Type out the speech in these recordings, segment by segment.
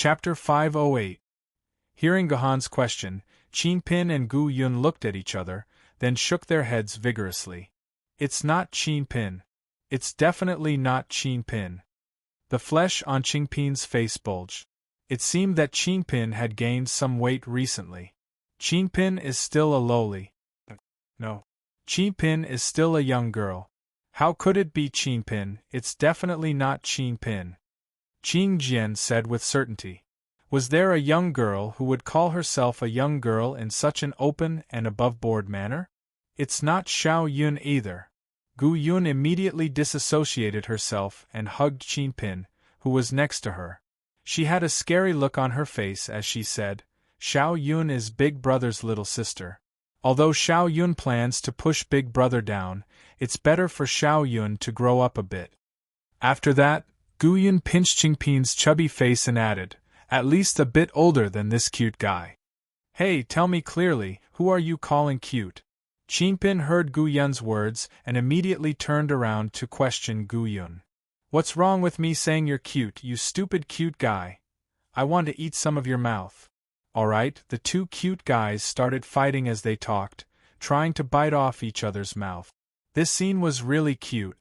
Chapter 508. Hearing Gohan's question, Qinpin and Gu Yun looked at each other, then shook their heads vigorously. It's not Qinpin. It's definitely not Qinpin. The flesh on Qinpin's face bulged. It seemed that Qinpin had gained some weight recently. Qinpin is still a lowly. No. Qinpin is still a young girl. How could it be Qinpin? It's definitely not Qinpin. Qing Jian said with certainty. Was there a young girl who would call herself a young girl in such an open and above-board manner? It's not Xiao Yun either. Gu Yun immediately disassociated herself and hugged Qinpin, who was next to her. She had a scary look on her face as she said, Xiao Yun is Big Brother's little sister. Although Xiao Yun plans to push Big Brother down, it's better for Xiao Yun to grow up a bit. After that, Gu Yun pinched Qinpin's chubby face and added, at least a bit older than this cute guy. Hey, tell me clearly, who are you calling cute? Qinpin heard Gu Yun's words and immediately turned around to question Gu Yun. What's wrong with me saying you're cute, you stupid cute guy? I want to eat some of your mouth. Alright, the two cute guys started fighting as they talked, trying to bite off each other's mouth. This scene was really cute.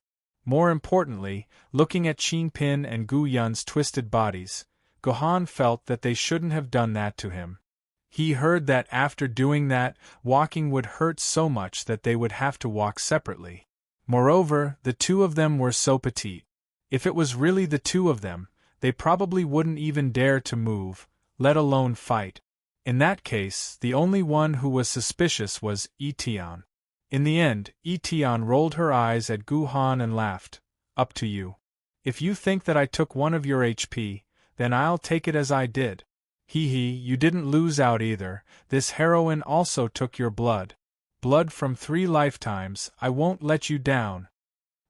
More importantly, looking at Qinpin and Gu Yun's twisted bodies, Gohan felt that they shouldn't have done that to him. He heard that after doing that, walking would hurt so much that they would have to walk separately. Moreover, the two of them were so petite. If it was really the two of them, they probably wouldn't even dare to move, let alone fight. In that case, the only one who was suspicious was Etian. In the end, Etian rolled her eyes at Gohan and laughed. Up to you. If you think that I took one of your HP, then I'll take it as I did. Hee hee, you didn't lose out either, this heroine also took your blood. Blood from 3 lifetimes, I won't let you down.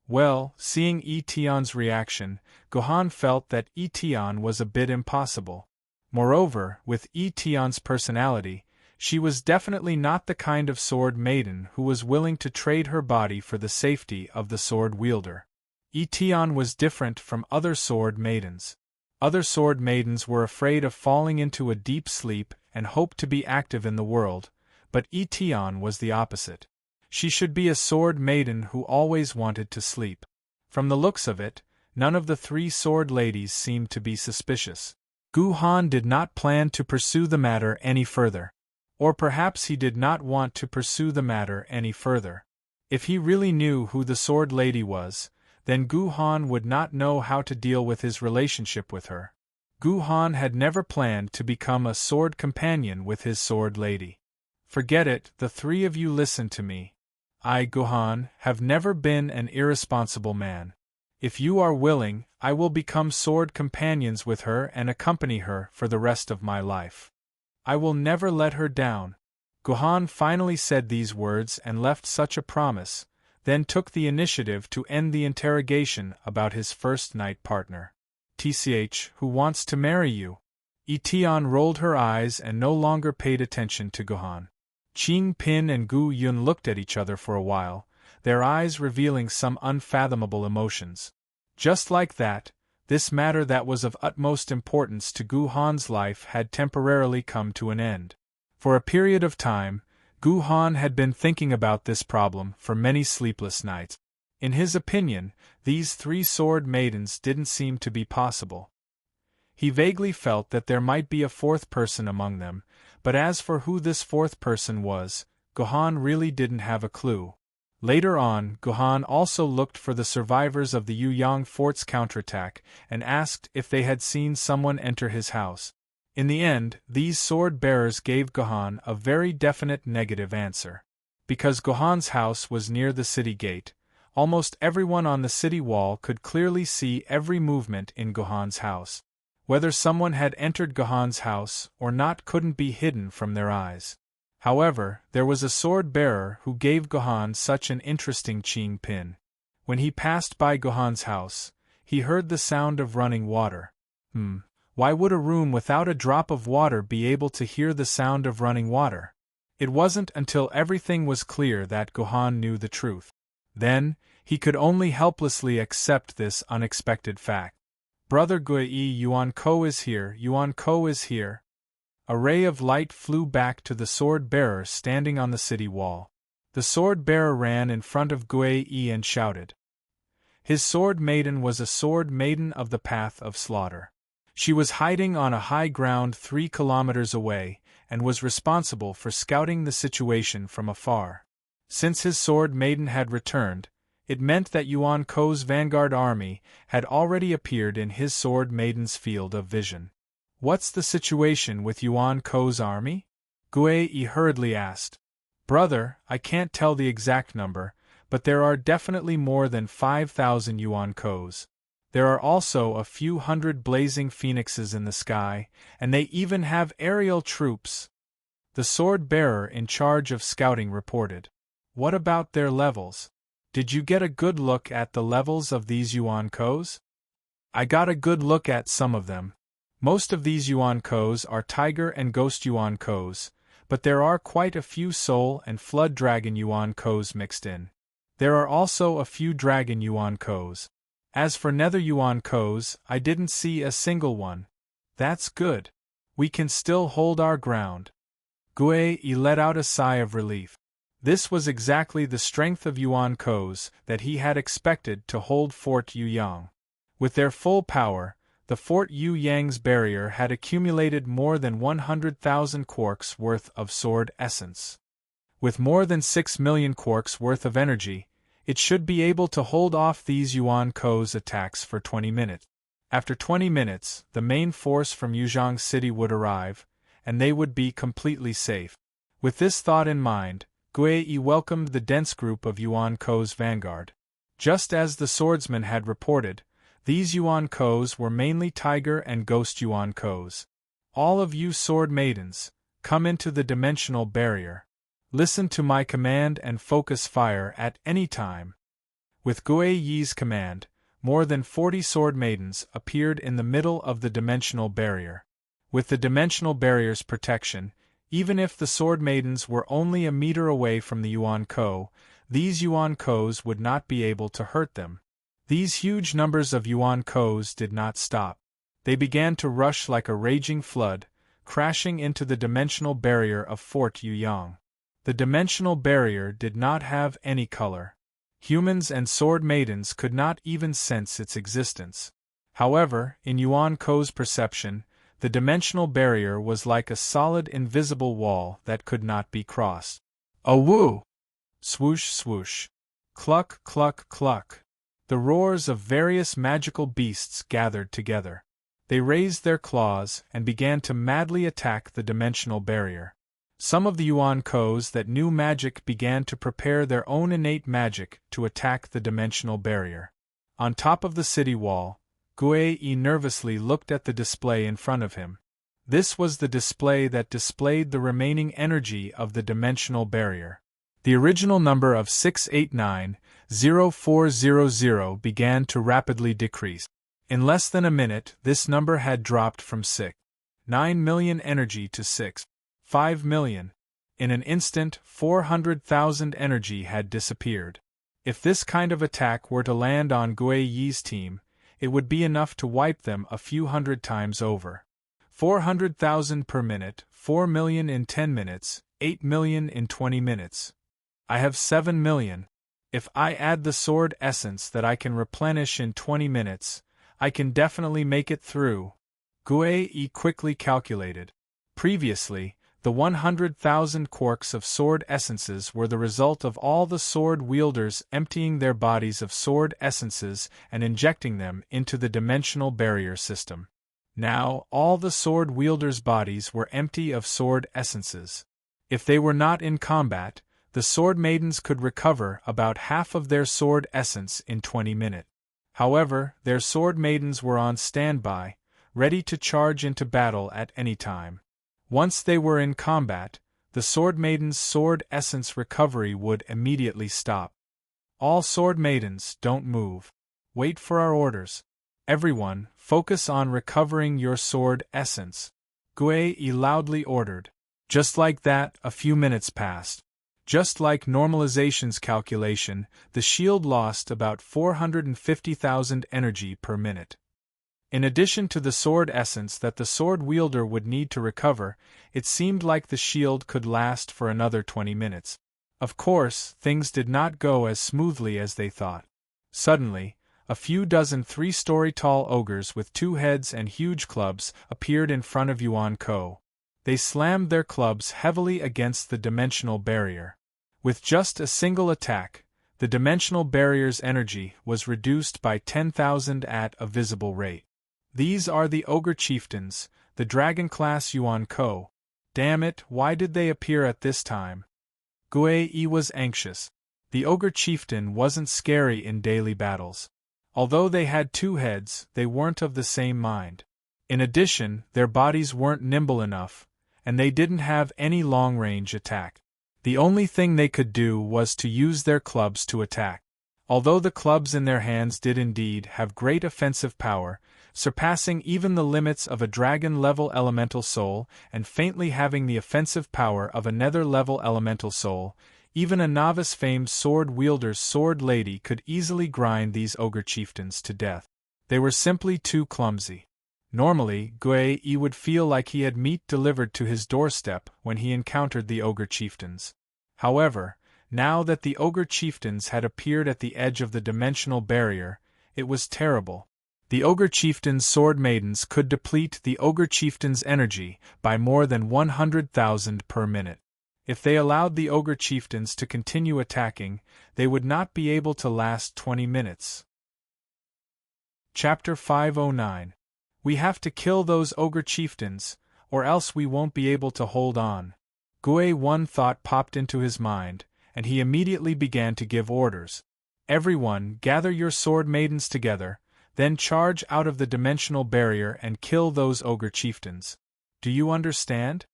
Well, seeing Etian's reaction, Gohan felt that Etian was a bit impossible. Moreover, with Etian's personality, she was definitely not the kind of sword maiden who was willing to trade her body for the safety of the sword wielder. Etian was different from other sword maidens. Other sword maidens were afraid of falling into a deep sleep and hoped to be active in the world, but Etian was the opposite. She should be a sword maiden who always wanted to sleep. From the looks of it, none of the 3 sword ladies seemed to be suspicious. Gohan did not plan to pursue the matter any further. Or perhaps he did not want to pursue the matter any further. If he really knew who the sword lady was, then Gohan would not know how to deal with his relationship with her. Gohan had never planned to become a sword companion with his sword lady. Forget it, the 3 of you listen to me. I, Gohan, have never been an irresponsible man. If you are willing, I will become sword companions with her and accompany her for the rest of my life. I will never let her down. Gohan finally said these words and left such a promise, then took the initiative to end the interrogation about his first night partner. TCH, who wants to marry you? Etian rolled her eyes and no longer paid attention to Gohan. Qinpin and Gu Yun looked at each other for a while, their eyes revealing some unfathomable emotions. Just like that, this matter that was of utmost importance to Gohan's life had temporarily come to an end. For a period of time, Gohan had been thinking about this problem for many sleepless nights. In his opinion, these 3 sword maidens didn't seem to be possible. He vaguely felt that there might be a 4th person among them, but as for who this 4th person was, Gohan really didn't have a clue. Later on, Gohan also looked for the survivors of the Yuyang Fort's counterattack and asked if they had seen someone enter his house. In the end, these sword-bearers gave Gohan a very definite negative answer. Because Gohan's house was near the city gate, almost everyone on the city wall could clearly see every movement in Gohan's house. Whether someone had entered Gohan's house or not couldn't be hidden from their eyes. However, there was a sword-bearer who gave Gohan such an interesting Qinpin. When he passed by Gohan's house, he heard the sound of running water. Why would a room without a drop of water be able to hear the sound of running water? It wasn't until everything was clear that Gohan knew the truth. Then, he could only helplessly accept this unexpected fact. Brother Gui, Yuan Ko is here, Yuan Ko is here. A ray of light flew back to the sword-bearer standing on the city wall. The sword-bearer ran in front of Gui and shouted. His sword maiden was a sword maiden of the path of slaughter. She was hiding on a high ground 3 kilometers away, and was responsible for scouting the situation from afar. Since his sword maiden had returned, it meant that Yuan Ko's vanguard army had already appeared in his sword maiden's field of vision. What's the situation with Yuan Ko's army? Gui hurriedly asked. Brother, I can't tell the exact number, but there are definitely more than 5,000 Yuan Kos. There are also a few hundred blazing phoenixes in the sky, and they even have aerial troops. The sword-bearer in charge of scouting reported. What about their levels? Did you get a good look at the levels of these Yuan Kos? I got a good look at some of them. Most of these Yuan Kos are Tiger and Ghost Yuan Kos, but there are quite a few Soul and Flood Dragon Yuan Kos mixed in. There are also a few Dragon Yuan Kos. As for Nether Yuan Kos, I didn't see a single one. That's good. We can still hold our ground. Gui let out a sigh of relief. This was exactly the strength of Yuan Kos that he had expected to hold Fort Yuyang. With their full power, the Fort Yuyang's barrier had accumulated more than 100,000 quarks worth of sword essence. With more than 6 million quarks worth of energy, it should be able to hold off these Yuan Kos' attacks for 20 minutes. After 20 minutes, the main force from Yuzhang City would arrive, and they would be completely safe. With this thought in mind, Gui welcomed the dense group of Yuan Kos' vanguard. Just as the swordsman had reported, these Yuan Kos were mainly Tiger and Ghost Yuan Kos. All of you sword maidens, come into the dimensional barrier. Listen to my command and focus fire at any time. With Gui Yi's command, more than 40 sword maidens appeared in the middle of the dimensional barrier. With the dimensional barrier's protection, even if the sword maidens were only a meter away from the Yuan Ko, these Yuan Kos would not be able to hurt them. These huge numbers of Yuan Kos did not stop. They began to rush like a raging flood, crashing into the dimensional barrier of Fort Yuyang. The dimensional barrier did not have any color. Humans and sword maidens could not even sense its existence. However, in Yuan Ko's perception, the dimensional barrier was like a solid invisible wall that could not be crossed. Awoo! Swoosh swoosh. Cluck cluck cluck. The roars of various magical beasts gathered together. They raised their claws and began to madly attack the dimensional barrier. Some of the Yuan Kos that knew magic began to prepare their own innate magic to attack the dimensional barrier. On top of the city wall, Gui nervously looked at the display in front of him. This was the display that displayed the remaining energy of the dimensional barrier. The original number of 689,0400 began to rapidly decrease. In less than a minute, this number had dropped from 6.9 million energy to 6.5 million. In an instant, 400,000 energy had disappeared. If this kind of attack were to land on Gui Yi's team, it would be enough to wipe them a few hundred times over. 400,000 per minute, 4 million in 10 minutes, 8 million in 20 minutes. I have 7 million. If I add the sword essence that I can replenish in 20 minutes, I can definitely make it through. Gui quickly calculated. Previously, the 100,000 quarks of sword essences were the result of all the sword wielders emptying their bodies of sword essences and injecting them into the dimensional barrier system. Now, all the sword wielders' bodies were empty of sword essences. If they were not in combat, the sword maidens could recover about half of their sword essence in 20 minutes. However, their sword maidens were on standby, ready to charge into battle at any time. Once they were in combat, the sword maidens' sword essence recovery would immediately stop. All sword maidens, don't move. Wait for our orders. Everyone, focus on recovering your sword essence. Gui loudly ordered. Just like that, a few minutes passed. Just like normalization's calculation, the shield lost about 450,000 energy per minute. In addition to the sword essence that the sword wielder would need to recover, it seemed like the shield could last for another 20 minutes. Of course, things did not go as smoothly as they thought. Suddenly, a few dozen 3-story tall ogres with 2 heads and huge clubs appeared in front of Yuan Ko. They slammed their clubs heavily against the dimensional barrier. With just a single attack, the dimensional barrier's energy was reduced by 10,000 at a visible rate. These are the Ogre Chieftains, the Dragon-class Yuan Ko. Damn it, why did they appear at this time? Gui was anxious. The Ogre Chieftain wasn't scary in daily battles. Although they had 2 heads, they weren't of the same mind. In addition, their bodies weren't nimble enough, and they didn't have any long-range attack. The only thing they could do was to use their clubs to attack. Although the clubs in their hands did indeed have great offensive power, surpassing even the limits of a dragon-level elemental soul and faintly having the offensive power of a nether-level elemental soul, even a novice-famed sword-wielder's sword lady could easily grind these ogre chieftains to death. They were simply too clumsy. Normally, Gui would feel like he had meat delivered to his doorstep when he encountered the ogre chieftains. However, now that the ogre chieftains had appeared at the edge of the dimensional barrier, it was terrible. The ogre chieftains' sword maidens could deplete the ogre chieftains' energy by more than 100,000 per minute. If they allowed the ogre chieftains to continue attacking, they would not be able to last 20 minutes. Chapter 509. We have to kill those ogre chieftains, or else we won't be able to hold on. Gui, one thought popped into his mind, and he immediately began to give orders. Everyone, gather your sword maidens together, then charge out of the dimensional barrier and kill those ogre chieftains. Do you understand?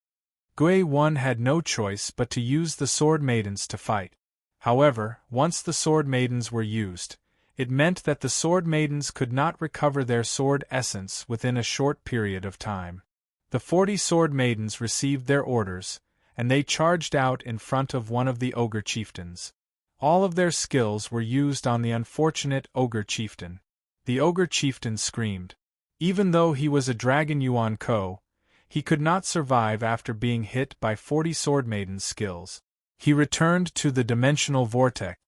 Gui had no choice but to use the sword maidens to fight. However, once the sword maidens were used, it meant that the sword maidens could not recover their sword essence within a short period of time. The 40 sword maidens received their orders, and they charged out in front of one of the ogre chieftains. All of their skills were used on the unfortunate ogre chieftain. The ogre chieftain screamed. Even though he was a dragon Yuan Ko, he could not survive after being hit by 40 sword maidens' skills. He returned to the dimensional vortex.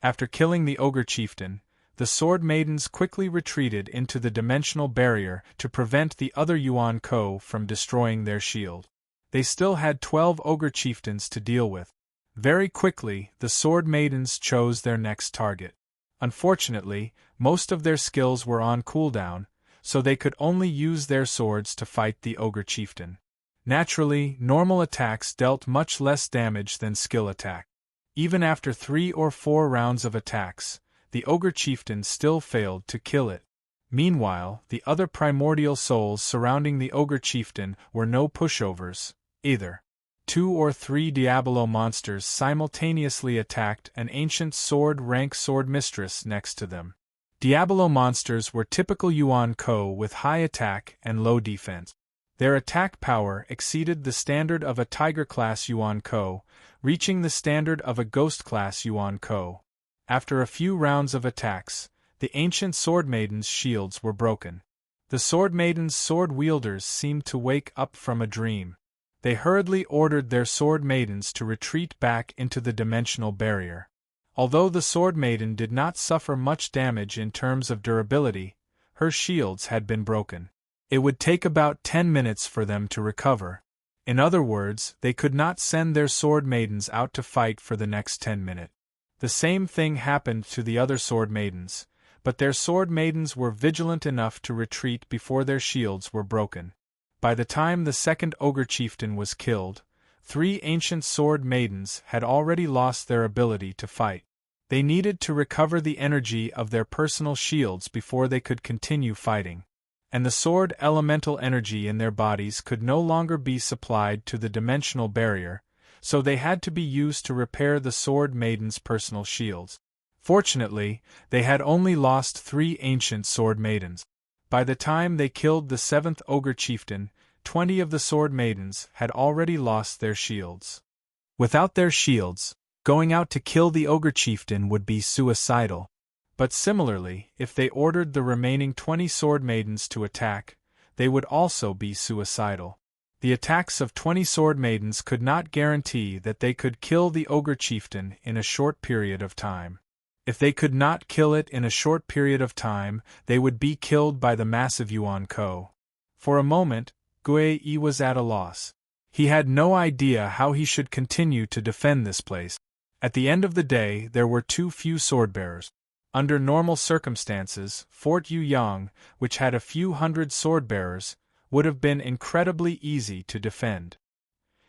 After killing the ogre chieftain, the sword maidens quickly retreated into the dimensional barrier to prevent the other Yuan Ko from destroying their shield. They still had 12 ogre chieftains to deal with. Very quickly, the sword maidens chose their next target. Unfortunately, most of their skills were on cooldown, so they could only use their swords to fight the ogre chieftain. Naturally, normal attacks dealt much less damage than skill attack. Even after 3 or 4 rounds of attacks, the ogre chieftain still failed to kill it. Meanwhile, the other primordial souls surrounding the ogre chieftain were no pushovers, either. 2 or 3 Diablo monsters simultaneously attacked an ancient sword-rank sword mistress next to them. Diablo monsters were typical Yuan Ko with high attack and low defense. Their attack power exceeded the standard of a Tiger-class Yuan Ko, reaching the standard of a Ghost-class Yuan Ko. After a few rounds of attacks, the ancient sword maidens' shields were broken. The sword maidens' sword wielders seemed to wake up from a dream. They hurriedly ordered their sword maidens to retreat back into the dimensional barrier. Although the sword maiden did not suffer much damage in terms of durability, her shields had been broken. It would take about 10 minutes for them to recover. In other words, they could not send their sword maidens out to fight for the next 10 minutes. The same thing happened to the other sword maidens, but their sword maidens were vigilant enough to retreat before their shields were broken. By the time the second ogre chieftain was killed, 3 ancient sword maidens had already lost their ability to fight. They needed to recover the energy of their personal shields before they could continue fighting. And the sword elemental energy in their bodies could no longer be supplied to the dimensional barrier, so they had to be used to repair the sword maidens' personal shields. Fortunately, they had only lost 3 ancient sword maidens. By the time they killed the 7th ogre chieftain, 20 of the sword maidens had already lost their shields. Without their shields, going out to kill the ogre chieftain would be suicidal. But similarly, if they ordered the remaining 20 sword maidens to attack, they would also be suicidal. The attacks of 20 sword maidens could not guarantee that they could kill the ogre chieftain in a short period of time. If they could not kill it in a short period of time, they would be killed by the massive Yuan Ko. For a moment, Gui Yi was at a loss. He had no idea how he should continue to defend this place. At the end of the day, there were too few swordbearers. Under normal circumstances, Fort Yuyang, which had a few hundred swordbearers, would have been incredibly easy to defend.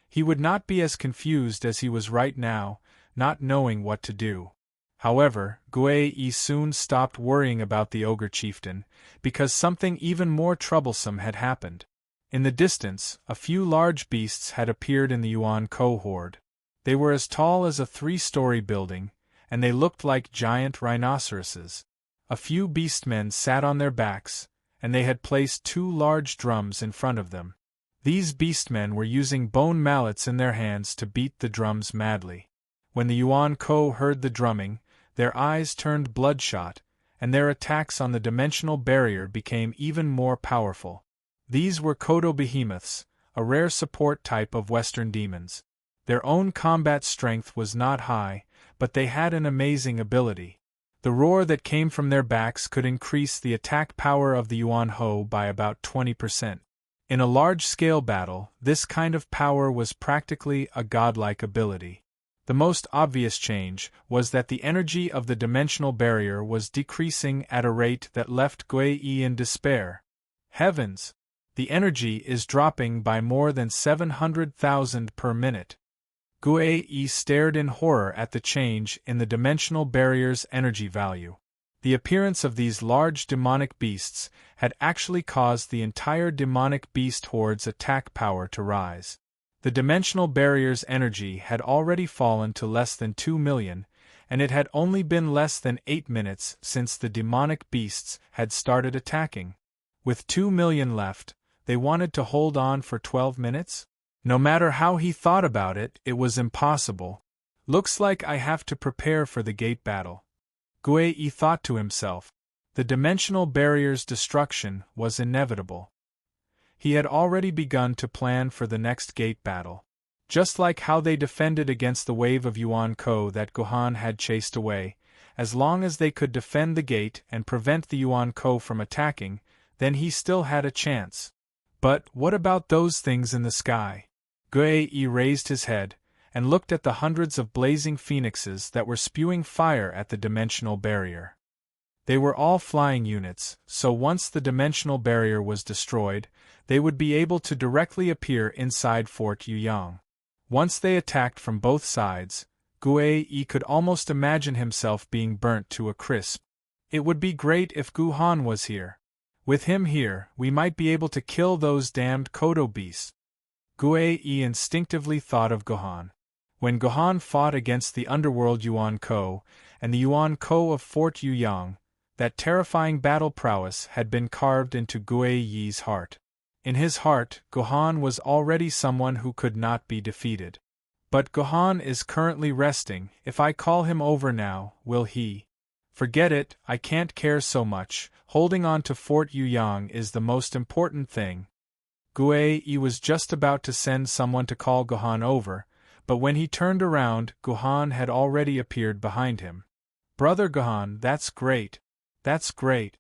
He would not be as confused as he was right now, not knowing what to do. However, Gui Yi soon stopped worrying about the ogre chieftain, because something even more troublesome had happened. In the distance, a few large beasts had appeared in the Yuan Ko horde. They were as tall as a 3-story building, and they looked like giant rhinoceroses. A few beastmen sat on their backs, and they had placed 2 large drums in front of them. These beastmen were using bone mallets in their hands to beat the drums madly. When the Yuan Ko heard the drumming, their eyes turned bloodshot, and their attacks on the dimensional barrier became even more powerful. These were Kodo behemoths, a rare support type of Western demons. Their own combat strength was not high, but they had an amazing ability. The roar that came from their backs could increase the attack power of the Yuan Ho by about 20%. In a large-scale battle, this kind of power was practically a godlike ability. The most obvious change was that the energy of the dimensional barrier was decreasing at a rate that left Gui Yi in despair. Heavens! The energy is dropping by more than 700,000 per minute. Gui Yi stared in horror at the change in the dimensional barrier's energy value. The appearance of these large demonic beasts had actually caused the entire demonic beast horde's attack power to rise. The dimensional barrier's energy had already fallen to less than 2 million, and it had only been less than 8 minutes since the demonic beasts had started attacking. With 2 million left, they wanted to hold on for 12 minutes? No matter how he thought about it, it was impossible. Looks like I have to prepare for the gate battle. Gui Yi thought to himself. The dimensional barrier's destruction was inevitable. He had already begun to plan for the next gate battle. Just like how they defended against the wave of Yuan Ko that Gohan had chased away, as long as they could defend the gate and prevent the Yuan Ko from attacking, then he still had a chance. But what about those things in the sky? Gui Yi raised his head, and looked at the hundreds of blazing phoenixes that were spewing fire at the dimensional barrier. They were all flying units, so once the dimensional barrier was destroyed, they would be able to directly appear inside Fort Yuyang. Once they attacked from both sides, Gui Yi could almost imagine himself being burnt to a crisp. It would be great if Gohan was here. With him here, we might be able to kill those damned Kodo beasts. Gui Yi instinctively thought of Gohan. When Gohan fought against the underworld Yuan Ko and the Yuan Ko of Fort Yuyang, that terrifying battle prowess had been carved into Gui Yi's heart. In his heart, Gohan was already someone who could not be defeated. But Gohan is currently resting. If I call him over now, will he? Forget it, I can't care so much. Holding on to Fort Yuyang is the most important thing. Gui Yi was just about to send someone to call Gohan over, but when he turned around, Gohan had already appeared behind him. Brother Gohan, that's great. That's great.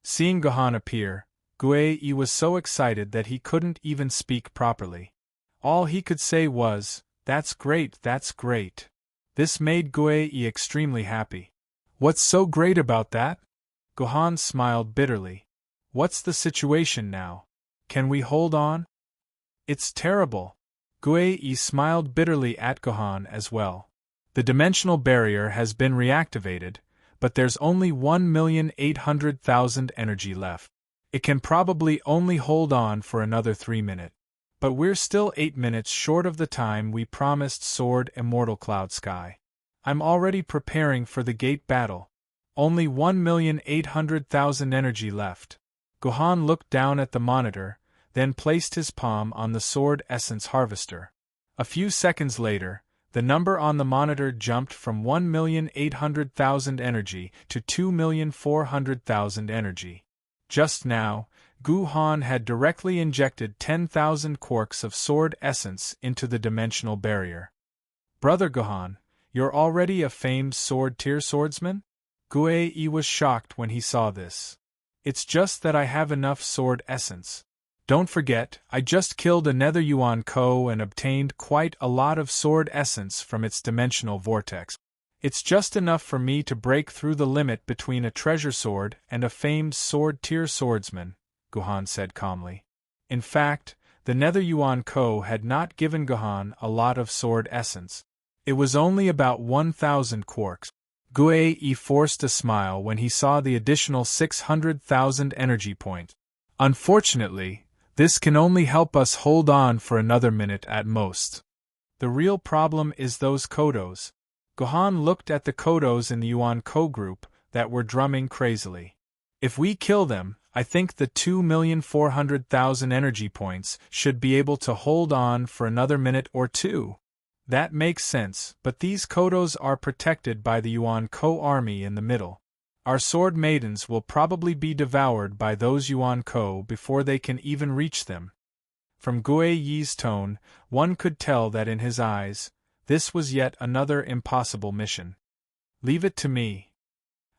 Seeing Gohan appear, Gui Yi was so excited that he couldn't even speak properly. All he could say was, "That's great, that's great." This made Gui Yi extremely happy. What's so great about that? Gohan smiled bitterly. What's the situation now? Can we hold on? It's terrible. Gui Yi smiled bitterly at Gohan as well. The dimensional barrier has been reactivated, but there's only 1,800,000 energy left. It can probably only hold on for another 3 minutes. But we're still 8 minutes short of the time we promised Sword Immortal Cloud Sky. I'm already preparing for the gate battle. Only 1,800,000 energy left. Gohan looked down at the monitor, then placed his palm on the Sword Essence Harvester. A few seconds later, The number on the monitor jumped from 1,800,000 energy to 2,400,000 energy. Just now, Gu Han had directly injected 10,000 quarks of sword essence into the dimensional barrier. Brother Gohan, you're already a famed sword-tier swordsman? Gue was shocked when he saw this. It's just that I have enough sword essence. Don't forget, I just killed a Nether Yuan Ko and obtained quite a lot of sword essence from its dimensional vortex. It's just enough for me to break through the limit between a treasure sword and a famed sword-tier swordsman, Gohan said calmly. In fact, the Nether Yuan Ko had not given Gohan a lot of sword essence. It was only about 1,000 quarks. Gue forced a smile when he saw the additional 600,000 energy point. Unfortunately, this can only help us hold on for another minute at most. The real problem is those Kodos. Gohan looked at the Kodos in the Yuan Ko group that were drumming crazily. If we kill them, I think the 2,400,000 energy points should be able to hold on for another minute or two. That makes sense, but these Kodos are protected by the Yuan Ko army in the middle. Our sword maidens will probably be devoured by those Yuan Ko before they can even reach them. From Gue Yi's tone, one could tell that in his eyes, this was yet another impossible mission. Leave it to me.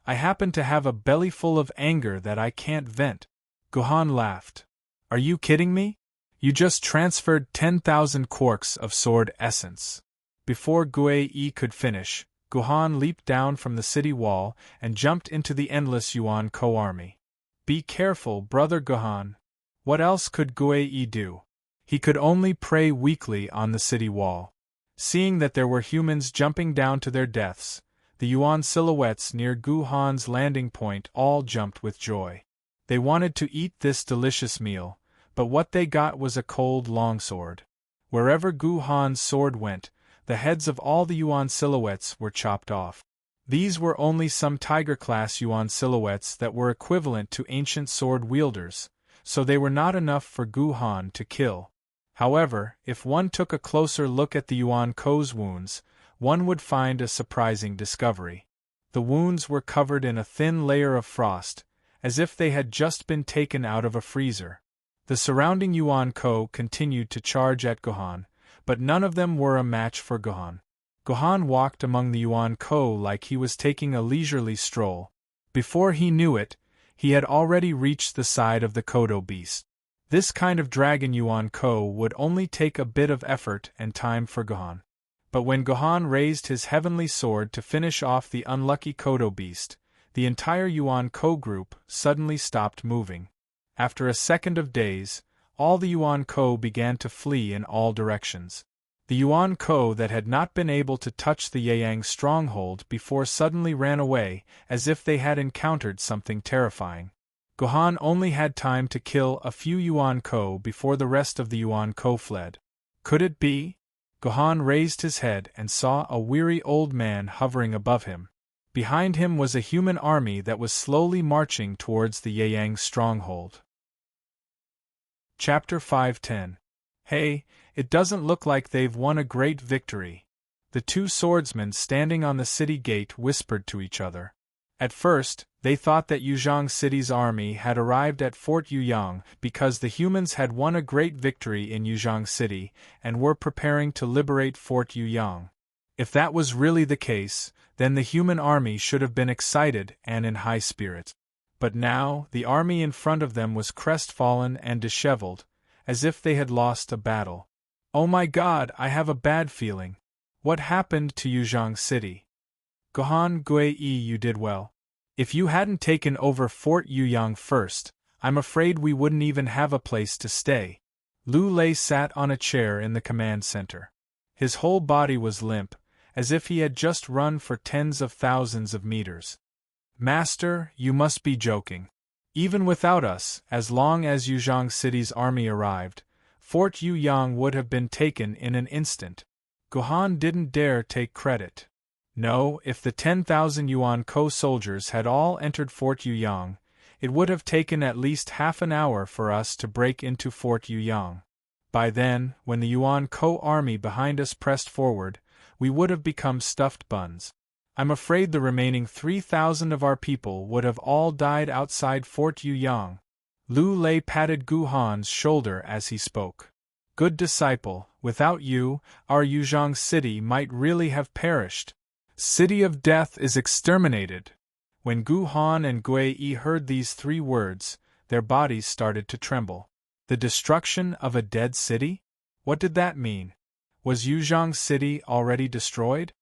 I happen to have a belly full of anger that I can't vent. Gohan laughed. Are you kidding me? You just transferred 10,000 quarks of sword essence. Before Gue could finish, Gohan leaped down from the city wall and jumped into the endless Yuan Ko army. Be careful, brother Gohan. What else could Gue do? He could only pray weakly on the city wall. Seeing that there were humans jumping down to their deaths, the Yuan silhouettes near Gohan's landing point all jumped with joy. They wanted to eat this delicious meal, but what they got was a cold longsword. Wherever Gohan's sword went, the heads of all the Yuan silhouettes were chopped off. These were only some tiger-class Yuan silhouettes that were equivalent to ancient sword wielders, so they were not enough for Gohan to kill. However, if one took a closer look at the Yuan Ko's wounds, one would find a surprising discovery. The wounds were covered in a thin layer of frost, as if they had just been taken out of a freezer. The surrounding Yuan Ko continued to charge at Gohan, but none of them were a match for Gohan. Gohan walked among the Yuan Ko like he was taking a leisurely stroll. Before he knew it, he had already reached the side of the Kodo beast. This kind of dragon Yuan Ko would only take a bit of effort and time for Gohan. But when Gohan raised his heavenly sword to finish off the unlucky Kodo beast, the entire Yuan Ko group suddenly stopped moving. After a second of daze, all the Yuan Ko began to flee in all directions. The Yuan Ko that had not been able to touch the Yaoyang stronghold before suddenly ran away, as if they had encountered something terrifying. Gohan only had time to kill a few Yuan Ko before the rest of the Yuan Ko fled. Could it be? Gohan raised his head and saw a weary old man hovering above him. Behind him was a human army that was slowly marching towards the Yaoyang stronghold. Chapter 5:10. Hey, it doesn't look like they've won a great victory. The two swordsmen standing on the city gate whispered to each other. At first, they thought that Yuzhong City's army had arrived at Fort Yuyang because the humans had won a great victory in Yuzhong City and were preparing to liberate Fort Yuyang. If that was really the case, then the human army should have been excited and in high spirits. But now, the army in front of them was crestfallen and disheveled, as if they had lost a battle. Oh my God, I have a bad feeling. What happened to Yuzhong City? Gohan Gue, you did well. If you hadn't taken over Fort Yuyang first, I'm afraid we wouldn't even have a place to stay. Lu Lei sat on a chair in the command center. His whole body was limp, as if he had just run for tens of thousands of meters. Master, you must be joking. Even without us, as long as Yuzhong City's army arrived, Fort Yuyang would have been taken in an instant. Gohan didn't dare take credit. No, if the 10,000 Yuan Ko soldiers had all entered Fort Yuyang, it would have taken at least half an hour for us to break into Fort Yuyang. By then, when the Yuan Ko army behind us pressed forward, we would have become stuffed buns. I'm afraid the remaining 3,000 of our people would have all died outside Fort Yuyang. Lu Lei patted Gu Han's shoulder as he spoke. Good disciple, without you, our Yuzhang city might really have perished. City of Death is exterminated. When Gu Han and Gui Yi heard these 3 words, their bodies started to tremble. The destruction of a dead city? What did that mean? Was Yuzhang city already destroyed?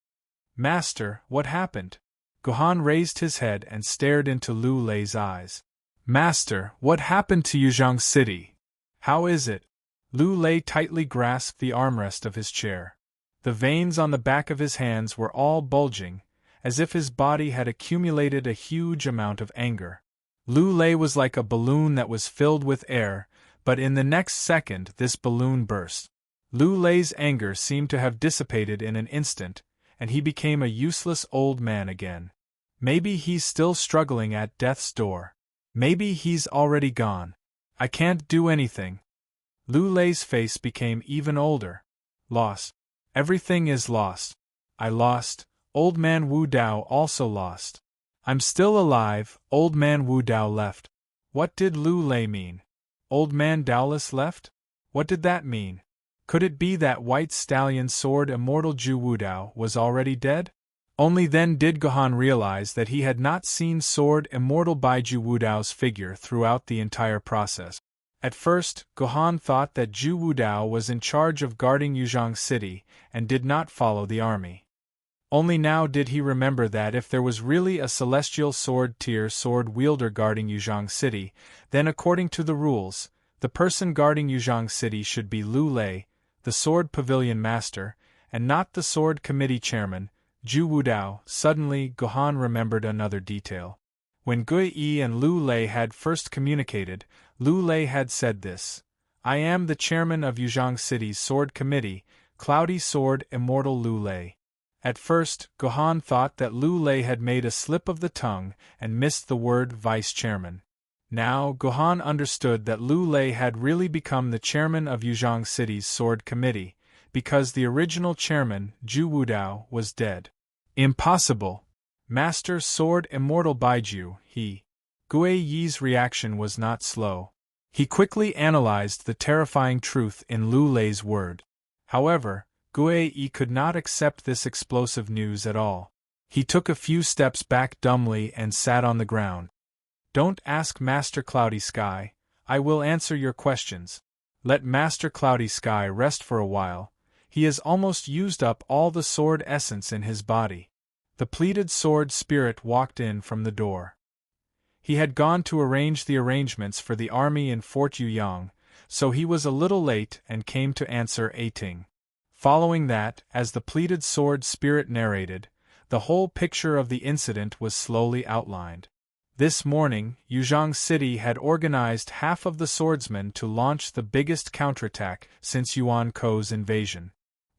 Master, what happened? Gu Han raised his head and stared into Lu Lei's eyes. Master, what happened to Yuzhang city? How is it? Lu Lei tightly grasped the armrest of his chair. The veins on the back of his hands were all bulging, as if his body had accumulated a huge amount of anger. Lu Lei was like a balloon that was filled with air, but in the next second this balloon burst. Lu Lei's anger seemed to have dissipated in an instant, and he became a useless old man again. Maybe he's still struggling at death's door. Maybe he's already gone. I can't do anything. Lu Lei's face became even older. Lost. Everything is lost. I lost. Old man Wu Dao also lost. I'm still alive. Old man Wu Dao left. What did Lu Lei mean? Old man Daolus left? What did that mean? Could it be that white stallion sword immortal Ju Wu Dao was already dead? Only then did Gohan realize that he had not seen sword immortal Baiju Wu Dao's figure throughout the entire process. At first, Gohan thought that Ju Wu Dao was in charge of guarding Yuzhang City and did not follow the army. Only now did he remember that if there was really a celestial sword-tier sword wielder guarding Yuzhang City, then according to the rules, the person guarding Yuzhang City should be Lu Lei, the sword pavilion master, and not the sword committee chairman, Ju Wu Dao. Suddenly, Gohan remembered another detail. When Gui Yi and Lu Lei had first communicated, Lu Lei had said this: I am the chairman of Yuzhang City's sword committee, Cloudy Sword Immortal Lu Lei. At first, Gohan thought that Lu Lei had made a slip of the tongue and missed the word vice-chairman. Now, Gohan understood that Lu Lei had really become the chairman of Yuzhang City's sword committee, because the original chairman, Ju Wu Dao, was dead. Impossible! Master Sword Immortal Baiju, he. Gui Yi's reaction was not slow. He quickly analyzed the terrifying truth in Lu Lei's word. However, Gui Yi could not accept this explosive news at all. He took a few steps back dumbly and sat on the ground. Don't ask Master Cloudy Sky, I will answer your questions. Let Master Cloudy Sky rest for a while. He has almost used up all the sword essence in his body. The pleated sword spirit walked in from the door. He had gone to arrange the arrangements for the army in Fort Yuyang, so he was a little late and came to answer a ting. Following that, as the pleated sword spirit narrated, the whole picture of the incident was slowly outlined. This morning, Yuzhang City had organized half of the swordsmen to launch the biggest counterattack since Yuan Ko's invasion.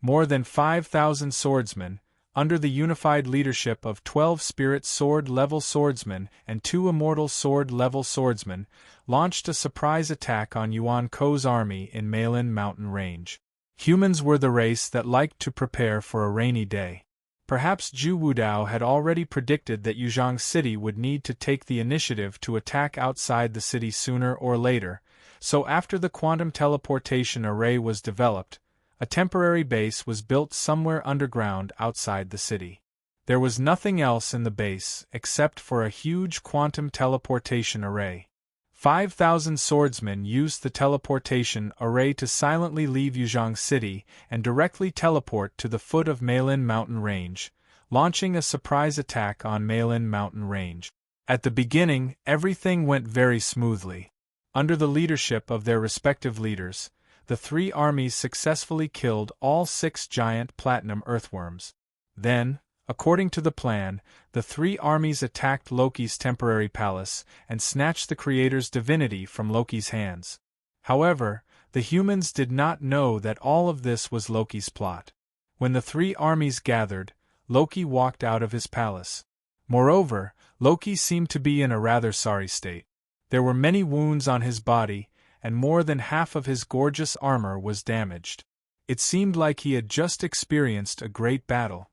More than 5,000 swordsmen, under the unified leadership of 12 spirit sword-level swordsmen and 2 immortal sword-level swordsmen, launched a surprise attack on Yuan Ko's army in Maiden mountain range. Humans were the race that liked to prepare for a rainy day. Perhaps Ju Wu Dao had already predicted that Yuzhang City would need to take the initiative to attack outside the city sooner or later, so after the quantum teleportation array was developed, a temporary base was built somewhere underground outside the city. There was nothing else in the base except for a huge quantum teleportation array. 5,000 swordsmen used the teleportation array to silently leave Yuzhang City and directly teleport to the foot of Maiden mountain range, launching a surprise attack on Maiden mountain range. At the beginning, everything went very smoothly. Under the leadership of their respective leaders, the 3 armies successfully killed all 6 giant platinum earthworms. Then, according to the plan, the 3 armies attacked Loki's temporary palace and snatched the creator's divinity from Loki's hands. However, the humans did not know that all of this was Loki's plot. When the 3 armies gathered, Loki walked out of his palace. Moreover, Loki seemed to be in a rather sorry state. There were many wounds on his body, and more than half of his gorgeous armor was damaged. It seemed like he had just experienced a great battle.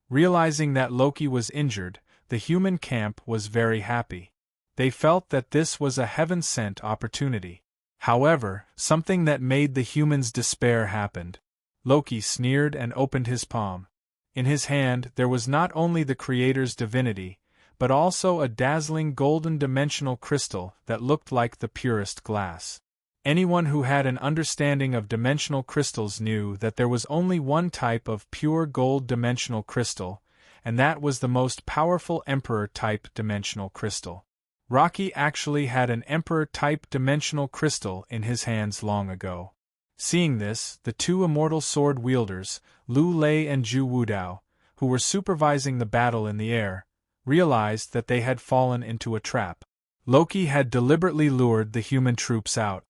Realizing that Loki was injured, the human camp was very happy. They felt that this was a heaven-sent opportunity. However, something that made the humans despair happened. Loki sneered and opened his palm. In his hand there was not only the creator's divinity, but also a dazzling golden dimensional crystal that looked like the purest glass. Anyone who had an understanding of dimensional crystals knew that there was only one type of pure gold dimensional crystal, and that was the most powerful Emperor-type dimensional crystal. Rocky actually had an Emperor-type dimensional crystal in his hands long ago. Seeing this, the two immortal sword wielders, Lu Lei and Zhu Wudao, who were supervising the battle in the air, realized that they had fallen into a trap. Loki had deliberately lured the human troops out.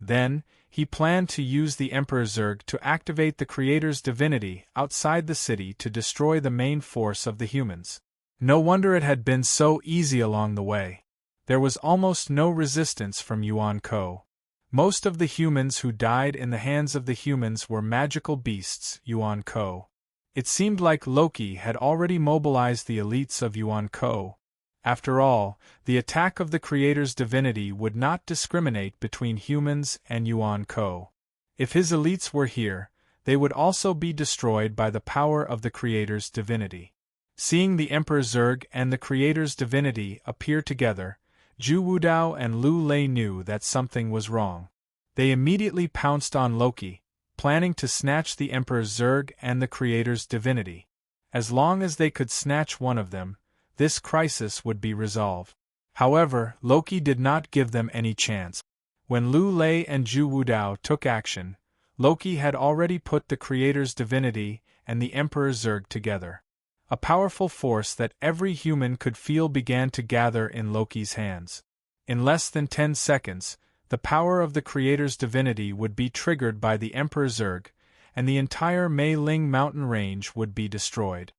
Then, he planned to use the Emperor Zurg to activate the Creator's divinity outside the city to destroy the main force of the humans. No wonder it had been so easy along the way. There was almost no resistance from Yuan Ko. Most of the humans who died in the hands of the humans were magical beasts, Yuan Ko. It seemed like Loki had already mobilized the elites of Yuan Ko. After all, the attack of the Creator's divinity would not discriminate between humans and Yuan Ko. If his elites were here, they would also be destroyed by the power of the Creator's divinity. Seeing the Emperor Zurg and the Creator's divinity appear together, Zhu Wudao and Lu Lei knew that something was wrong. They immediately pounced on Loki, planning to snatch the Emperor Zurg and the Creator's divinity. As long as they could snatch one of them, this crisis would be resolved. However, Loki did not give them any chance. When Lu Lei and Zhu Wudao took action, Loki had already put the Creator's divinity and the Emperor Zurg together. A powerful force that every human could feel began to gather in Loki's hands. In less than 10 seconds, the power of the Creator's divinity would be triggered by the Emperor Zurg, and the entire Mei Ling mountain range would be destroyed.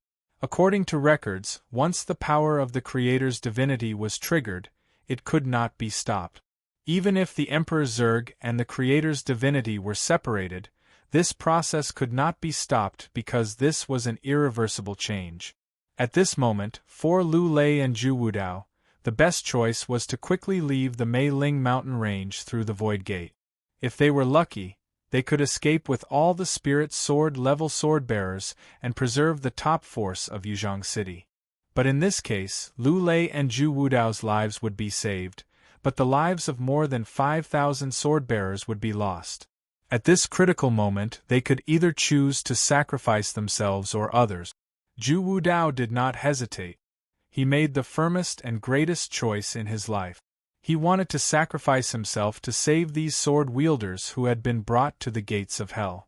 According to records, once the power of the Creator's divinity was triggered, it could not be stopped. Even if the Emperor Zurg and the Creator's divinity were separated, this process could not be stopped because this was an irreversible change. At this moment, for Lu Lei and Zhu Wudao, the best choice was to quickly leave the Mei Ling mountain range through the Void Gate. If they were lucky, they could escape with all the Spirit Sword-level sword-bearers and preserve the top force of Yuzhong City. But in this case, Lu Lei and Zhu Wudao's lives would be saved, but the lives of more than 5,000 sword-bearers would be lost. At this critical moment, they could either choose to sacrifice themselves or others. Zhu Wudao did not hesitate. He made the firmest and greatest choice in his life. He wanted to sacrifice himself to save these sword-wielders who had been brought to the gates of hell.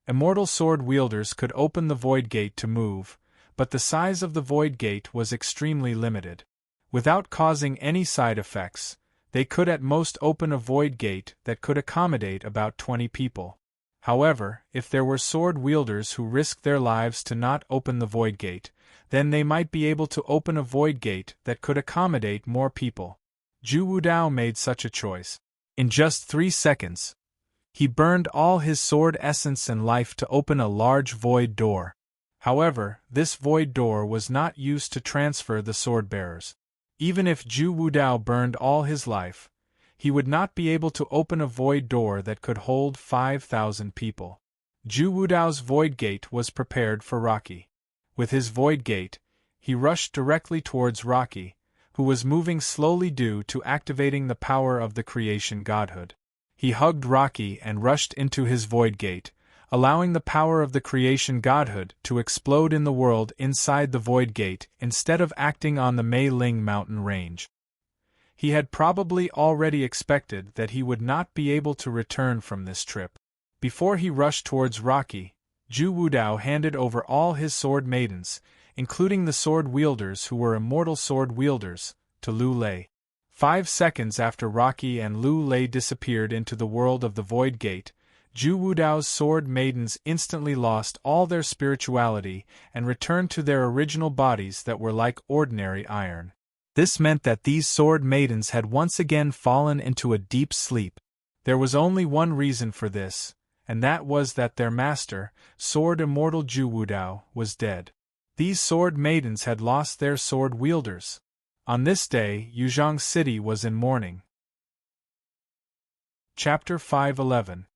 Immortal sword-wielders could open the Void Gate to move, but the size of the Void Gate was extremely limited. Without causing any side effects, they could at most open a Void Gate that could accommodate about 20 people. However, if there were sword-wielders who risked their lives to not open the Void Gate, then they might be able to open a Void Gate that could accommodate more people. Zhu Wudao made such a choice. In just 3 seconds, he burned all his sword essence and life to open a large void door. However, this void door was not used to transfer the sword-bearers. Even if Zhu Wudao burned all his life, he would not be able to open a void door that could hold 5,000 people. Zhu Wudao's Void Gate was prepared for Rocky. With his Void Gate, he rushed directly towards Rocky, who was moving slowly due to activating the power of the creation godhood. He hugged Rocky and rushed into his Void Gate, allowing the power of the creation godhood to explode in the world inside the Void Gate instead of acting on the Mei Ling mountain range. He had probably already expected that he would not be able to return from this trip. Before he rushed towards Rocky, Zhu Wudao handed over all his sword maidens, including the sword-wielders who were immortal sword-wielders, to Lu Lei. 5 seconds after Rocky and Lu Lei disappeared into the world of the Void Gate, Zhu Wudao's sword maidens instantly lost all their spirituality and returned to their original bodies that were like ordinary iron. This meant that these sword maidens had once again fallen into a deep sleep. There was only one reason for this, and that was that their master, sword immortal Zhu Wudao, was dead. These sword maidens had lost their sword wielders. On this day, Yuzhang City was in mourning. Chapter 511.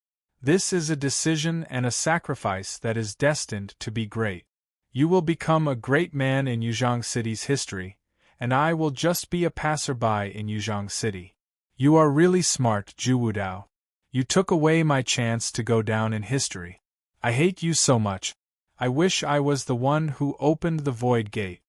This is a decision and a sacrifice that is destined to be great. You will become a great man in Yuzhang City's history, and I will just be a passerby in Yuzhang City. You are really smart, Zhu Wudao. You took away my chance to go down in history. I hate you so much. I wish I was the one who opened the Void Gate.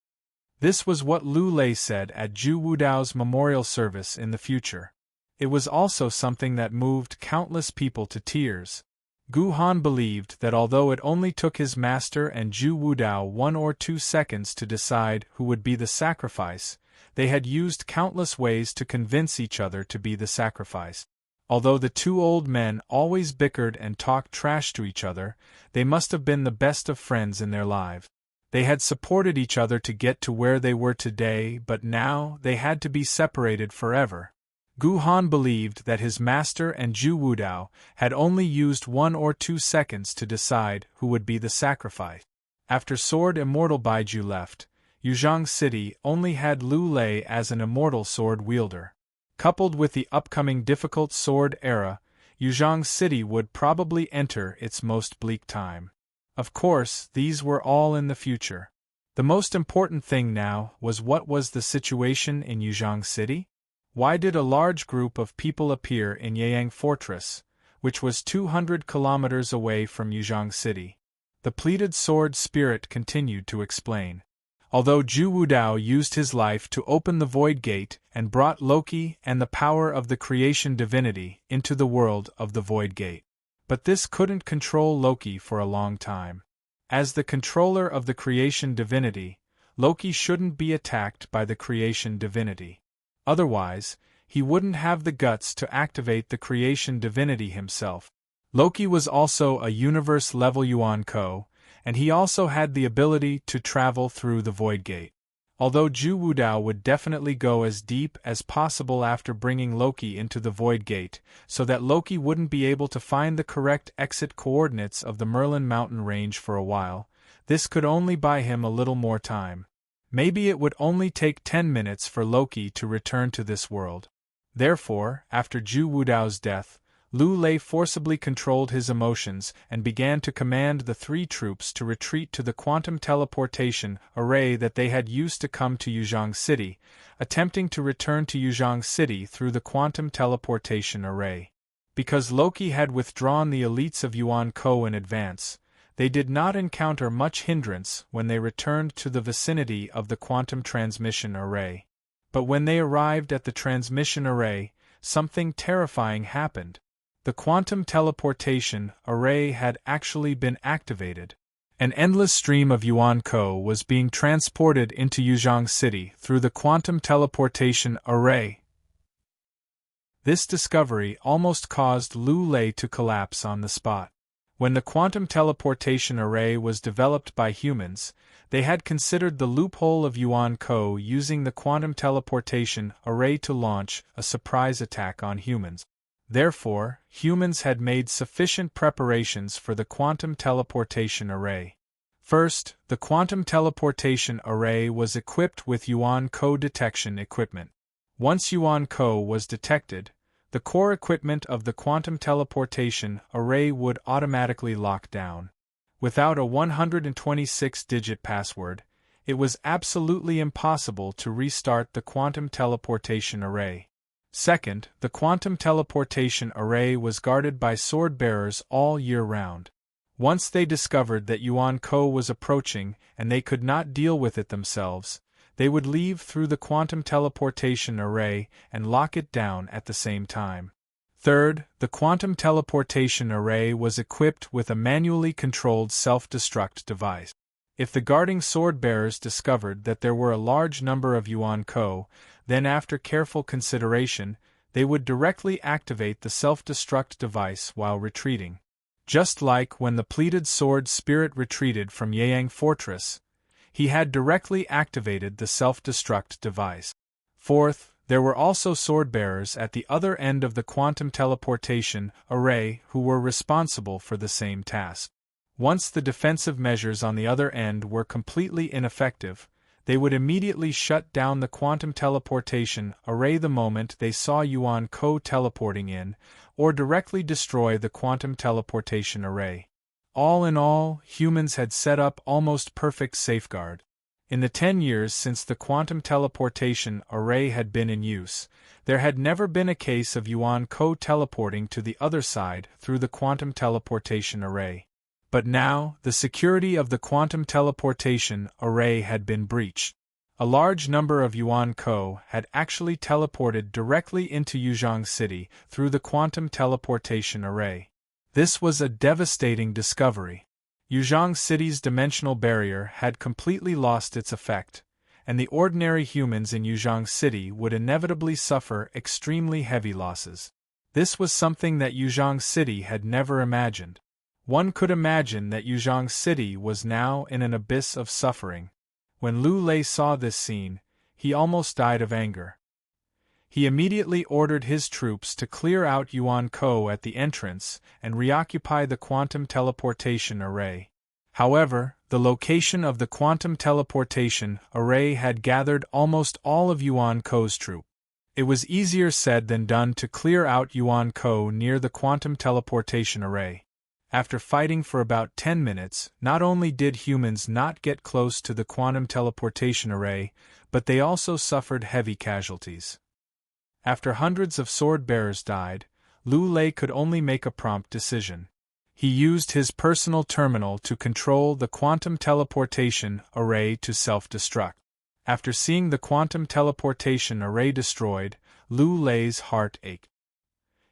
This was what Lu Lei said at Zhu Wudao's memorial service in the future. It was also something that moved countless people to tears. Gu Han believed that although it only took his master and Zhu Wudao 1 or 2 seconds to decide who would be the sacrifice, they had used countless ways to convince each other to be the sacrifice. Although the two old men always bickered and talked trash to each other, they must have been the best of friends in their lives. They had supported each other to get to where they were today, but now they had to be separated forever. Gu Han believed that his master and Zhu Wudao had only used 1 or 2 seconds to decide who would be the sacrifice. After Sword Immortal Baiju left, Yuzhang City only had Lu Lei as an immortal sword wielder. Coupled with the upcoming difficult sword era, Yuzhang City would probably enter its most bleak time. Of course, these were all in the future. The most important thing now was what was the situation in Yuzhang City? Why did a large group of people appear in Yeyang Fortress, which was 200 kilometers away from Yuzhang City? The pleated sword spirit continued to explain. Although Zhu Wudao used his life to open the Void Gate and brought Loki and the power of the creation divinity into the world of the Void Gate. But this couldn't control Loki for a long time. As the controller of the creation divinity, Loki shouldn't be attacked by the creation divinity. Otherwise, he wouldn't have the guts to activate the creation divinity himself. Loki was also a universe-level Yuan Ko, and he also had the ability to travel through the Void Gate. Although Zhu Wudao would definitely go as deep as possible after bringing Loki into the Void Gate, so that Loki wouldn't be able to find the correct exit coordinates of the Merlin mountain range for a while, this could only buy him a little more time. Maybe it would only take 10 minutes for Loki to return to this world. Therefore, after Zhu Wudao's death, Lu Lei forcibly controlled his emotions and began to command the 3 troops to retreat to the quantum teleportation array that they had used to come to Yuzhang City, attempting to return to Yuzhang City through the quantum teleportation array. Because Loki had withdrawn the elites of Yuan Ko in advance, they did not encounter much hindrance when they returned to the vicinity of the quantum transmission array. But when they arrived at the transmission array, something terrifying happened. The quantum teleportation array had actually been activated. An endless stream of Yuan Ko was being transported into Yuzhang City through the quantum teleportation array. This discovery almost caused Lu Lei to collapse on the spot. When the quantum teleportation array was developed by humans, they had considered the loophole of Yuan Ko using the quantum teleportation array to launch a surprise attack on humans. Therefore, humans had made sufficient preparations for the quantum teleportation array. First, the quantum teleportation array was equipped with Yuan Ko detection equipment. Once Yuan Ko was detected, the core equipment of the quantum teleportation array would automatically lock down. Without a 126-digit password, it was absolutely impossible to restart the quantum teleportation array. Second, the quantum teleportation array was guarded by sword-bearers all year round. Once they discovered that Yuan Ko was approaching and they could not deal with it themselves, they would leave through the quantum teleportation array and lock it down at the same time. Third, the quantum teleportation array was equipped with a manually controlled self-destruct device. If the guarding sword-bearers discovered that there were a large number of Yuan Ko, then after careful consideration, they would directly activate the self-destruct device while retreating. Just like when the pleated sword spirit retreated from Yeyang Fortress, he had directly activated the self-destruct device. Fourth, There were also sword-bearers at the other end of the quantum teleportation array who were responsible for the same task. Once the defensive measures on the other end were completely ineffective, they would immediately shut down the quantum teleportation array the moment they saw Yuan Ko teleporting in, or directly destroy the quantum teleportation array. All in all, humans had set up almost perfect safeguard. In the 10 years since the quantum teleportation array had been in use, there had never been a case of Yuan Ko teleporting to the other side through the quantum teleportation array. But now, the security of the quantum teleportation array had been breached. A large number of Yuan Ko had actually teleported directly into Yuzhong City through the quantum teleportation array. This was a devastating discovery. Yuzhong City's dimensional barrier had completely lost its effect, and the ordinary humans in Yuzhong City would inevitably suffer extremely heavy losses. This was something that Yuzhong City had never imagined. One could imagine that Yuzhong City was now in an abyss of suffering. When Lu Lei saw this scene, he almost died of anger. He immediately ordered his troops to clear out Yuan Ko at the entrance and reoccupy the quantum teleportation array. However, the location of the quantum teleportation array had gathered almost all of Yuan Ko's troops. It was easier said than done to clear out Yuan Ko near the quantum teleportation array. After fighting for about 10 minutes, not only did humans not get close to the quantum teleportation array, but they also suffered heavy casualties. After hundreds of sword-bearers died, Lu Lei could only make a prompt decision. He used his personal terminal to control the quantum teleportation array to self-destruct. After seeing the quantum teleportation array destroyed, Lu Lei's heart ached.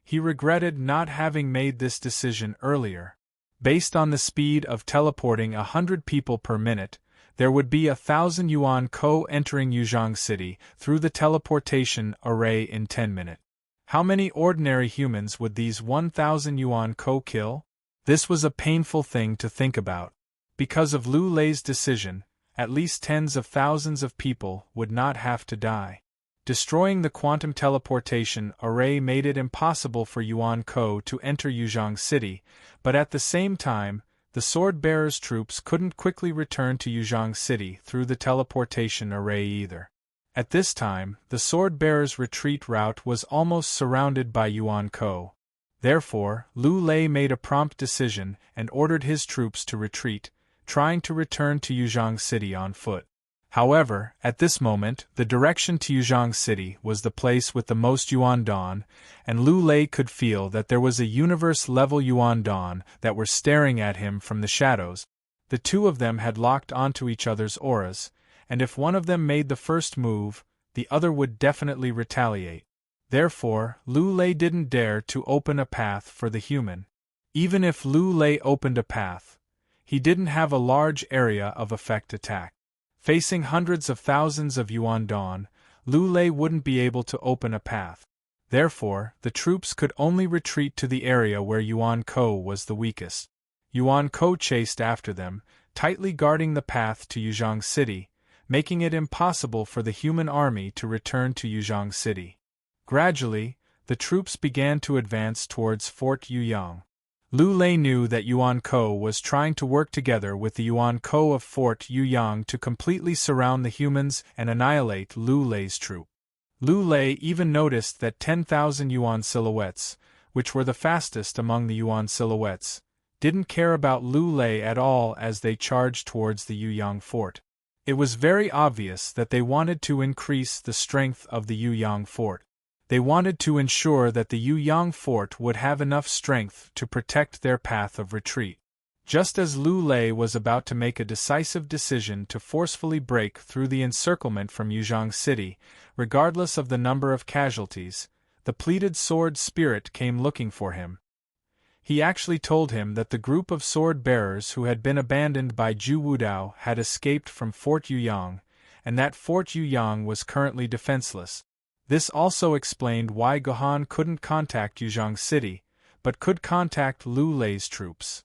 He regretted not having made this decision earlier. Based on the speed of teleporting 100 people per minute, there would be 1,000 Yuan Ko entering Yuzhong City through the teleportation array in 10 minutes. How many ordinary humans would these 1,000 Yuan Ko kill? This was a painful thing to think about. Because of Lu Lei's decision, at least tens of thousands of people would not have to die. Destroying the quantum teleportation array made it impossible for Yuan Ko to enter Yuzhong City, but at the same time, the sword-bearers' troops couldn't quickly return to Yuzhong City through the teleportation array either. At this time, the sword-bearers' retreat route was almost surrounded by Yuan Ko. Therefore, Lu Lei made a prompt decision and ordered his troops to retreat, trying to return to Yuzhong City on foot. However, at this moment, the direction to Yuzhong City was the place with the most Yuan-dan, and Lu Lei could feel that there was a universe-level Yuan-dan that were staring at him from the shadows. The two of them had locked onto each other's auras, and if one of them made the first move, the other would definitely retaliate. Therefore, Lu Lei didn't dare to open a path for the human. Even if Lu Lei opened a path, he didn't have a large area of effect attack. Facing hundreds of thousands of Yuan-dan, Lu Lei wouldn't be able to open a path. Therefore, the troops could only retreat to the area where Yuan Ko was the weakest. Yuan Ko chased after them, tightly guarding the path to Yuzhong City, making it impossible for the human army to return to Yuzhong City. Gradually, the troops began to advance towards Fort Yuyang. Lu Lei knew that Yuan Ko was trying to work together with the Yuan Ko of Fort Yuyang to completely surround the humans and annihilate Lu Lei's troop. Lu Lei even noticed that 10,000 Yuan silhouettes, which were the fastest among the Yuan silhouettes, didn't care about Lu Lei at all as they charged towards the Yuyang fort. It was very obvious that they wanted to increase the strength of the Yuyang fort. They wanted to ensure that the Yuyang fort would have enough strength to protect their path of retreat. Just as Lu Lei was about to make a decisive decision to forcefully break through the encirclement from Yuzhong City, regardless of the number of casualties, the pleated sword spirit came looking for him. He actually told him that the group of sword-bearers who had been abandoned by Zhu Wudao had escaped from Fort Yuyang, and that Fort Yuyang was currently defenseless. This also explained why Gohan couldn't contact Yuzhong City, but could contact Lu Lei's troops.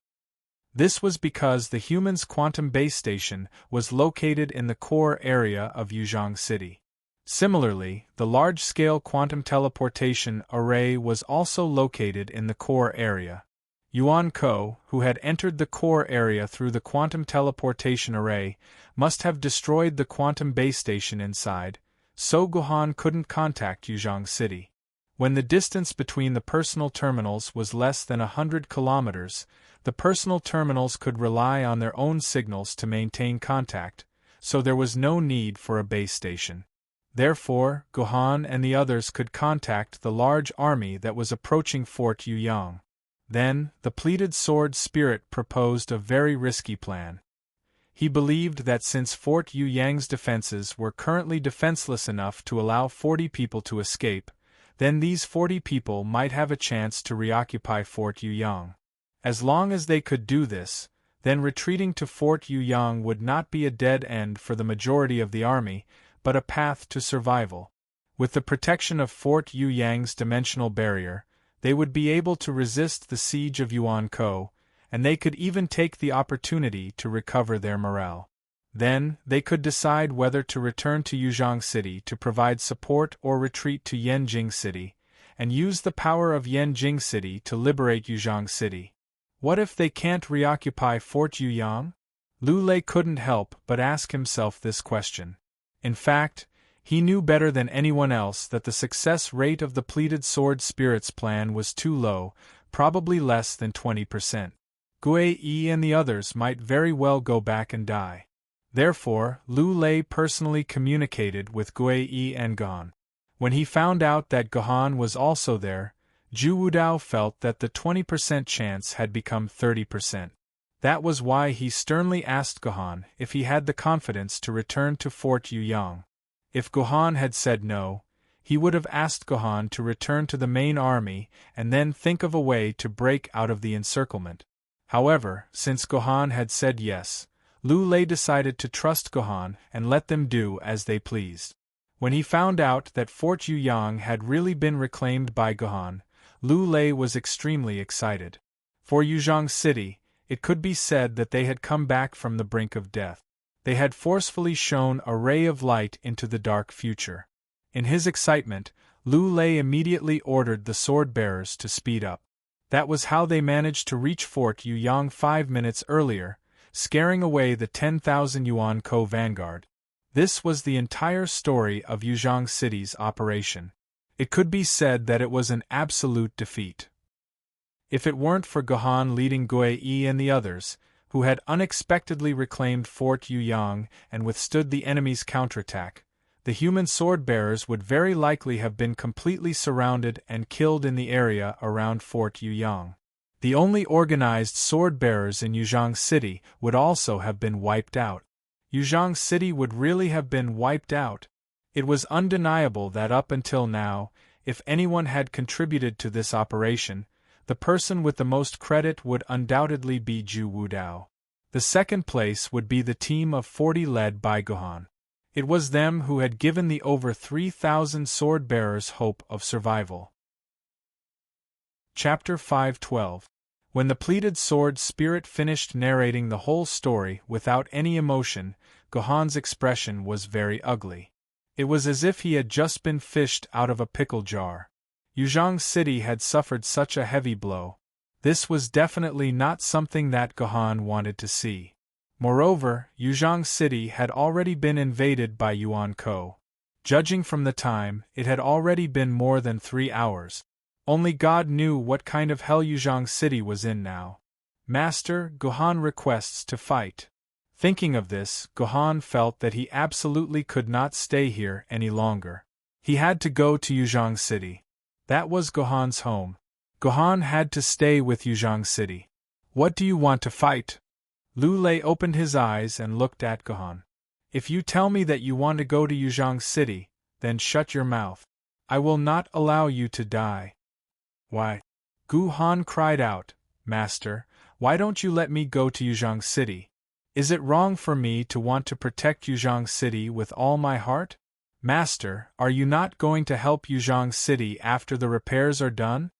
This was because the humans' quantum base station was located in the core area of Yuzhong City. Similarly, the large-scale quantum teleportation array was also located in the core area. Yuan Ko, who had entered the core area through the quantum teleportation array, must have destroyed the quantum base station inside, so Gohan couldn't contact Yuzhong City. When the distance between the personal terminals was less than 100 kilometers, the personal terminals could rely on their own signals to maintain contact, so there was no need for a base station. Therefore, Gohan and the others could contact the large army that was approaching Fort Yuyang. Then, the pleated sword spirit proposed a very risky plan. He believed that since Fort Yuyang's defenses were currently defenseless enough to allow 40 people to escape, then these 40 people might have a chance to reoccupy Fort Yuyang. As long as they could do this, then retreating to Fort Yuyang would not be a dead end for the majority of the army, but a path to survival. With the protection of Fort Yuyang's dimensional barrier, they would be able to resist the siege of Yuan Ko, and they could even take the opportunity to recover their morale. Then, they could decide whether to return to Yuzhong City to provide support or retreat to Yanjing City, and use the power of Yanjing City to liberate Yuzhong City. What if they can't reoccupy Fort Yuyang? Lu Lei couldn't help but ask himself this question. In fact, he knew better than anyone else that the success rate of the pleated sword spirit's plan was too low, probably less than 20%. Gue Yi and the others might very well go back and die. Therefore, Lu Lei personally communicated with Gue Yi and Gohan. When he found out that Gohan was also there, Zhu Wudao felt that the 20% chance had become 30%. That was why he sternly asked Gohan if he had the confidence to return to Fort Yuyang. If Gohan had said no, he would have asked Gohan to return to the main army and then think of a way to break out of the encirclement. However, since Gohan had said yes, Lu Lei decided to trust Gohan and let them do as they pleased. When he found out that Fort Yuyang had really been reclaimed by Gohan, Lu Lei was extremely excited. For Yuzhong City, it could be said that they had come back from the brink of death. They had forcefully shone a ray of light into the dark future. In his excitement, Lu Lei immediately ordered the sword-bearers to speed up. That was how they managed to reach Fort Yuyang 5 minutes earlier, scaring away the 10,000 Yuan Ko vanguard. This was the entire story of Yuzhong City's operation. It could be said that it was an absolute defeat. If it weren't for Gohan leading Gue Yi and the others, who had unexpectedly reclaimed Fort Yuyang and withstood the enemy's counterattack, the human sword-bearers would very likely have been completely surrounded and killed in the area around Fort Yuyang. The only organized sword-bearers in Yuzhong City would also have been wiped out. Yuzhong City would really have been wiped out. It was undeniable that up until now, if anyone had contributed to this operation, the person with the most credit would undoubtedly be Zhu Wudao. The second place would be the team of 40 led by Gohan. It was them who had given the over 3,000 sword-bearers hope of survival. Chapter 5:12. When the pleated sword spirit finished narrating the whole story without any emotion, Gohan's expression was very ugly. It was as if he had just been fished out of a pickle jar. Yuzhong City had suffered such a heavy blow. This was definitely not something that Gohan wanted to see. Moreover, Yuzhong City had already been invaded by Yuan Ko. Judging from the time, it had already been more than 3 hours. Only God knew what kind of hell Yuzhong City was in now. Master, Gohan requests to fight. Thinking of this, Gohan felt that he absolutely could not stay here any longer. He had to go to Yuzhong City. That was Gohan's home. Gohan had to stay with Yuzhong City. What do you want to fight? Lu Lei opened his eyes and looked at Gohan. If you tell me that you want to go to Yuzhong City, then shut your mouth. I will not allow you to die. Why? Gohan cried out, Master, why don't you let me go to Yuzhong City? Is it wrong for me to want to protect Yuzhong City with all my heart? Master, are you not going to help Yuzhong City after the repairs are done?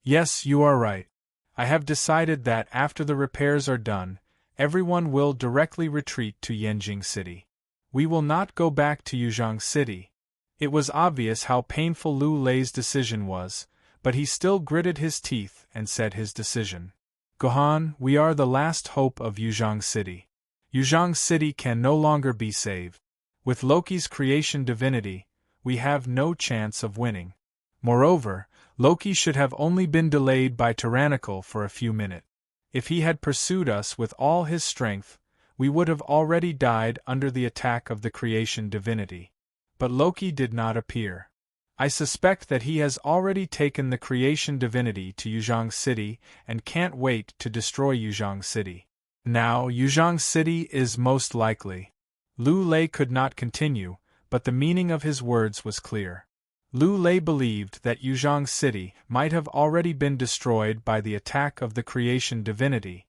Yes, you are right. I have decided that after the repairs are done, everyone will directly retreat to Yanjing City. We will not go back to Yuzhong City. It was obvious how painful Lu Lei's decision was, but he still gritted his teeth and said his decision. Gohan, we are the last hope of Yuzhong City. Yuzhong City can no longer be saved. With Loki's creation divinity, we have no chance of winning. Moreover, Loki should have only been delayed by tyrannical for a few minutes. If he had pursued us with all his strength, we would have already died under the attack of the creation divinity. But Loki did not appear. I suspect that he has already taken the creation divinity to Yuzhong City and can't wait to destroy Yuzhong City. Now, Yuzhong City is most likely. Lu Lei could not continue, but the meaning of his words was clear. Lu Lei believed that Yuzhong City might have already been destroyed by the attack of the creation divinity.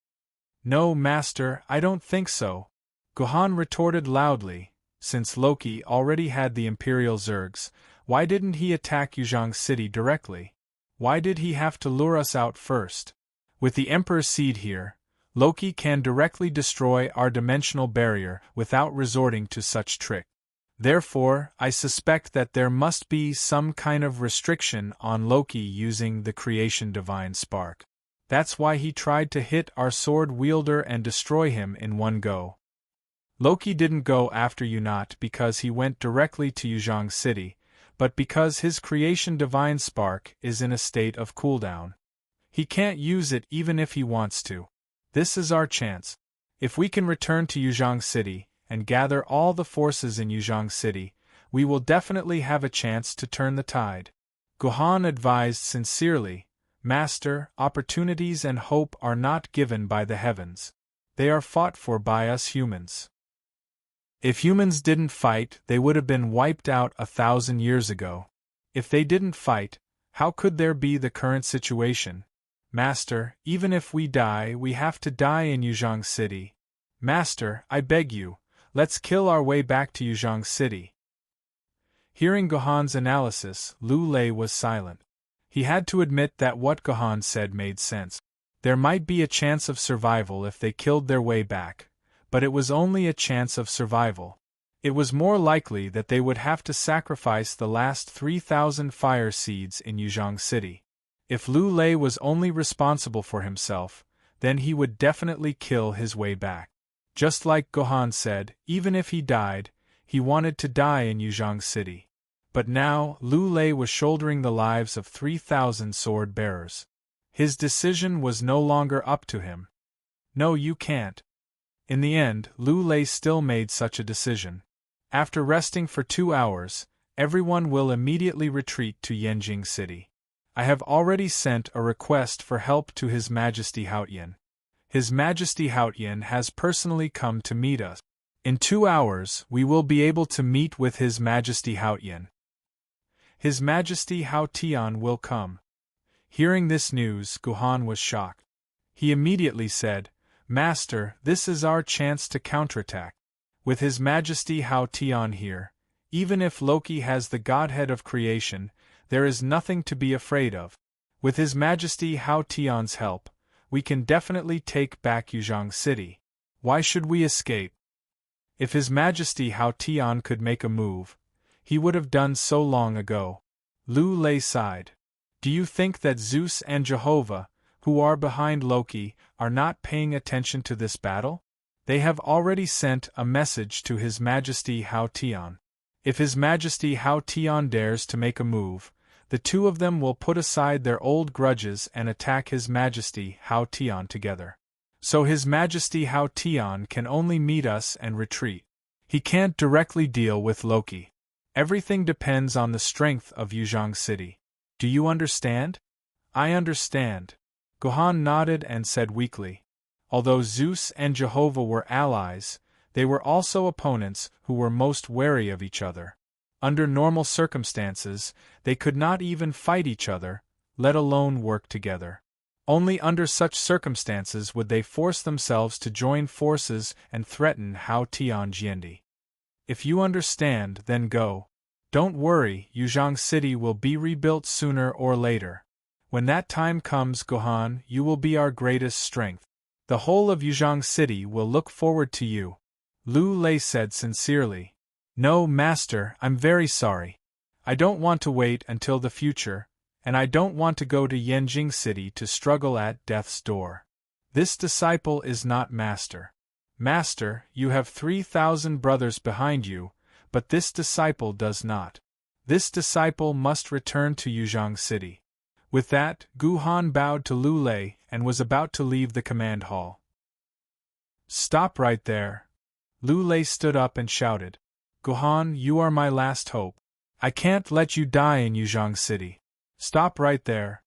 No, Master, I don't think so. Gohan retorted loudly. Since Loki already had the Imperial Zergs, why didn't he attack Yuzhong City directly? Why did he have to lure us out first? With the Emperor's seed here, Loki can directly destroy our dimensional barrier without resorting to such trick. Therefore, I suspect that there must be some kind of restriction on Loki using the creation divine spark. That's why he tried to hit our sword wielder and destroy him in one go. Loki didn't go after you not because he went directly to Yuzhong City, but because his creation divine spark is in a state of cooldown. He can't use it even if he wants to. This is our chance. If we can return to Yuzhong City and gather all the forces in Yuzhong City, we will definitely have a chance to turn the tide. Gohan advised sincerely, Master, opportunities and hope are not given by the heavens. They are fought for by us humans. If humans didn't fight, they would have been wiped out 1,000 years ago. If they didn't fight, how could there be the current situation? Master, even if we die, we have to die in Yuzhong City. Master, I beg you, let's kill our way back to Yuzhong City. Hearing Gohan's analysis, Lu Lei was silent. He had to admit that what Gohan said made sense. There might be a chance of survival if they killed their way back, but it was only a chance of survival. It was more likely that they would have to sacrifice the last 3,000 fire seeds in Yuzhong City. If Lu Lei was only responsible for himself, then he would definitely kill his way back. Just like Gohan said, even if he died, he wanted to die in Yuzhong City. But now, Lu Lei was shouldering the lives of 3,000 sword-bearers. His decision was no longer up to him. No, you can't. In the end, Lu Lei still made such a decision. After resting for 2 hours, everyone will immediately retreat to Yanjing City. I have already sent a request for help to His Majesty Haotian. His Majesty Haotian has personally come to meet us. In 2 hours, we will be able to meet with His Majesty Haotian. His Majesty Haotian will come. Hearing this news, Gohan was shocked. He immediately said, Master, this is our chance to counterattack. With His Majesty Haotian here, even if Loki has the godhead of creation, there is nothing to be afraid of. With His Majesty Haotian's help, we can definitely take back Yuzhong City. Why should we escape? If His Majesty Haotian could make a move, he would have done so long ago. Lu Lei sighed. Do you think that Zeus and Jehovah, who are behind Loki, are not paying attention to this battle? They have already sent a message to His Majesty Haotian. If His Majesty Haotian dares to make a move, the two of them will put aside their old grudges and attack His Majesty Haotian together. So His Majesty Haotian can only meet us and retreat. He can't directly deal with Loki. Everything depends on the strength of Yuzhong City. Do you understand? I understand. Gohan nodded and said weakly. Although Zeus and Jehovah were allies, they were also opponents who were most wary of each other. Under normal circumstances, they could not even fight each other, let alone work together. Only under such circumstances would they force themselves to join forces and threaten Haotian Jiendi. If you understand, then go. Don't worry, Yuzhong City will be rebuilt sooner or later. When that time comes, Gohan, you will be our greatest strength. The whole of Yuzhong City will look forward to you. Lu Lei said sincerely. No, Master, I'm very sorry. I don't want to wait until the future, and I don't want to go to Yanjing City to struggle at death's door. This disciple is not master. Master, you have 3,000 brothers behind you, but this disciple does not. This disciple must return to Yuzhang City. With that, Gu Han bowed to Lu Lei and was about to leave the command hall. Stop right there. Lu Lei stood up and shouted. Gu Han, you are my last hope. I can't let you die in Yuzhang City. Stop right there.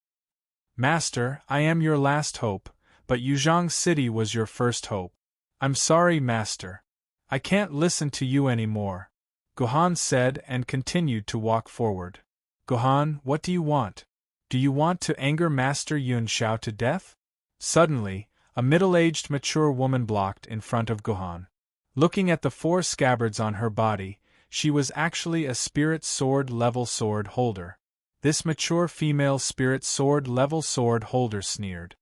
Master, I am your last hope, but Yuzhang City was your first hope. I'm sorry, Master. I can't listen to you anymore, Gu Han said and continued to walk forward. Gu Han, what do you want? Do you want to anger Master Yun Xiao to death? Suddenly, a middle-aged mature woman blocked in front of Gu Han. Looking at the 4 scabbards on her body, she was actually a spirit sword level sword holder. This mature female spirit sword level sword holder sneered.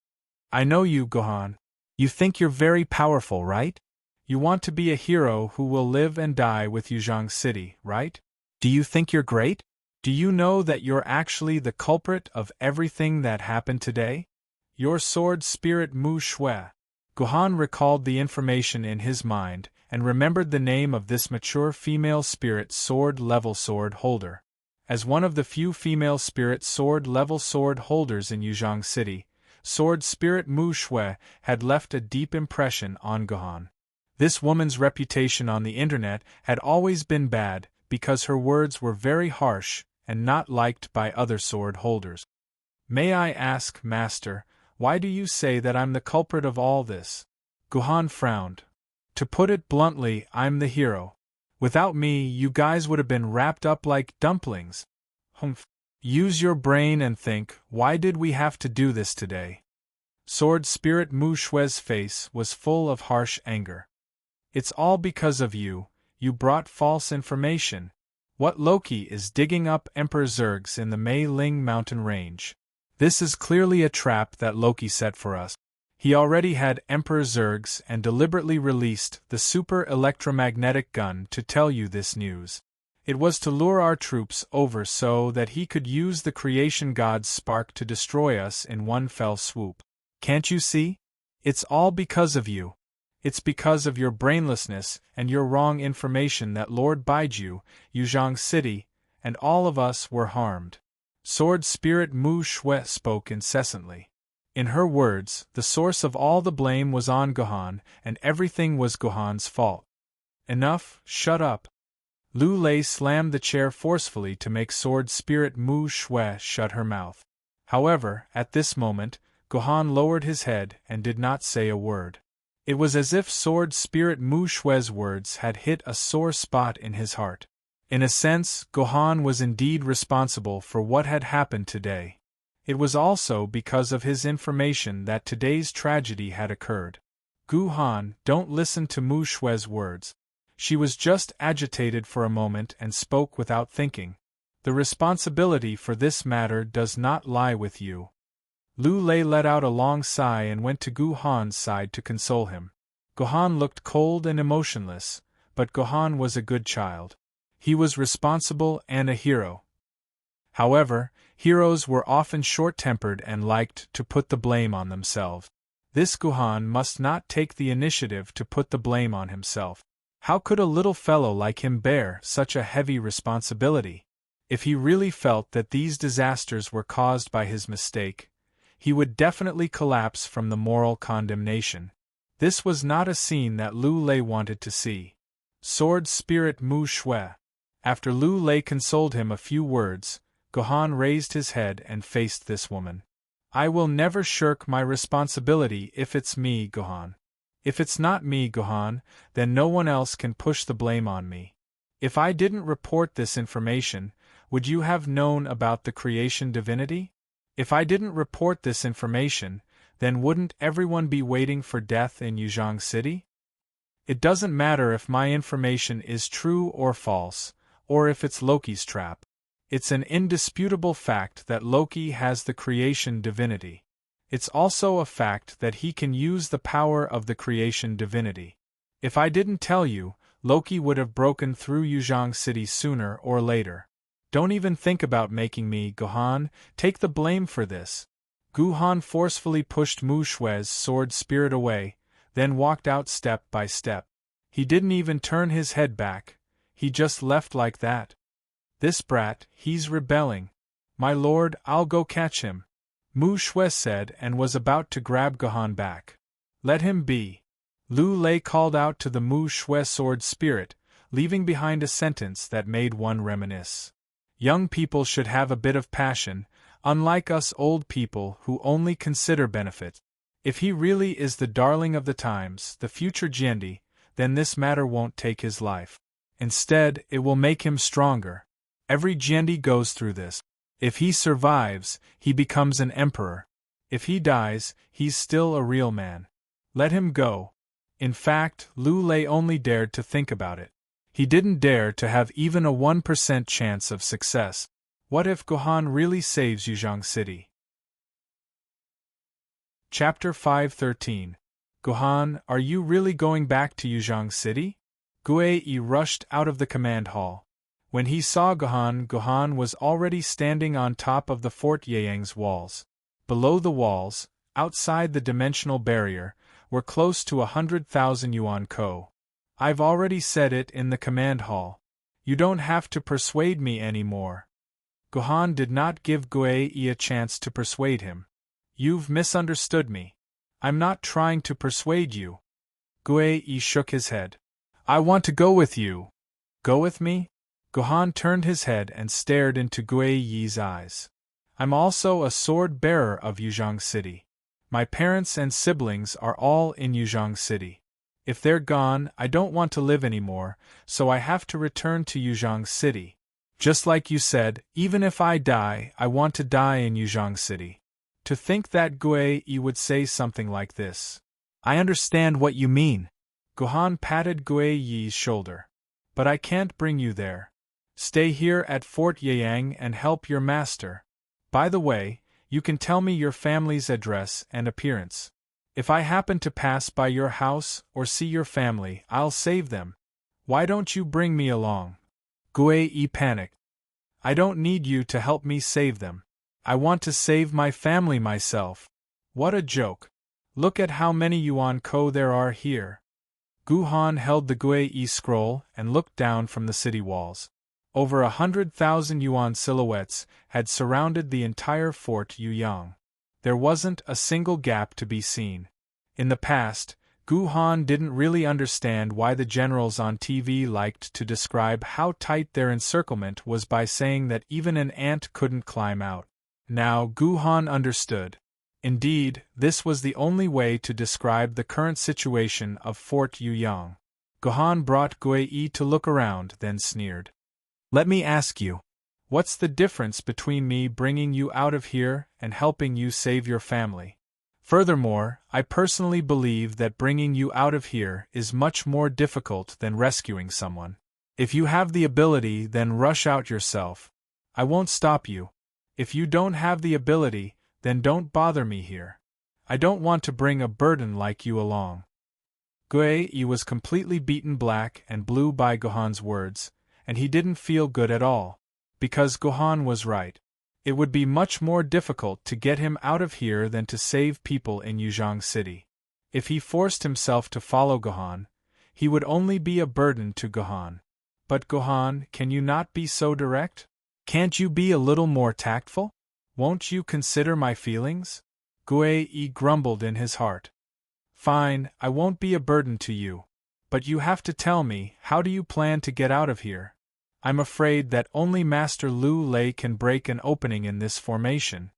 I know you, Gu Han. You think you're very powerful, right? You want to be a hero who will live and die with Yuzhang City, right? Do you think you're great? Do you know that you're actually the culprit of everything that happened today? Your sword spirit Mu Shui. Gu Han recalled the information in his mind and remembered the name of this mature female spirit sword level sword holder. As one of the few female spirit sword level sword holders in Yuzhang City, sword spirit Mu Shui had left a deep impression on Gu Han. This woman's reputation on the internet had always been bad because her words were very harsh and not liked by other sword holders. May I ask, Master, why do you say that I'm the culprit of all this? Gu Han frowned. To put it bluntly, I'm the hero. Without me, you guys would have been wrapped up like dumplings. Humph. Use your brain and think, why did we have to do this today? Sword Spirit Mu Shui's face was full of harsh anger. It's all because of you. You brought false information. What Loki is digging up Emperor Zergs in the Mei Ling mountain range. This is clearly a trap that Loki set for us. He already had Emperor Zergs and deliberately released the super electromagnetic gun to tell you this news. It was to lure our troops over so that he could use the creation god's spark to destroy us in one fell swoop. Can't you see? It's all because of you. It's because of your brainlessness and your wrong information that Lord Baiju, Yuzhang City, and all of us were harmed. Sword Spirit Mu Shui spoke incessantly. In her words, the source of all the blame was on Gu Han, and everything was Gu Han's fault. Enough, shut up. Lu Lei slammed the chair forcefully to make Sword Spirit Mu Shui shut her mouth. However, at this moment, Gu Han lowered his head and did not say a word. It was as if Sword Spirit Mu Shui's words had hit a sore spot in his heart. In a sense, Gu Han was indeed responsible for what had happened today. It was also because of his information that today's tragedy had occurred. Gu Han, don't listen to Mu Shui's words. She was just agitated for a moment and spoke without thinking. The responsibility for this matter does not lie with you. Lu Lei let out a long sigh and went to Gu Han's side to console him. Gu Han looked cold and emotionless, but Gu Han was a good child. He was responsible and a hero. However, heroes were often short-tempered and liked to put the blame on themselves. This Gu Han must not take the initiative to put the blame on himself. How could a little fellow like him bear such a heavy responsibility? If he really felt that these disasters were caused by his mistake, he would definitely collapse from the moral condemnation. This was not a scene that Lu Lei wanted to see. Sword Spirit Mu Shui. After Lu Lei consoled him a few words, Gu Han raised his head and faced this woman. I will never shirk my responsibility if it's me, Gu Han. If it's not me, Gu Han, then no one else can push the blame on me. If I didn't report this information, would you have known about the creation divinity? If I didn't report this information, then wouldn't everyone be waiting for death in Yuzhang City? It doesn't matter if my information is true or false, or if it's Loki's trap. It's an indisputable fact that Loki has the creation divinity. It's also a fact that he can use the power of the creation divinity. If I didn't tell you, Loki would have broken through Yuzhang City sooner or later. Don't even think about making me, Gohan, take the blame for this. Gohan forcefully pushed Mu Shue's sword spirit away, then walked out step by step. He didn't even turn his head back, he just left like that. This brat, he's rebelling. My lord, I'll go catch him, Mu Shue said and was about to grab Gohan back. Let him be. Lu Lei called out to the Mu Shue sword spirit, leaving behind a sentence that made one reminisce. Young people should have a bit of passion, unlike us old people who only consider benefit. If he really is the darling of the times, the future Jiandi, then this matter won't take his life. Instead, it will make him stronger. Every Jiandi goes through this. If he survives, he becomes an emperor. If he dies, he's still a real man. Let him go. In fact, Lu Lei only dared to think about it. He didn't dare to have even a 1% chance of success. What if Gohan really saves Yuzhong City? Chapter 513. Gohan, are you really going back to Yuzhong City? Gue Yi rushed out of the command hall. When he saw Gohan, Gohan was already standing on top of the Fort Yeyang's walls. Below the walls, outside the dimensional barrier, were close to 100,000 yuan ko. I've already said it in the command hall. You don't have to persuade me anymore. Gohan did not give Gue Yi a chance to persuade him. You've misunderstood me. I'm not trying to persuade you. Gue Yi shook his head. I want to go with you. Go with me? Gohan turned his head and stared into Gue Yi's eyes. I'm also a sword bearer of Yuzhong City. My parents and siblings are all in Yuzhong City. If they're gone, I don't want to live anymore, so I have to return to Yuzhong City. Just like you said, even if I die, I want to die in Yuzhong City. To think that Gue Yi would say something like this. I understand what you mean. Gohan patted Gue Yi's shoulder. But I can't bring you there. Stay here at Fort Yeyang and help your master. By the way, you can tell me your family's address and appearance. If I happen to pass by your house or see your family, I'll save them. Why don't you bring me along? Gue Yi panicked. I don't need you to help me save them. I want to save my family myself. What a joke. Look at how many yuan ko there are here. Gohan held the Gue Yi scroll and looked down from the city walls. Over 100,000 yuan silhouettes had surrounded the entire Fort Yuyang. There wasn't a single gap to be seen. In the past, Gohan didn't really understand why the generals on TV liked to describe how tight their encirclement was by saying that even an ant couldn't climb out. Now Gohan understood. Indeed, this was the only way to describe the current situation of Fort Yuyang. Gohan brought Gue Yi to look around, then sneered. Let me ask you. What's the difference between me bringing you out of here and helping you save your family? Furthermore, I personally believe that bringing you out of here is much more difficult than rescuing someone. If you have the ability, then rush out yourself. I won't stop you. If you don't have the ability, then don't bother me here. I don't want to bring a burden like you along. Gue Yi was completely beaten black and blue by Gohan's words, and he didn't feel good at all. Because Gohan was right. It would be much more difficult to get him out of here than to save people in Yuzhong City. If he forced himself to follow Gohan, he would only be a burden to Gohan. But Gohan, can you not be so direct? Can't you be a little more tactful? Won't you consider my feelings? Gue Yi grumbled in his heart. Fine, I won't be a burden to you. But you have to tell me, how do you plan to get out of here? I'm afraid that only Master Lu Lei can break an opening in this formation.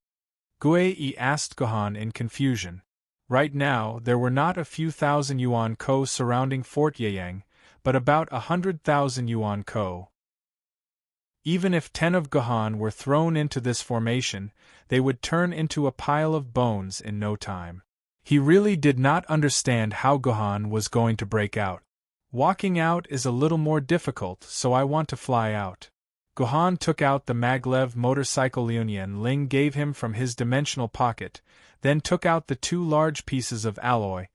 Gue Yi asked Gohan in confusion. Right now, there were not a few thousand yuan ko surrounding Fort Yeyang, but about 100,000 yuan ko. Even if 10 of Gohan were thrown into this formation, they would turn into a pile of bones in no time. He really did not understand how Gohan was going to break out. Walking out is a little more difficult, so I want to fly out. Gohan took out the maglev motorcycle Liunian Ling gave him from his dimensional pocket, then took out the 2 large pieces of alloy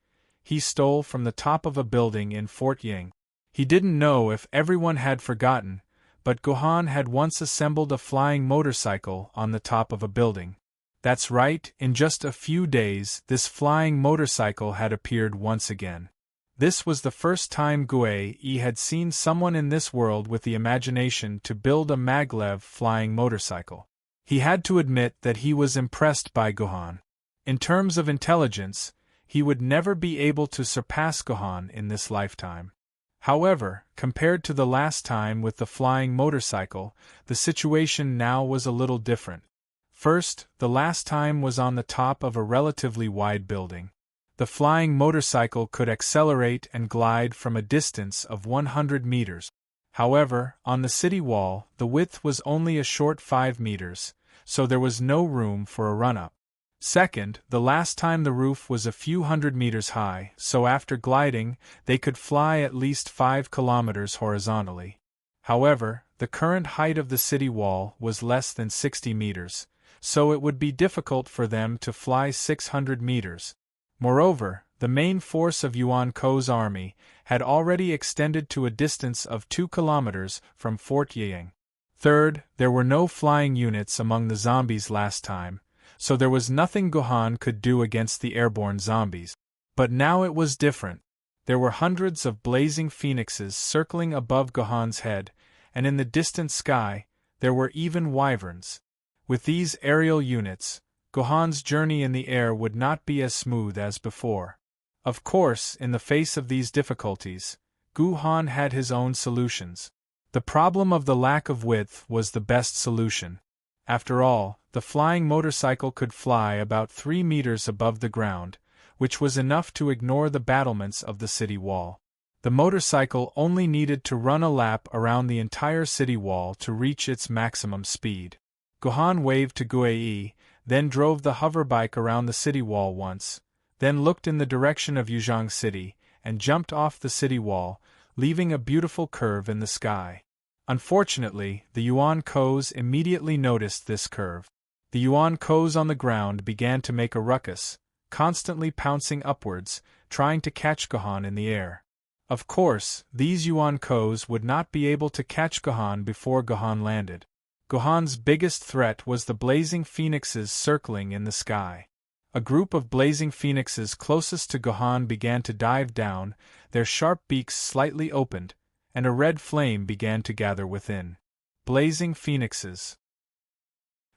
he stole from the top of a building in Fort Ying. He didn't know if everyone had forgotten, but Gohan had once assembled a flying motorcycle on the top of a building. That's right, in just a few days, this flying motorcycle had appeared once again. This was the first time Gue had seen someone in this world with the imagination to build a maglev flying motorcycle. He had to admit that he was impressed by Gohan. In terms of intelligence, he would never be able to surpass Gohan in this lifetime. However, compared to the last time with the flying motorcycle, the situation now was a little different. First, the last time was on the top of a relatively wide building. The flying motorcycle could accelerate and glide from a distance of 100 meters. However, on the city wall, the width was only a short 5 meters, so there was no room for a run-up. Second, the last time the roof was a few hundred meters high, so after gliding, they could fly at least 5 kilometers horizontally. However, the current height of the city wall was less than 60 meters, so it would be difficult for them to fly 600 meters. Moreover, the main force of Yuan Ko's army had already extended to a distance of 2 kilometers from Fort Yiyang. Third, there were no flying units among the zombies last time, so there was nothing Gohan could do against the airborne zombies. But now it was different. There were hundreds of blazing phoenixes circling above Gohan's head, and in the distant sky, there were even wyverns. With these aerial units, Gohan's journey in the air would not be as smooth as before. Of course, in the face of these difficulties, Gohan had his own solutions. The problem of the lack of width was the best solution. After all, the flying motorcycle could fly about 3 meters above the ground, which was enough to ignore the battlements of the city wall. The motorcycle only needed to run a lap around the entire city wall to reach its maximum speed. Gohan waved to Gue, then drove the hoverbike around the city wall once, then looked in the direction of Yuzhang City, and jumped off the city wall, leaving a beautiful curve in the sky. Unfortunately, the Yuan Kos immediately noticed this curve. The Yuan Kos on the ground began to make a ruckus, constantly pouncing upwards, trying to catch Gohan in the air. Of course, these Yuan Kos would not be able to catch Gohan before Gohan landed. Gohan's biggest threat was the blazing phoenixes circling in the sky. A group of blazing phoenixes closest to Gohan began to dive down, their sharp beaks slightly opened, and a red flame began to gather within. Blazing phoenixes.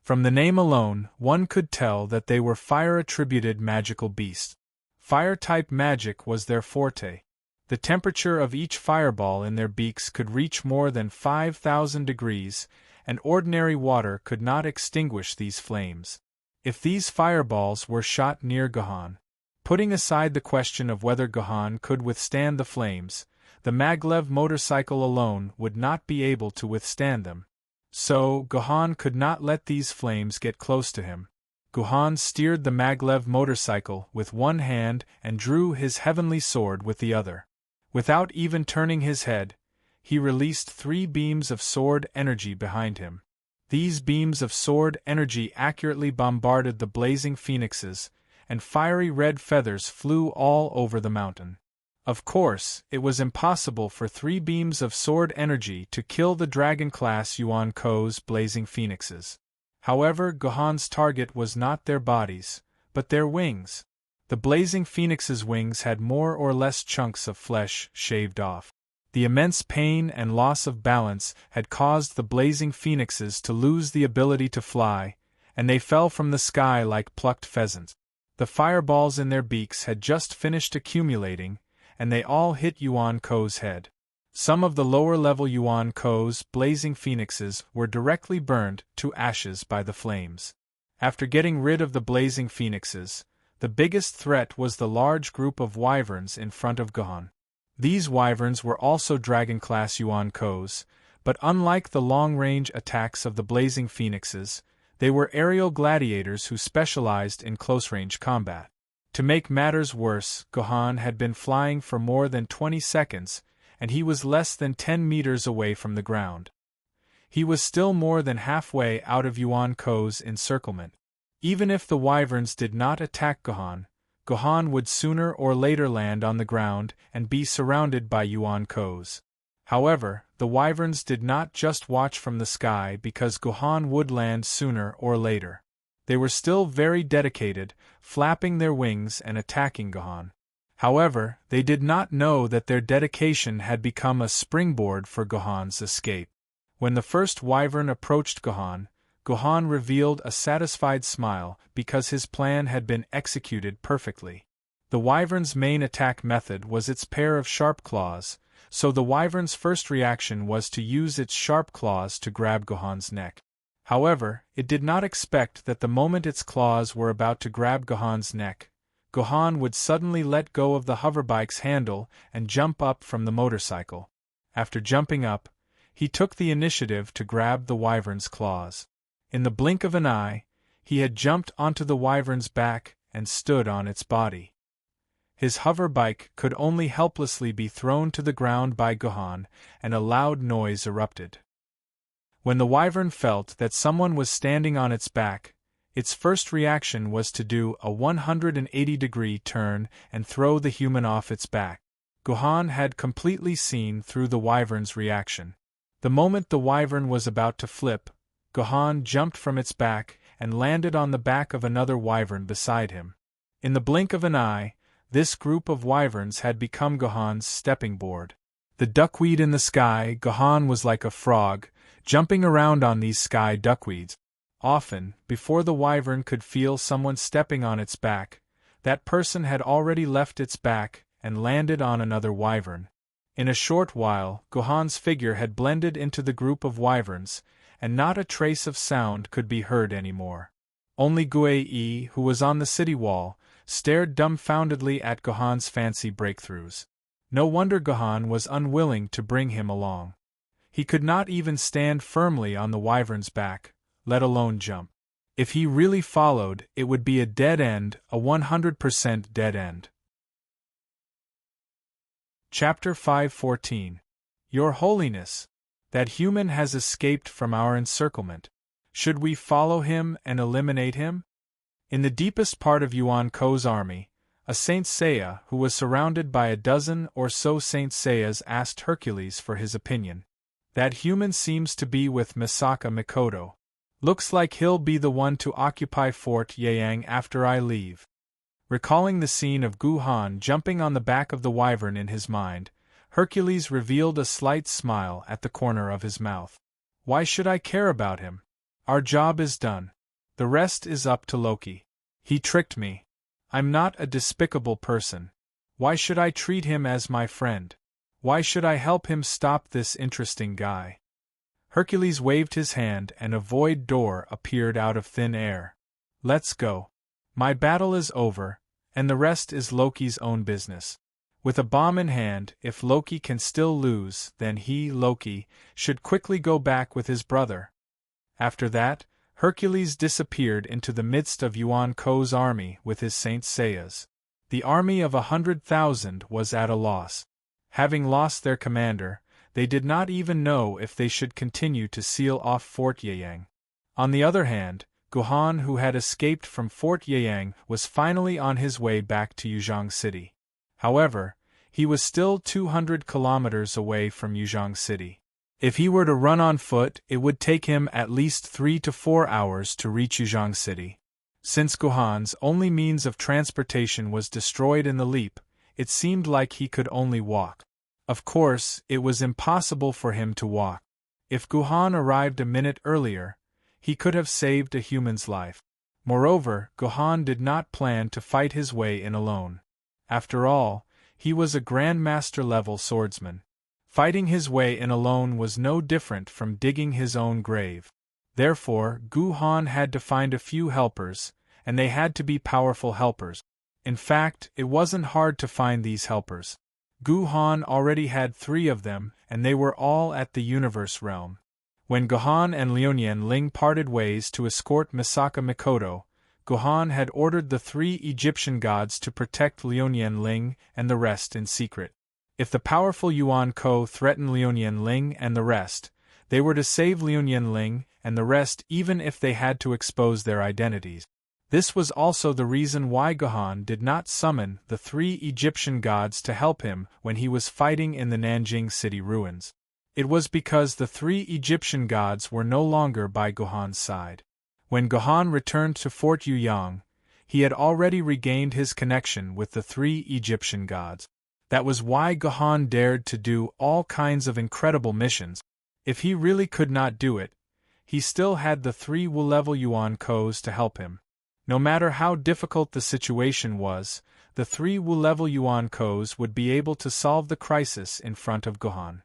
From the name alone, one could tell that they were fire-attributed magical beasts. Fire-type magic was their forte. The temperature of each fireball in their beaks could reach more than 5,000 degrees, and ordinary water could not extinguish these flames. If these fireballs were shot near Gohan, putting aside the question of whether Gohan could withstand the flames, the maglev motorcycle alone would not be able to withstand them. So, Gohan could not let these flames get close to him. Gohan steered the maglev motorcycle with one hand and drew his heavenly sword with the other. Without even turning his head, he released 3 beams of sword energy behind him. These beams of sword energy accurately bombarded the blazing phoenixes, and fiery red feathers flew all over the mountain. Of course, it was impossible for 3 beams of sword energy to kill the dragon-class Yuan Ko's blazing phoenixes. However, Gohan's target was not their bodies, but their wings. The blazing phoenix's wings had more or less chunks of flesh shaved off. The immense pain and loss of balance had caused the blazing phoenixes to lose the ability to fly, and they fell from the sky like plucked pheasants. The fireballs in their beaks had just finished accumulating, and they all hit Yuan Ko's head. Some of the lower-level Yuan Ko's blazing phoenixes were directly burned to ashes by the flames. After getting rid of the blazing phoenixes, the biggest threat was the large group of wyverns in front of Gohan. These wyverns were also dragon-class Yuan Kos, but unlike the long-range attacks of the blazing phoenixes, they were aerial gladiators who specialized in close-range combat. To make matters worse, Gohan had been flying for more than 20 seconds, and he was less than 10 meters away from the ground. He was still more than halfway out of Yuan Ko's encirclement. Even if the wyverns did not attack Gohan, Gohan would sooner or later land on the ground and be surrounded by Yuan Kos. However, the wyverns did not just watch from the sky because Gohan would land sooner or later. They were still very dedicated, flapping their wings and attacking Gohan. However, they did not know that their dedication had become a springboard for Gohan's escape. When the first wyvern approached Gohan, Gohan revealed a satisfied smile because his plan had been executed perfectly. The wyvern's main attack method was its pair of sharp claws, so the wyvern's first reaction was to use its sharp claws to grab Gohan's neck. However, it did not expect that the moment its claws were about to grab Gohan's neck, Gohan would suddenly let go of the hoverbike's handle and jump up from the motorcycle. After jumping up, he took the initiative to grab the wyvern's claws. In the blink of an eye, he had jumped onto the wyvern's back and stood on its body. His hoverbike could only helplessly be thrown to the ground by Gohan, and a loud noise erupted. When the wyvern felt that someone was standing on its back, its first reaction was to do a 180-degree turn and throw the human off its back. Gohan had completely seen through the wyvern's reaction. The moment the wyvern was about to flip, Gohan jumped from its back and landed on the back of another wyvern beside him. In the blink of an eye, this group of wyverns had become Gohan's stepping board. The duckweed in the sky, Gohan was like a frog, jumping around on these sky duckweeds. Often, before the wyvern could feel someone stepping on its back, that person had already left its back and landed on another wyvern. In a short while, Gohan's figure had blended into the group of wyverns, and not a trace of sound could be heard anymore. Only Guei, who was on the city wall, stared dumbfoundedly at Gohan's fancy breakthroughs. No wonder Gohan was unwilling to bring him along. He could not even stand firmly on the wyvern's back, let alone jump. If he really followed, it would be a dead end, a 100% dead end. Chapter 5:14. Your Holiness, that human has escaped from our encirclement. Should we follow him and eliminate him? In the deepest part of Yuan Ko's army, a Saint Seiya who was surrounded by a dozen or so Saint Seiyas asked Hercules for his opinion. That human seems to be with Misaka Mikoto. Looks like he'll be the one to occupy Fort Yaoyang after I leave. Recalling the scene of Gohan jumping on the back of the wyvern in his mind, Hercules revealed a slight smile at the corner of his mouth. Why should I care about him? Our job is done. The rest is up to Loki. He tricked me. I'm not a despicable person. Why should I treat him as my friend? Why should I help him stop this interesting guy? Hercules waved his hand and a void door appeared out of thin air. Let's go. My battle is over, and the rest is Loki's own business. With a bomb in hand, if Loki can still lose, then he, Loki, should quickly go back with his brother. After that, Hercules disappeared into the midst of Yuan Ko's army with his Saint Seiyas. The army of 100,000 was at a loss. Having lost their commander, they did not even know if they should continue to seal off Fort Yaoyang. On the other hand, Gohan, who had escaped from Fort Yaoyang, was finally on his way back to Yuzhong City. However, he was still 200 kilometers away from Yuzhong City. If he were to run on foot, it would take him at least 3 to 4 hours to reach Yuzhong City. Since Gohan's only means of transportation was destroyed in the leap, it seemed like he could only walk. Of course, it was impossible for him to walk. If Gohan arrived a minute earlier, he could have saved a human's life. Moreover, Gohan did not plan to fight his way in alone. After all, he was a Grandmaster-level swordsman. Fighting his way in alone was no different from digging his own grave. Therefore, Gohan had to find a few helpers, and they had to be powerful helpers. In fact, it wasn't hard to find these helpers. Gohan already had 3 of them, and they were all at the universe realm. When Gohan and Liuyan Ling parted ways to escort Misaka Mikoto, Gohan had ordered the 3 Egyptian gods to protect Liuyan Ling and the rest in secret. If the powerful Yuan Ko threatened Liuyan Ling and the rest, they were to save Liuyan Ling and the rest even if they had to expose their identities. This was also the reason why Gohan did not summon the 3 Egyptian gods to help him when he was fighting in the Nanjing city ruins. It was because the three Egyptian gods were no longer by Gohan's side. When Gohan returned to Fort Yuyang, he had already regained his connection with the three Egyptian gods. That was why Gohan dared to do all kinds of incredible missions. If he really could not do it, he still had the three Wu-level Yuan Kos to help him. No matter how difficult the situation was, the three Wu-level Yuan Kos would be able to solve the crisis in front of Gohan.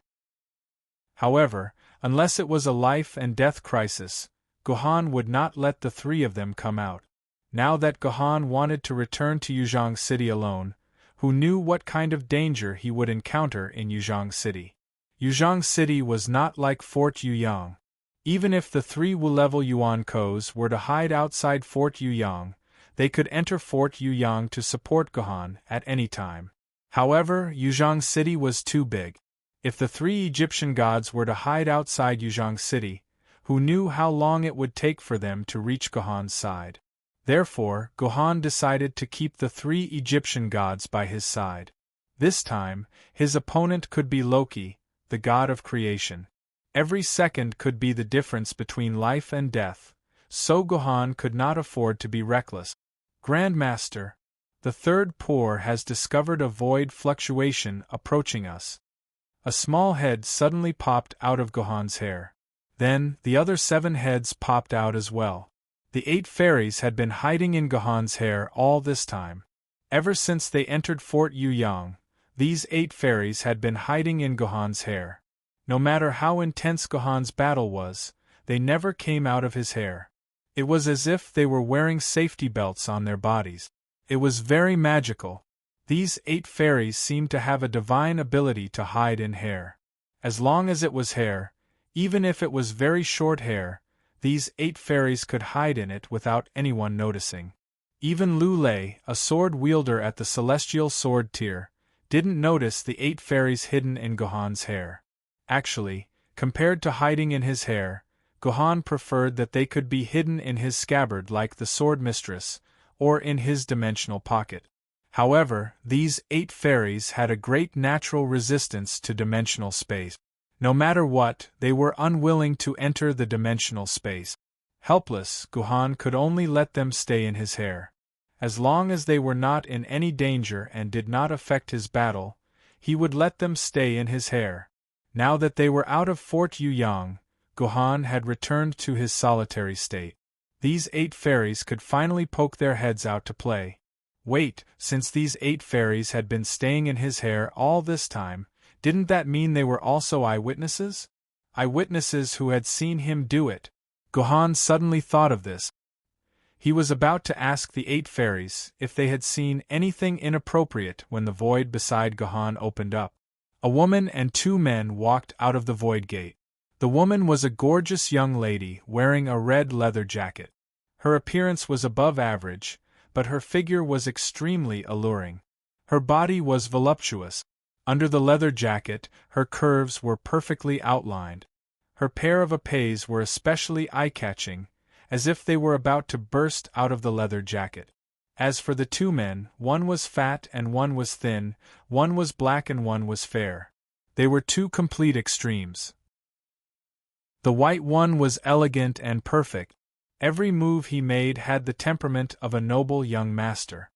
However, unless it was a life-and-death crisis, Gohan would not let the three of them come out. Now that Gohan wanted to return to Yuzhong City alone, who knew what kind of danger he would encounter in Yuzhong City? Yuzhong City was not like Fort Yuyang. Even if the three Wu-level Yuan Kos were to hide outside Fort Yuyang, they could enter Fort Yuyang to support Gohan at any time. However, Yuzhong City was too big. If the three Egyptian gods were to hide outside Yuzhong City, who knew how long it would take for them to reach Gohan's side? Therefore, Gohan decided to keep the three Egyptian gods by his side. This time, his opponent could be Loki, the god of creation. Every second could be the difference between life and death, so Gohan could not afford to be reckless. Grandmaster, the third pour has discovered a void fluctuation approaching us. A small head suddenly popped out of Gohan's hair. Then, the other 7 heads popped out as well. The 8 fairies had been hiding in Gohan's hair all this time. Ever since they entered Fort Yuyang, these 8 fairies had been hiding in Gohan's hair. No matter how intense Gohan's battle was, they never came out of his hair. It was as if they were wearing safety belts on their bodies. It was very magical. These 8 fairies seemed to have a divine ability to hide in hair. As long as it was hair, even if it was very short hair, these 8 fairies could hide in it without anyone noticing. Even Lu Lei, a sword wielder at the celestial sword tier, didn't notice the 8 fairies hidden in Gohan's hair. Actually, compared to hiding in his hair, Gohan preferred that they could be hidden in his scabbard like the sword mistress, or in his dimensional pocket. However, these 8 fairies had a great natural resistance to dimensional space. No matter what, they were unwilling to enter the dimensional space. Helpless, Gohan could only let them stay in his hair. As long as they were not in any danger and did not affect his battle, he would let them stay in his hair. Now that they were out of Fort Yuyang, Gohan had returned to his solitary state. These 8 fairies could finally poke their heads out to play. Wait, since these 8 fairies had been staying in his hair all this time, didn't that mean they were also eyewitnesses? Eyewitnesses who had seen him do it. Gohan suddenly thought of this. He was about to ask the 8 fairies if they had seen anything inappropriate when the void beside Gohan opened up. A woman and 2 men walked out of the void gate. The woman was a gorgeous young lady wearing a red leather jacket. Her appearance was above average, but her figure was extremely alluring. Her body was voluptuous. Under the leather jacket, her curves were perfectly outlined. Her pair of épées were especially eye-catching, as if they were about to burst out of the leather jacket. As for the 2 men, one was fat and one was thin, one was black and one was fair. They were 2 complete extremes. The white one was elegant and perfect. Every move he made had the temperament of a noble young master.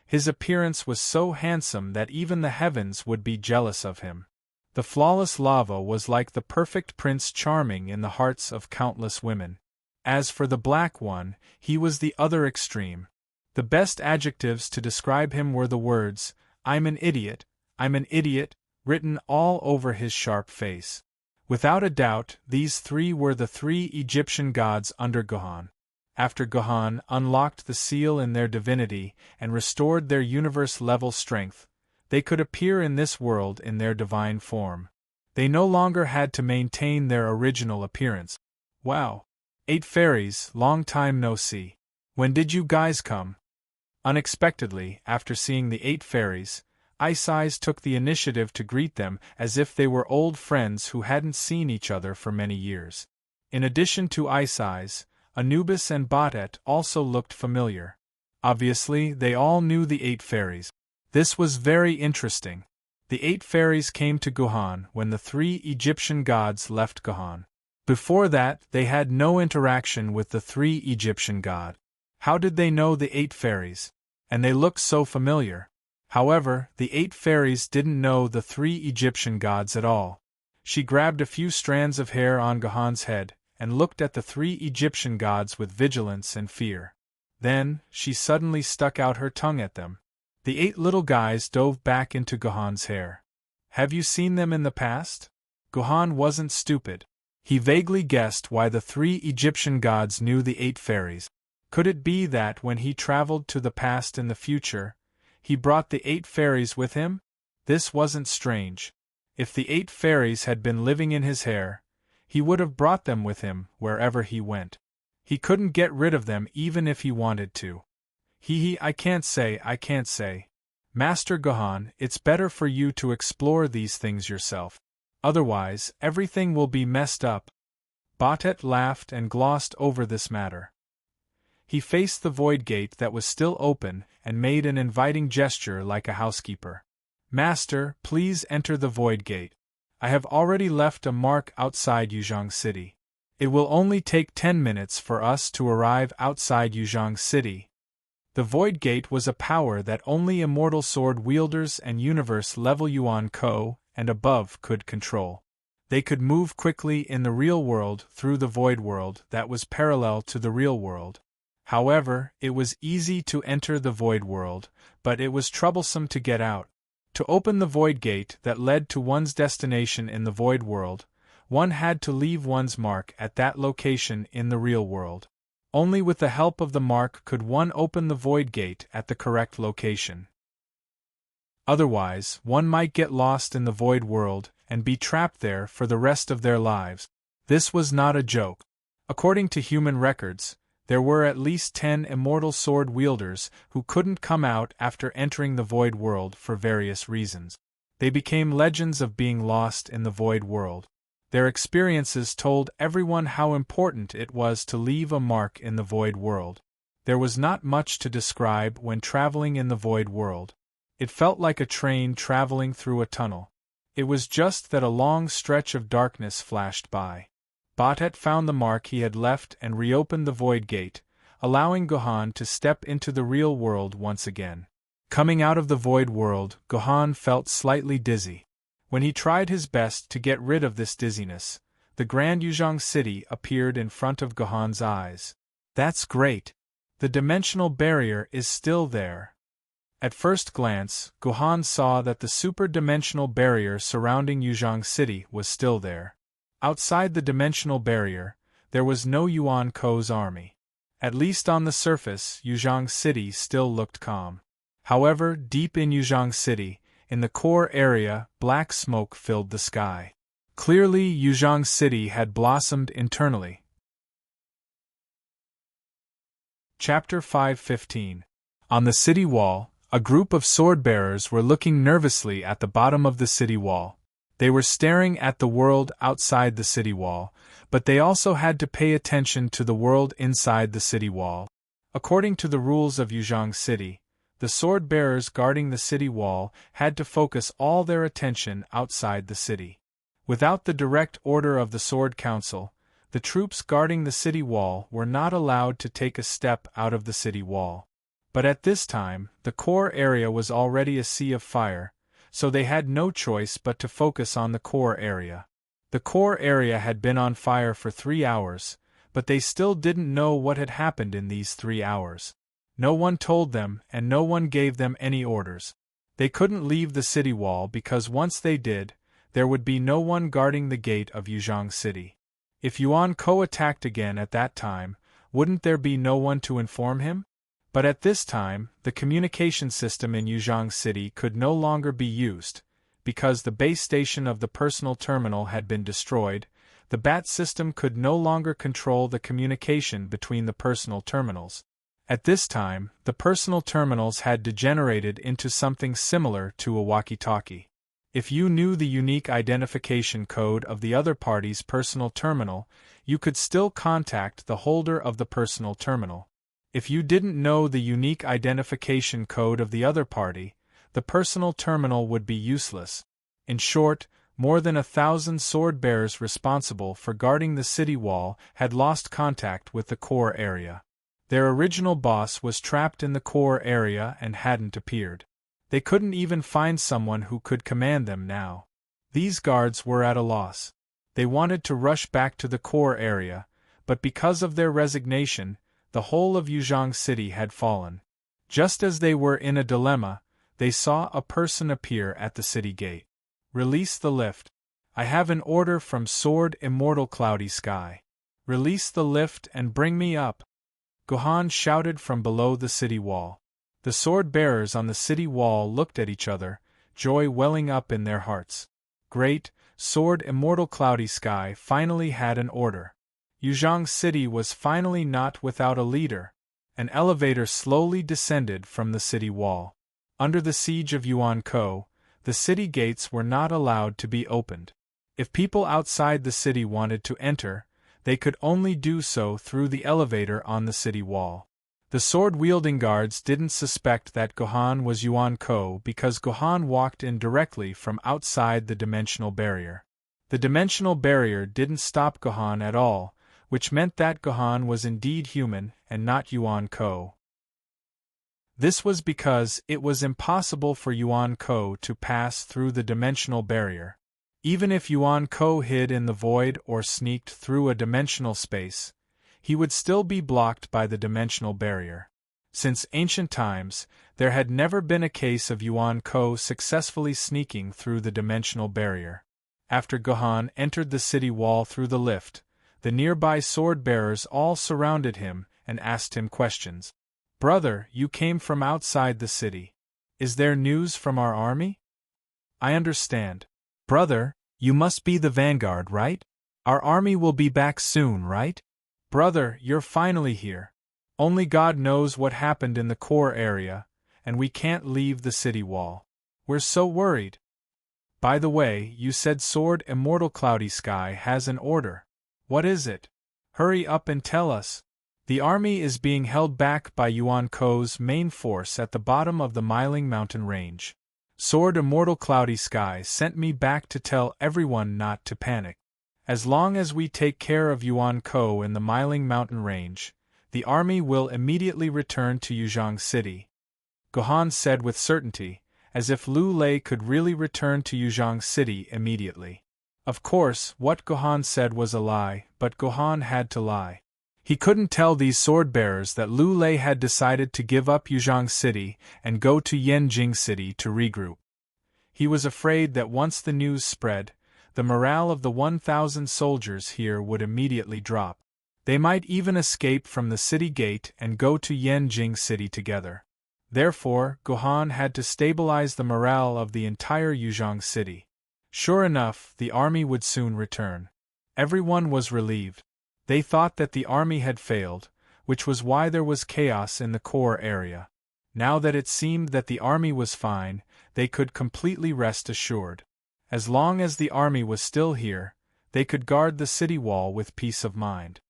His appearance was so handsome that even the heavens would be jealous of him. The flawless lava was like the perfect Prince Charming in the hearts of countless women. As for the black one, he was the other extreme. The best adjectives to describe him were the words, I'm an idiot, written all over his sharp face. Without a doubt, these 3 were the 3 Egyptian gods under Gohan. After Gohan unlocked the seal in their divinity and restored their universe-level strength, they could appear in this world in their divine form. They no longer had to maintain their original appearance. Wow! 8 fairies, long time no see. When did you guys come? Unexpectedly, after seeing the 8 fairies, Ice Eyes took the initiative to greet them as if they were old friends who hadn't seen each other for many years. In addition to Ice Eyes, Anubis and Batet also looked familiar. Obviously, they all knew the 8 fairies. This was very interesting. The 8 fairies came to Guhan when the 3 Egyptian gods left Guhan. Before that, they had no interaction with the 3 Egyptian gods. How did they know the 8 fairies? And they looked so familiar. However, the 8 fairies didn't know the 3 Egyptian gods at all. She grabbed a few strands of hair on Guhan's head, and looked at the 3 Egyptian gods with vigilance and fear. Then, she suddenly stuck out her tongue at them. The 8 little guys dove back into Guhan's hair. Have you seen them in the past? Guhan wasn't stupid. He vaguely guessed why the 3 Egyptian gods knew the 8 fairies. Could it be that when he traveled to the past in the future, he brought the 8 fairies with him? This wasn't strange. If the 8 fairies had been living in his hair, he would have brought them with him wherever he went. He couldn't get rid of them even if he wanted to. I can't say. Master Guhan, it's better for you to explore these things yourself. Otherwise, everything will be messed up. Batet laughed and glossed over this matter. He faced the void gate that was still open and made an inviting gesture like a housekeeper. Master, please enter the void gate. I have already left a mark outside Yuzhong City. It will only take 10 minutes for us to arrive outside Yuzhong City. The void gate was a power that only immortal sword wielders and universe-level Yuan Ko and above could control. They could move quickly in the real world through the void world that was parallel to the real world. However, it was easy to enter the void world, but it was troublesome to get out. To open the void gate that led to one's destination in the void world, one had to leave one's mark at that location in the real world. Only with the help of the mark could one open the void gate at the correct location. Otherwise, one might get lost in the void world and be trapped there for the rest of their lives. This was not a joke. According to human records, there were at least 10 immortal sword wielders who couldn't come out after entering the void world for various reasons. They became legends of being lost in the void world. Their experiences told everyone how important it was to leave a mark in the void world. There was not much to describe when traveling in the void world. It felt like a train traveling through a tunnel. It was just that a long stretch of darkness flashed by. Batet found the mark he had left and reopened the void gate, allowing Guhan to step into the real world once again. Coming out of the void world, Guhan felt slightly dizzy. When he tried his best to get rid of this dizziness, the Grand Yuzhong City appeared in front of Guhan's eyes. That's great! The dimensional barrier is still there. At first glance, Guhan saw that the super-dimensional barrier surrounding Yuzhong City was still there. Outside the dimensional barrier, there was no Yuan Ko's army. At least on the surface, Yuzhong City still looked calm. However, deep in Yuzhong City, in the core area, black smoke filled the sky. Clearly, Yuzhong City had blossomed internally. Chapter 5:15. On the city wall, a group of sword-bearers were looking nervously at the bottom of the city wall. They were staring at the world outside the city wall, but they also had to pay attention to the world inside the city wall. According to the rules of Yuzhong City, the sword-bearers guarding the city wall had to focus all their attention outside the city. Without the direct order of the Sword Council, the troops guarding the city wall were not allowed to take a step out of the city wall. But at this time, the core area was already a sea of fire, so they had no choice but to focus on the core area. The core area had been on fire for 3 hours, but they still didn't know what had happened in these 3 hours. No one told them, and no one gave them any orders. They couldn't leave the city wall because once they did, there would be no one guarding the gate of Yuzhong City. If Yuan Ko attacked again at that time, wouldn't there be no one to inform him? But at this time, the communication system in Yuzhong City could no longer be used. Because the base station of the personal terminal had been destroyed, the BAT system could no longer control the communication between the personal terminals. At this time, the personal terminals had degenerated into something similar to a walkie-talkie. If you knew the unique identification code of the other party's personal terminal, you could still contact the holder of the personal terminal. If you didn't know the unique identification code of the other party, the personal terminal would be useless. In short, more than 1,000 sword-bearers responsible for guarding the city wall had lost contact with the core area. Their original boss was trapped in the core area and hadn't appeared. They couldn't even find someone who could command them now. These guards were at a loss. They wanted to rush back to the core area, but because of their resignation, the whole of Yuzhong City had fallen. Just as they were in a dilemma, they saw a person appear at the city gate. "Release the lift. I have an order from Sword Immortal Cloudy Sky. Release the lift and bring me up," Gohan shouted from below the city wall. The sword-bearers on the city wall looked at each other, joy welling up in their hearts. Great, Sword Immortal Cloudy Sky finally had an order. Yuzhong City was finally not without a leader. An elevator slowly descended from the city wall. Under the siege of Yuan-Ko, the city gates were not allowed to be opened. If people outside the city wanted to enter, they could only do so through the elevator on the city wall. The sword-wielding guards didn't suspect that Gohan was Yuan-Ko because Gohan walked in directly from outside the dimensional barrier. The dimensional barrier didn't stop Gohan at all, which meant that Gohan was indeed human and not Yuan-Ko. This was because it was impossible for Yuan-Ko to pass through the dimensional barrier. Even if Yuan-Ko hid in the void or sneaked through a dimensional space, he would still be blocked by the dimensional barrier. Since ancient times, there had never been a case of Yuan-Ko successfully sneaking through the dimensional barrier. After Gohan entered the city wall through the lift, the nearby sword-bearers all surrounded him and asked him questions. "Brother, you came from outside the city. Is there news from our army?" "I understand. Brother, you must be the vanguard, right? Our army will be back soon, right? Brother, you're finally here. Only God knows what happened in the core area, and we can't leave the city wall. We're so worried. By the way, you said Sword Immortal Cloudy Sky has an order. What is it? Hurry up and tell us." "The army is being held back by Yuan-Ko's main force at the bottom of the Miling Mountain Range. Sword Immortal Cloudy Sky sent me back to tell everyone not to panic. As long as we take care of Yuan-Ko in the Miling Mountain Range, the army will immediately return to Yuzhong City," Gohan said with certainty, as if Liu Lei could really return to Yuzhong City immediately. Of course, what Gohan said was a lie, but Gohan had to lie. He couldn't tell these sword-bearers that Liu Lei had decided to give up Yuzhong City and go to Yanjing City to regroup. He was afraid that once the news spread, the morale of the 1,000 soldiers here would immediately drop. They might even escape from the city gate and go to Yanjing City together. Therefore, Gohan had to stabilize the morale of the entire Yuzhong City. Sure enough, the army would soon return. Everyone was relieved. They thought that the army had failed, which was why there was chaos in the core area. Now that it seemed that the army was fine, they could completely rest assured. As long as the army was still here, they could guard the city wall with peace of mind.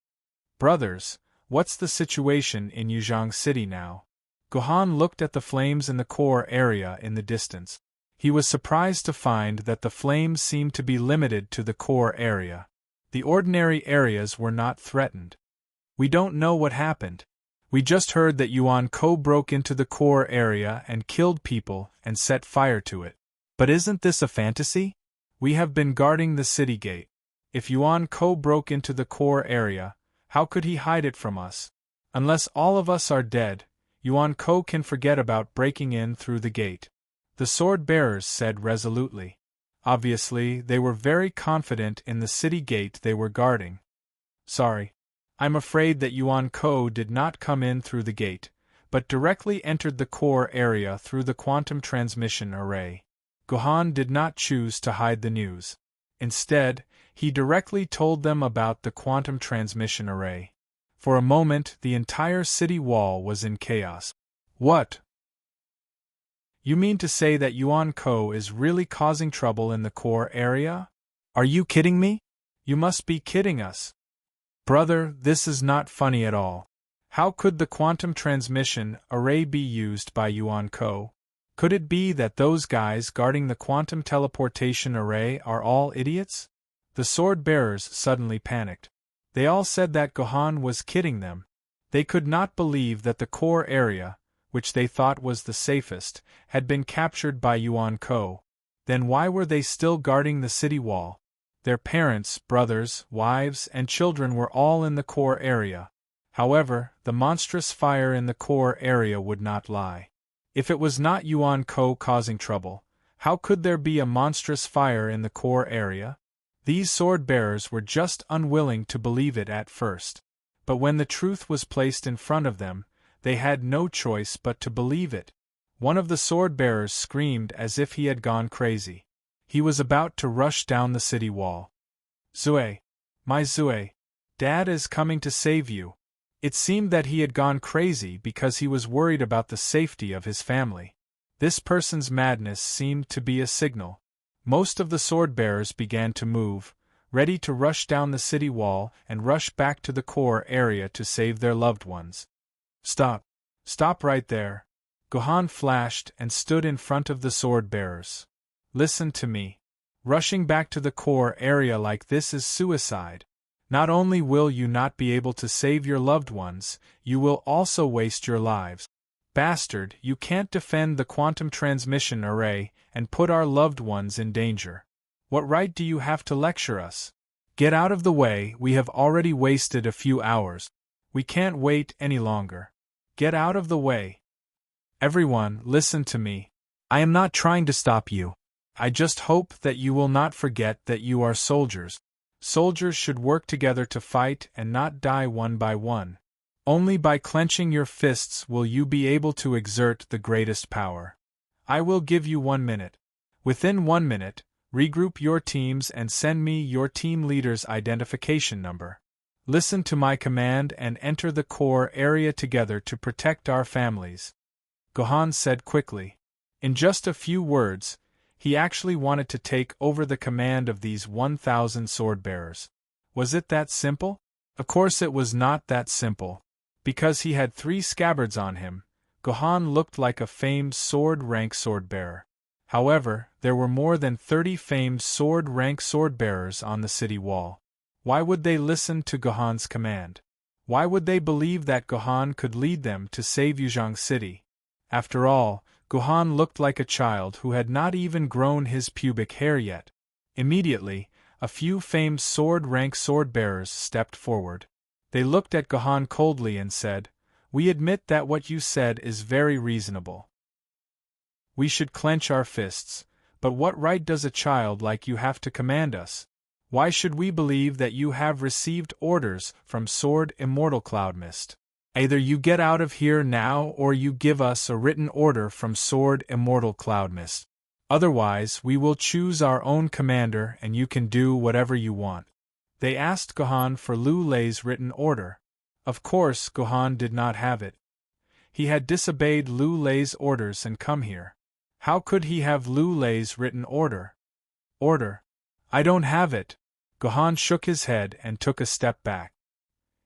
"Brothers, what's the situation in Yuzhong City now?" Gohan looked at the flames in the core area in the distance. He was surprised to find that the flames seemed to be limited to the core area. The ordinary areas were not threatened. "We don't know what happened. We just heard that Yuan-Ko broke into the core area and killed people and set fire to it. But isn't this a fantasy? We have been guarding the city gate. If Yuan-Ko broke into the core area, how could he hide it from us? Unless all of us are dead, Yuan-Ko can forget about breaking in through the gate," the sword-bearers said resolutely. Obviously, they were very confident in the city gate they were guarding. "Sorry. I'm afraid that Yuan-Ko did not come in through the gate, but directly entered the core area through the quantum transmission array." Gohan did not choose to hide the news. Instead, he directly told them about the quantum transmission array. For a moment, the entire city wall was in chaos. "What? You mean to say that Yuan-Ko is really causing trouble in the core area? Are you kidding me? You must be kidding us. Brother, this is not funny at all. How could the quantum transmission array be used by Yuan-Ko? Could it be that those guys guarding the quantum teleportation array are all idiots? The sword-bearers suddenly panicked. They all said that Gohan was kidding them. They could not believe that the core area, which they thought was the safest, had been captured by Yuan Ko. Then why were they still guarding the city wall? Their parents, brothers, wives, and children were all in the core area. However, the monstrous fire in the core area would not lie. If it was not Yuan Ko causing trouble, how could there be a monstrous fire in the core area? These sword-bearers were just unwilling to believe it at first. But when the truth was placed in front of them, they had no choice but to believe it. One of the sword-bearers screamed as if he had gone crazy. He was about to rush down the city wall. "Zue! My Zue! Dad is coming to save you!" It seemed that he had gone crazy because he was worried about the safety of his family. This person's madness seemed to be a signal. Most of the sword-bearers began to move, ready to rush down the city wall and rush back to the core area to save their loved ones. "Stop! Stop right there!" Gohan flashed and stood in front of the sword-bearers. "Listen to me. Rushing back to the core area like this is suicide. Not only will you not be able to save your loved ones, you will also waste your lives. Bastard, you can't defend the quantum transmission array and put our loved ones in danger. What right do you have to lecture us? Get out of the way, we have already wasted a few hours. We can't wait any longer. Get out of the way. Everyone, listen to me. I am not trying to stop you. I just hope that you will not forget that you are soldiers. Soldiers should work together to fight and not die one by one. Only by clenching your fists will you be able to exert the greatest power. I will give you 1 minute. Within 1 minute, regroup your teams and send me your team leader's identification number. Listen to my command and enter the core area together to protect our families," Gohan said quickly. In just a few words, he actually wanted to take over the command of these 1,000 sword-bearers. Was it that simple? Of course it was not that simple. Because he had 3 scabbards on him, Gohan looked like a famed sword-rank sword-bearer. However, there were more than 30 famed sword-rank sword-bearers on the city wall. Why would they listen to Gohan's command? Why would they believe that Gohan could lead them to save Yuzhong City? After all, Gohan looked like a child who had not even grown his pubic hair yet. Immediately, a few famed sword-rank sword-bearers stepped forward. They looked at Gohan coldly and said, "We admit that what you said is very reasonable. We should clench our fists, but what right does a child like you have to command us? Why should we believe that you have received orders from Sword Immortal Cloud Mist? Either you get out of here now or you give us a written order from Sword Immortal Cloud Mist. Otherwise, we will choose our own commander and you can do whatever you want." They asked Gohan for Lu Lei's written order. Of course, Gohan did not have it. He had disobeyed Lu Lei's orders and come here. How could he have Lu Lei's written order? I don't have it. Gohan shook his head and took a step back.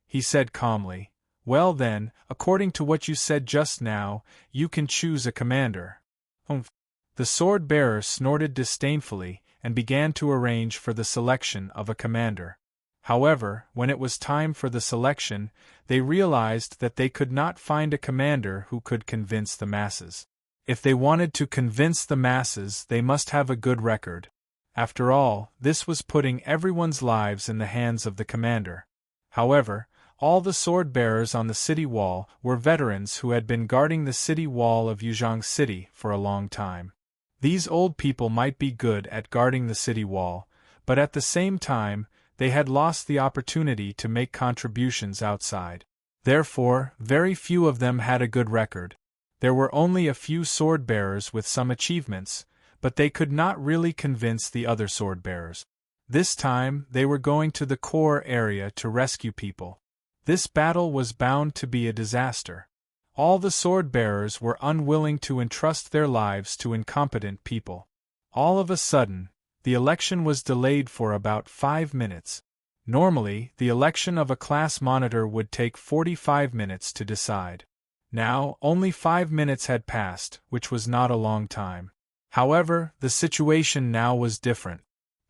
He said calmly, "Well then, according to what you said just now, you can choose a commander." "Humph." The sword-bearer snorted disdainfully and began to arrange for the selection of a commander. However, when it was time for the selection, they realized that they could not find a commander who could convince the masses. If they wanted to convince the masses, they must have a good record. After all, this was putting everyone's lives in the hands of the commander. However, all the sword-bearers on the city wall were veterans who had been guarding the city wall of Yuzhong City for a long time. These old people might be good at guarding the city wall, but at the same time, they had lost the opportunity to make contributions outside. Therefore, very few of them had a good record. There were only a few sword-bearers with some achievements, but they could not really convince the other sword-bearers. This time, they were going to the core area to rescue people. This battle was bound to be a disaster. All the sword-bearers were unwilling to entrust their lives to incompetent people. All of a sudden, the election was delayed for about 5 minutes. Normally, the election of a class monitor would take 45 minutes to decide. Now, only 5 minutes had passed, which was not a long time. However, the situation now was different.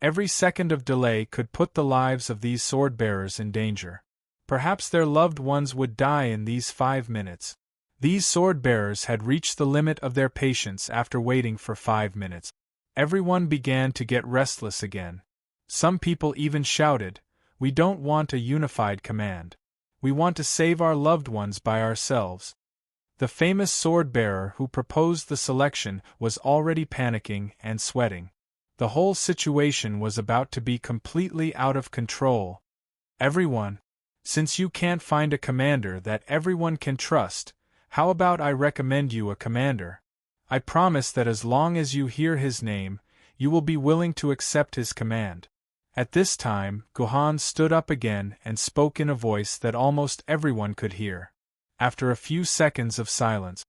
Every second of delay could put the lives of these sword-bearers in danger. Perhaps their loved ones would die in these 5 minutes. These sword-bearers had reached the limit of their patience after waiting for 5 minutes. Everyone began to get restless again. Some people even shouted, "We don't want a unified command. We want to save our loved ones by ourselves." The famous sword-bearer who proposed the selection was already panicking and sweating. The whole situation was about to be completely out of control. "Everyone, since you can't find a commander that everyone can trust, how about I recommend you a commander? I promise that as long as you hear his name, you will be willing to accept his command." At this time, Gohan stood up again and spoke in a voice that almost everyone could hear. After a few seconds of silence,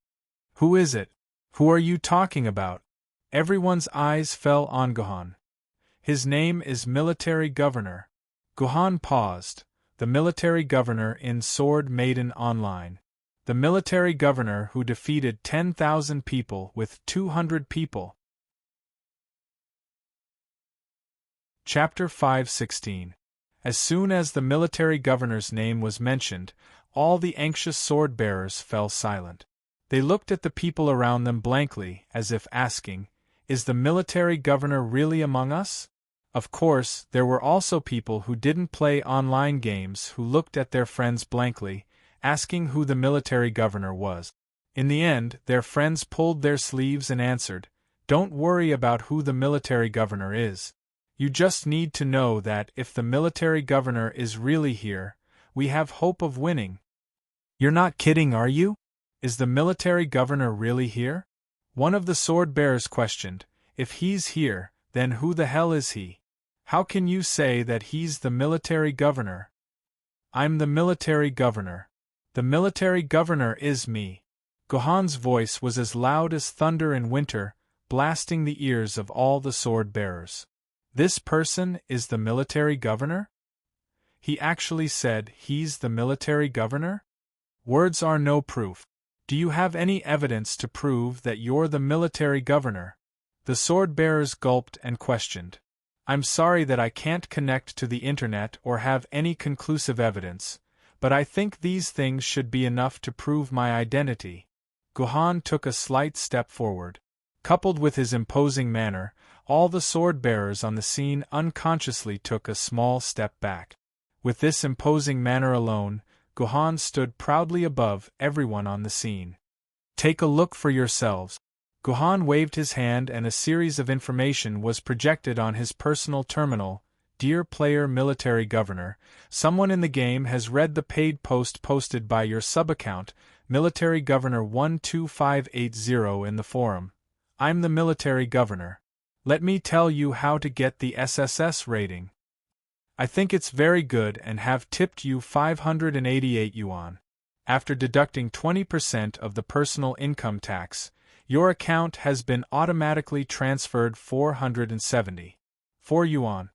"Who is it? Who are you talking about?" Everyone's eyes fell on Gohan. "His name is Military Governor." Gohan paused. The Military Governor in Sword Maiden Online. The Military Governor who defeated 10,000 people with 200 people. Chapter 5:16. As soon as the Military Governor's name was mentioned, all the anxious sword-bearers fell silent. They looked at the people around them blankly, as if asking, "Is the Military Governor really among us?" Of course, there were also people who didn't play online games who looked at their friends blankly, asking who the Military Governor was. In the end, their friends pulled their sleeves and answered, "Don't worry about who the Military Governor is. You just need to know that if the Military Governor is really here, we have hope of winning." "You're not kidding, are you? Is the Military Governor really here?" One of the sword-bearers questioned. "If he's here, then who the hell is he? How can you say that he's the Military Governor?" "I'm the Military Governor. The Military Governor is me." Gohan's voice was as loud as thunder in winter, blasting the ears of all the sword-bearers. "This person is the Military Governor? He actually said he's the Military Governor? Words are no proof. Do you have any evidence to prove that you're the Military Governor?" The sword-bearers gulped and questioned. "I'm sorry that I can't connect to the internet or have any conclusive evidence, but I think these things should be enough to prove my identity." Gohan took a slight step forward. Coupled with his imposing manner, all the sword-bearers on the scene unconsciously took a small step back. With this imposing manner alone, Gohan stood proudly above everyone on the scene. "Take a look for yourselves." Gohan waved his hand and a series of information was projected on his personal terminal. "Dear player Military Governor, someone in the game has read the paid post posted by your sub-account, Military Governor 12580 in the forum. I'm the Military Governor. Let me tell you how to get the SSS rating. I think it's very good and have tipped you 588 yuan. After deducting 20% of the personal income tax, your account has been automatically transferred 474 yuan.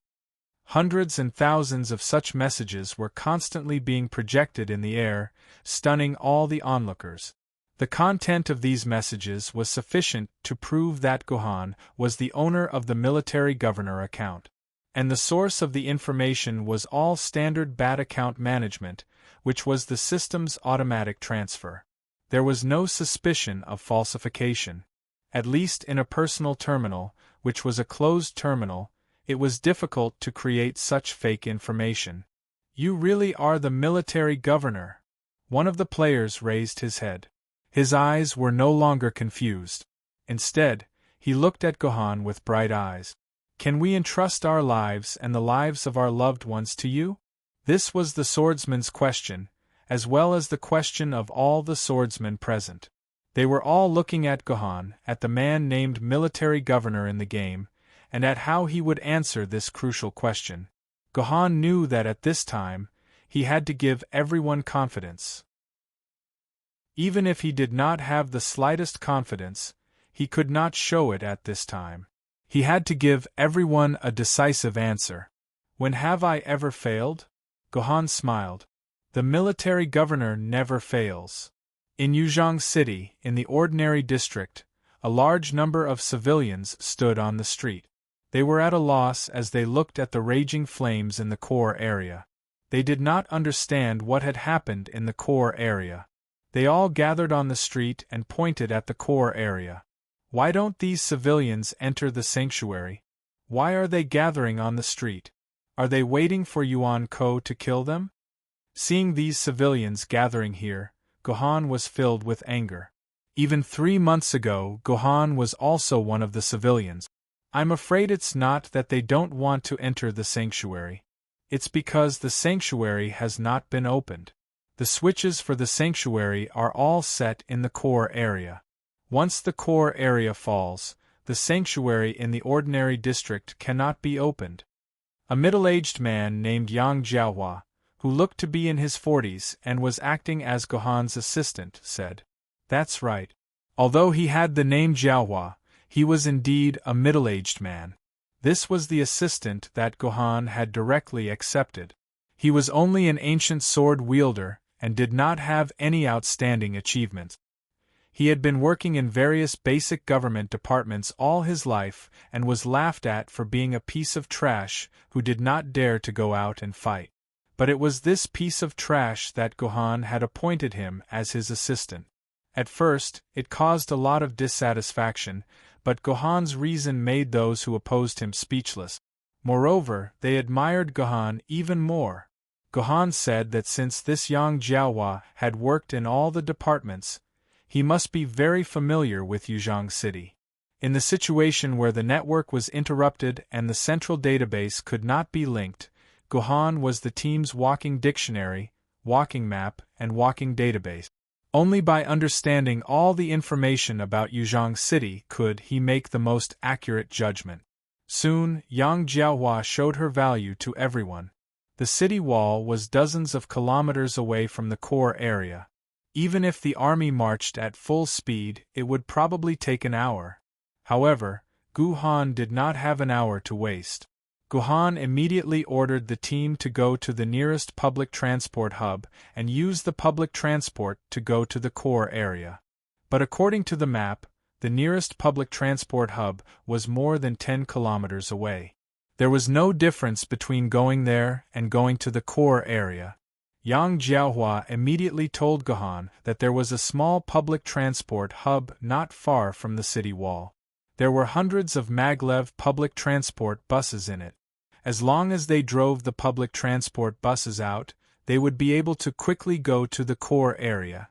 Hundreds and thousands of such messages were constantly being projected in the air, stunning all the onlookers. The content of these messages was sufficient to prove that Gohan was the owner of the Military Governor account. And the source of the information was all standard BAT account management, which was the system's automatic transfer. There was no suspicion of falsification. At least in a personal terminal, which was a closed terminal, it was difficult to create such fake information. "You really are the Military Governor." One of the players raised his head. His eyes were no longer confused. Instead, he looked at Gohan with bright eyes. "Can we entrust our lives and the lives of our loved ones to you?" This was the swordsman's question, as well as the question of all the swordsmen present. They were all looking at Gohan, at the man named Military Governor in the game, and at how he would answer this crucial question. Gohan knew that at this time, he had to give everyone confidence. Even if he did not have the slightest confidence, he could not show it at this time. He had to give everyone a decisive answer. "When have I ever failed?" Gohan smiled. "The Military Governor never fails." In Yuzhong City, in the ordinary district, a large number of civilians stood on the street. They were at a loss as they looked at the raging flames in the core area. They did not understand what had happened in the core area. They all gathered on the street and pointed at the core area. Why don't these civilians enter the sanctuary? Why are they gathering on the street? Are they waiting for Yuan Ko to kill them? Seeing these civilians gathering here, Gohan was filled with anger. Even 3 months ago, Gohan was also one of the civilians. I'm afraid it's not that they don't want to enter the sanctuary. It's because the sanctuary has not been opened. The switches for the sanctuary are all set in the core area. Once the core area falls, the sanctuary in the ordinary district cannot be opened. A middle-aged man named Yang Jiahua, who looked to be in his 40s and was acting as Gohan's assistant, said, "That's right. Although he had the name Jiahua, he was indeed a middle-aged man. This was the assistant that Gohan had directly accepted. He was only an ancient sword wielder and did not have any outstanding achievements. He had been working in various basic government departments all his life and was laughed at for being a piece of trash who did not dare to go out and fight. But it was this piece of trash that Gohan had appointed him as his assistant. At first, it caused a lot of dissatisfaction, but Gohan's reason made those who opposed him speechless. Moreover, they admired Gohan even more. Gohan said that since this Yang Jiahua had worked in all the departments, he must be very familiar with Yuzhong City. In the situation where the network was interrupted and the central database could not be linked, Gohan was the team's walking dictionary, walking map, and walking database. Only by understanding all the information about Yuzhong City could he make the most accurate judgment. Soon, Yang Jiahua showed her value to everyone. The city wall was dozens of kilometers away from the core area. Even if the army marched at full speed, it would probably take an hour. However, Gohan did not have an hour to waste. Gohan immediately ordered the team to go to the nearest public transport hub and use the public transport to go to the core area. But according to the map, the nearest public transport hub was more than 10 kilometers away. There was no difference between going there and going to the core area. Yang Jiahua immediately told Gohan that there was a small public transport hub not far from the city wall. There were hundreds of maglev public transport buses in it. As long as they drove the public transport buses out, they would be able to quickly go to the core area.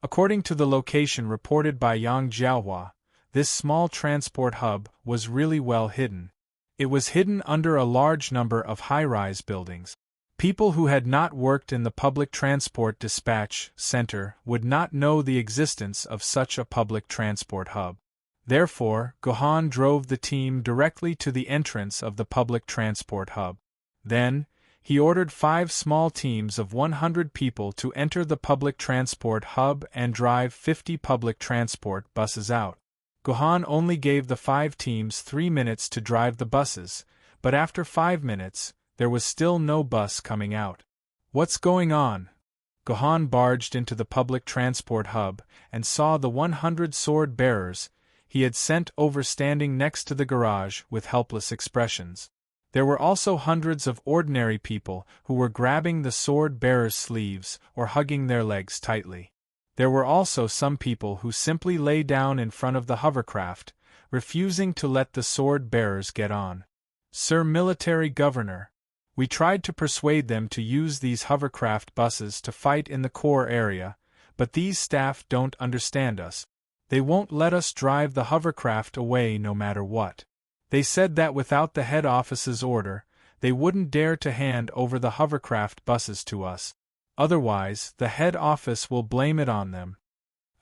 According to the location reported by Yang Jiahua, this small transport hub was really well hidden. It was hidden under a large number of high-rise buildings. People who had not worked in the public transport dispatch center would not know the existence of such a public transport hub. Therefore, Gohan drove the team directly to the entrance of the public transport hub. Then, he ordered 5 small teams of 100 people to enter the public transport hub and drive 50 public transport buses out. Gohan only gave the 5 teams 3 minutes to drive the buses, but after 5 minutes, there was still no bus coming out. What's going on? Gohan barged into the public transport hub and saw the 100 sword bearers he had sent over standing next to the garage with helpless expressions. There were also hundreds of ordinary people who were grabbing the sword bearers' sleeves or hugging their legs tightly. There were also some people who simply lay down in front of the hovercraft, refusing to let the sword bearers get on. "Sir Military Governor, we tried to persuade them to use these hovercraft buses to fight in the core area, but these staff don't understand us. They won't let us drive the hovercraft away no matter what. They said that without the head office's order, they wouldn't dare to hand over the hovercraft buses to us. Otherwise, the head office will blame it on them,"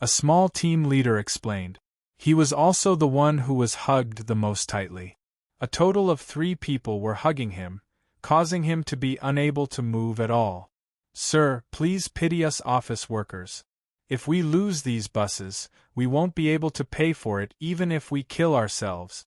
a small team leader explained. He was also the one who was hugged the most tightly. A total of 3 people were hugging him, causing him to be unable to move at all. "Sir, please pity us office workers. If we lose these buses, we won't be able to pay for it even if we kill ourselves."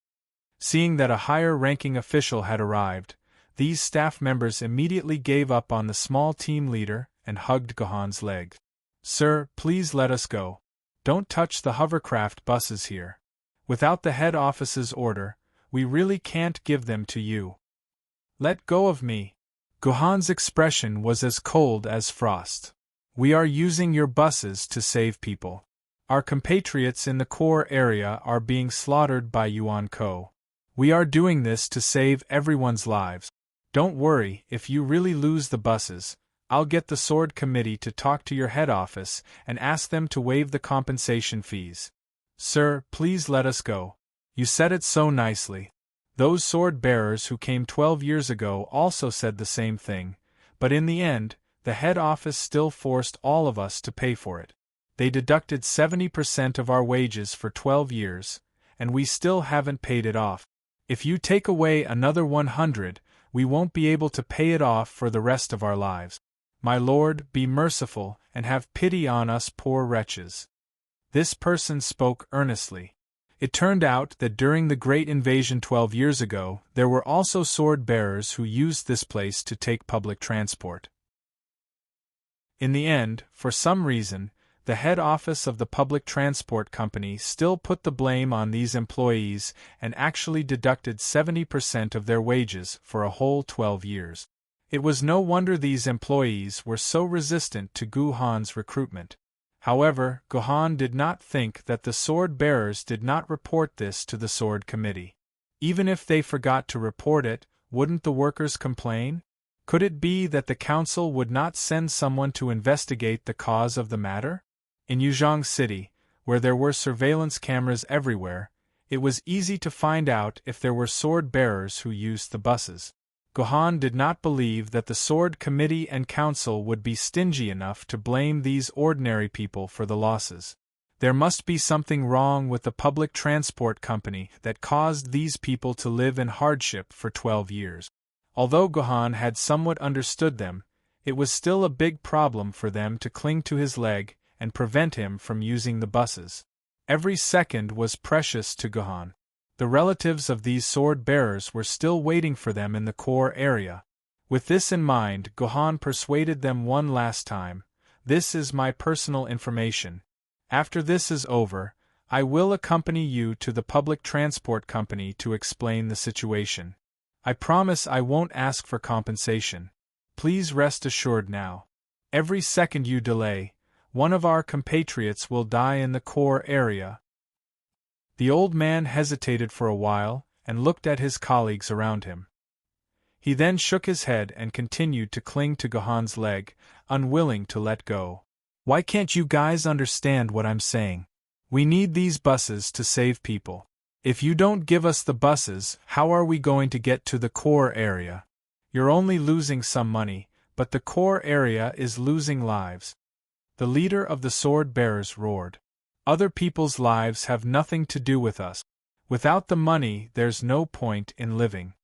Seeing that a higher-ranking official had arrived, these staff members immediately gave up on the small team leader and hugged Gohan's leg. "Sir, please let us go. Don't touch the hovercraft buses here. Without the head office's order, we really can't give them to you." "Let go of me." Guhan's expression was as cold as frost. "We are using your buses to save people. Our compatriots in the core area are being slaughtered by Yuan Ko. We are doing this to save everyone's lives. Don't worry, if you really lose the buses, I'll get the Sword Committee to talk to your head office and ask them to waive the compensation fees." "Sir, please let us go. You said it so nicely. Those sword-bearers who came 12 years ago also said the same thing, but in the end, the head office still forced all of us to pay for it. They deducted 70% of our wages for 12 years, and we still haven't paid it off. If you take away another 100, we won't be able to pay it off for the rest of our lives. My lord, be merciful and have pity on us poor wretches." This person spoke earnestly. It turned out that during the Great Invasion 12 years ago, there were also sword-bearers who used this place to take public transport. In the end, for some reason, the head office of the public transport company still put the blame on these employees and actually deducted 70% of their wages for a whole 12 years. It was no wonder these employees were so resistant to Guhan's recruitment. However, Guhan did not think that the sword-bearers did not report this to the Sword Committee. Even if they forgot to report it, wouldn't the workers complain? Could it be that the council would not send someone to investigate the cause of the matter? In Yuzhong City, where there were surveillance cameras everywhere, it was easy to find out if there were sword-bearers who used the buses. Guhan did not believe that the Sword Committee and Council would be stingy enough to blame these ordinary people for the losses. There must be something wrong with the public transport company that caused these people to live in hardship for 12 years. Although Guhan had somewhat understood them, it was still a big problem for them to cling to his leg and prevent him from using the buses. Every second was precious to Guhan. The relatives of these sword-bearers were still waiting for them in the core area. With this in mind, Guhan persuaded them one last time. "This is my personal information. After this is over, I will accompany you to the public transport company to explain the situation. I promise I won't ask for compensation. Please rest assured now. Every second you delay, one of our compatriots will die in the core area." The old man hesitated for a while and looked at his colleagues around him. He then shook his head and continued to cling to Guhan's leg, unwilling to let go. "Why can't you guys understand what I'm saying? We need these buses to save people. If you don't give us the buses, how are we going to get to the core area? You're only losing some money, but the core area is losing lives." The leader of the sword-bearers roared. "Other people's lives have nothing to do with us. Without the money, there's no point in living."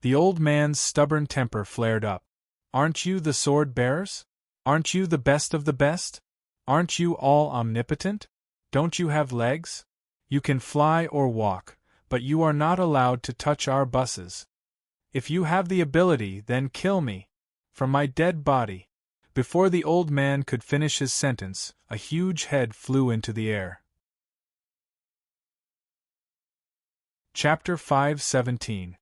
The old man's stubborn temper flared up. "Aren't you the sword-bearers? Aren't you the best of the best? Aren't you all omnipotent? Don't you have legs? You can fly or walk, but you are not allowed to touch our buses. If you have the ability, then kill me. From my dead body." Before the old man could finish his sentence, a huge head flew into the air. Chapter 517.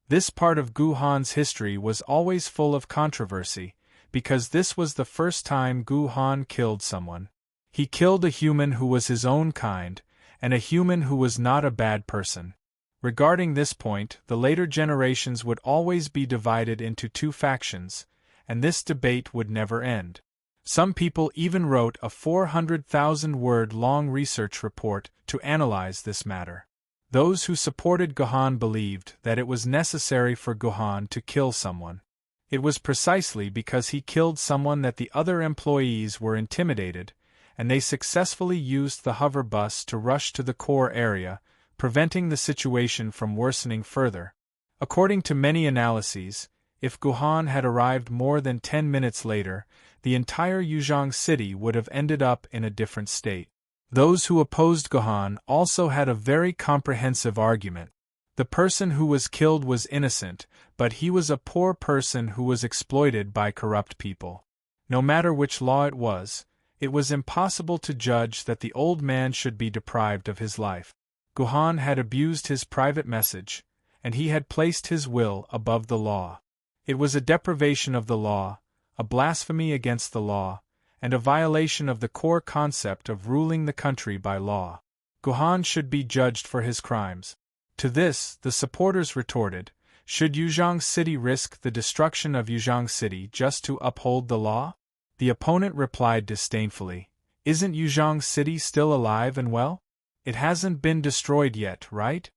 This part of Guhan's history was always full of controversy, because this was the first time Guhan killed someone. He killed a human who was his own kind, and a human who was not a bad person. Regarding this point, the later generations would always be divided into two factions, and this debate would never end. Some people even wrote a 400,000-word-long research report to analyze this matter. Those who supported Guhan believed that it was necessary for Guhan to kill someone. It was precisely because he killed someone that the other employees were intimidated, and they successfully used the hover bus to rush to the core area, preventing the situation from worsening further. According to many analyses, if Guhan had arrived more than 10 minutes later, the entire Yuzhong city would have ended up in a different state. Those who opposed Guhan also had a very comprehensive argument. The person who was killed was innocent, but he was a poor person who was exploited by corrupt people. No matter which law it was, It was impossible to judge that the old man should be deprived of his life. Guhan had abused his private message, and he had placed his will above the law. It was a deprivation of the law, a blasphemy against the law, and a violation of the core concept of ruling the country by law. Guhan should be judged for his crimes. To this, the supporters retorted, should Yuzhong City risk the destruction of Yuzhong City just to uphold the law? The opponent replied disdainfully, isn't Yuzhong City still alive and well? It hasn't been destroyed yet, right?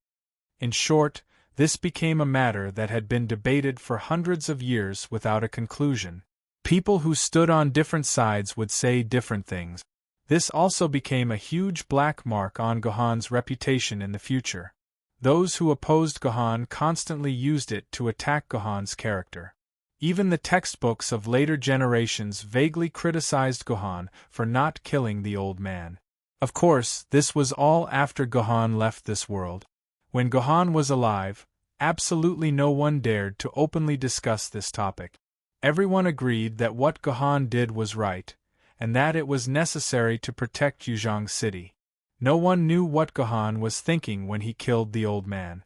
In short, this became a matter that had been debated for hundreds of years without a conclusion. People who stood on different sides would say different things. This also became a huge black mark on Guhan's reputation in the future. Those who opposed Guhan constantly used it to attack Guhan's character. Even the textbooks of later generations vaguely criticized Guhan for not killing the old man. Of course, this was all after Guhan left this world. When Guhan was alive, absolutely no one dared to openly discuss this topic. Everyone agreed that what Guhan did was right, and that it was necessary to protect Yuzhong City. No one knew what Guhan was thinking when he killed the old man.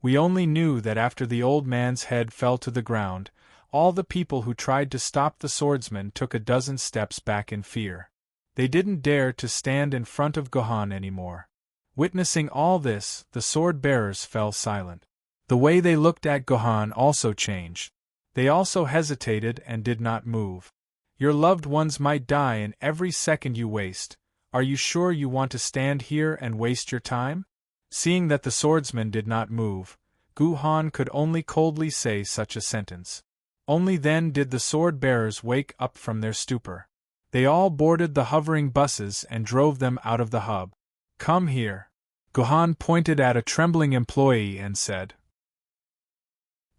We only knew that after the old man's head fell to the ground, all the people who tried to stop the swordsman took a dozen steps back in fear. They didn't dare to stand in front of Guhan anymore. Witnessing all this, the sword-bearers fell silent. The way they looked at Guhan also changed. They also hesitated and did not move. Your loved ones might die in every second you waste. Are you sure you want to stand here and waste your time? Seeing that the swordsman did not move, Guhan could only coldly say such a sentence. Only then did the sword-bearers wake up from their stupor. They all boarded the hovering buses and drove them out of the hub. Come here. Guhan pointed at a trembling employee and said.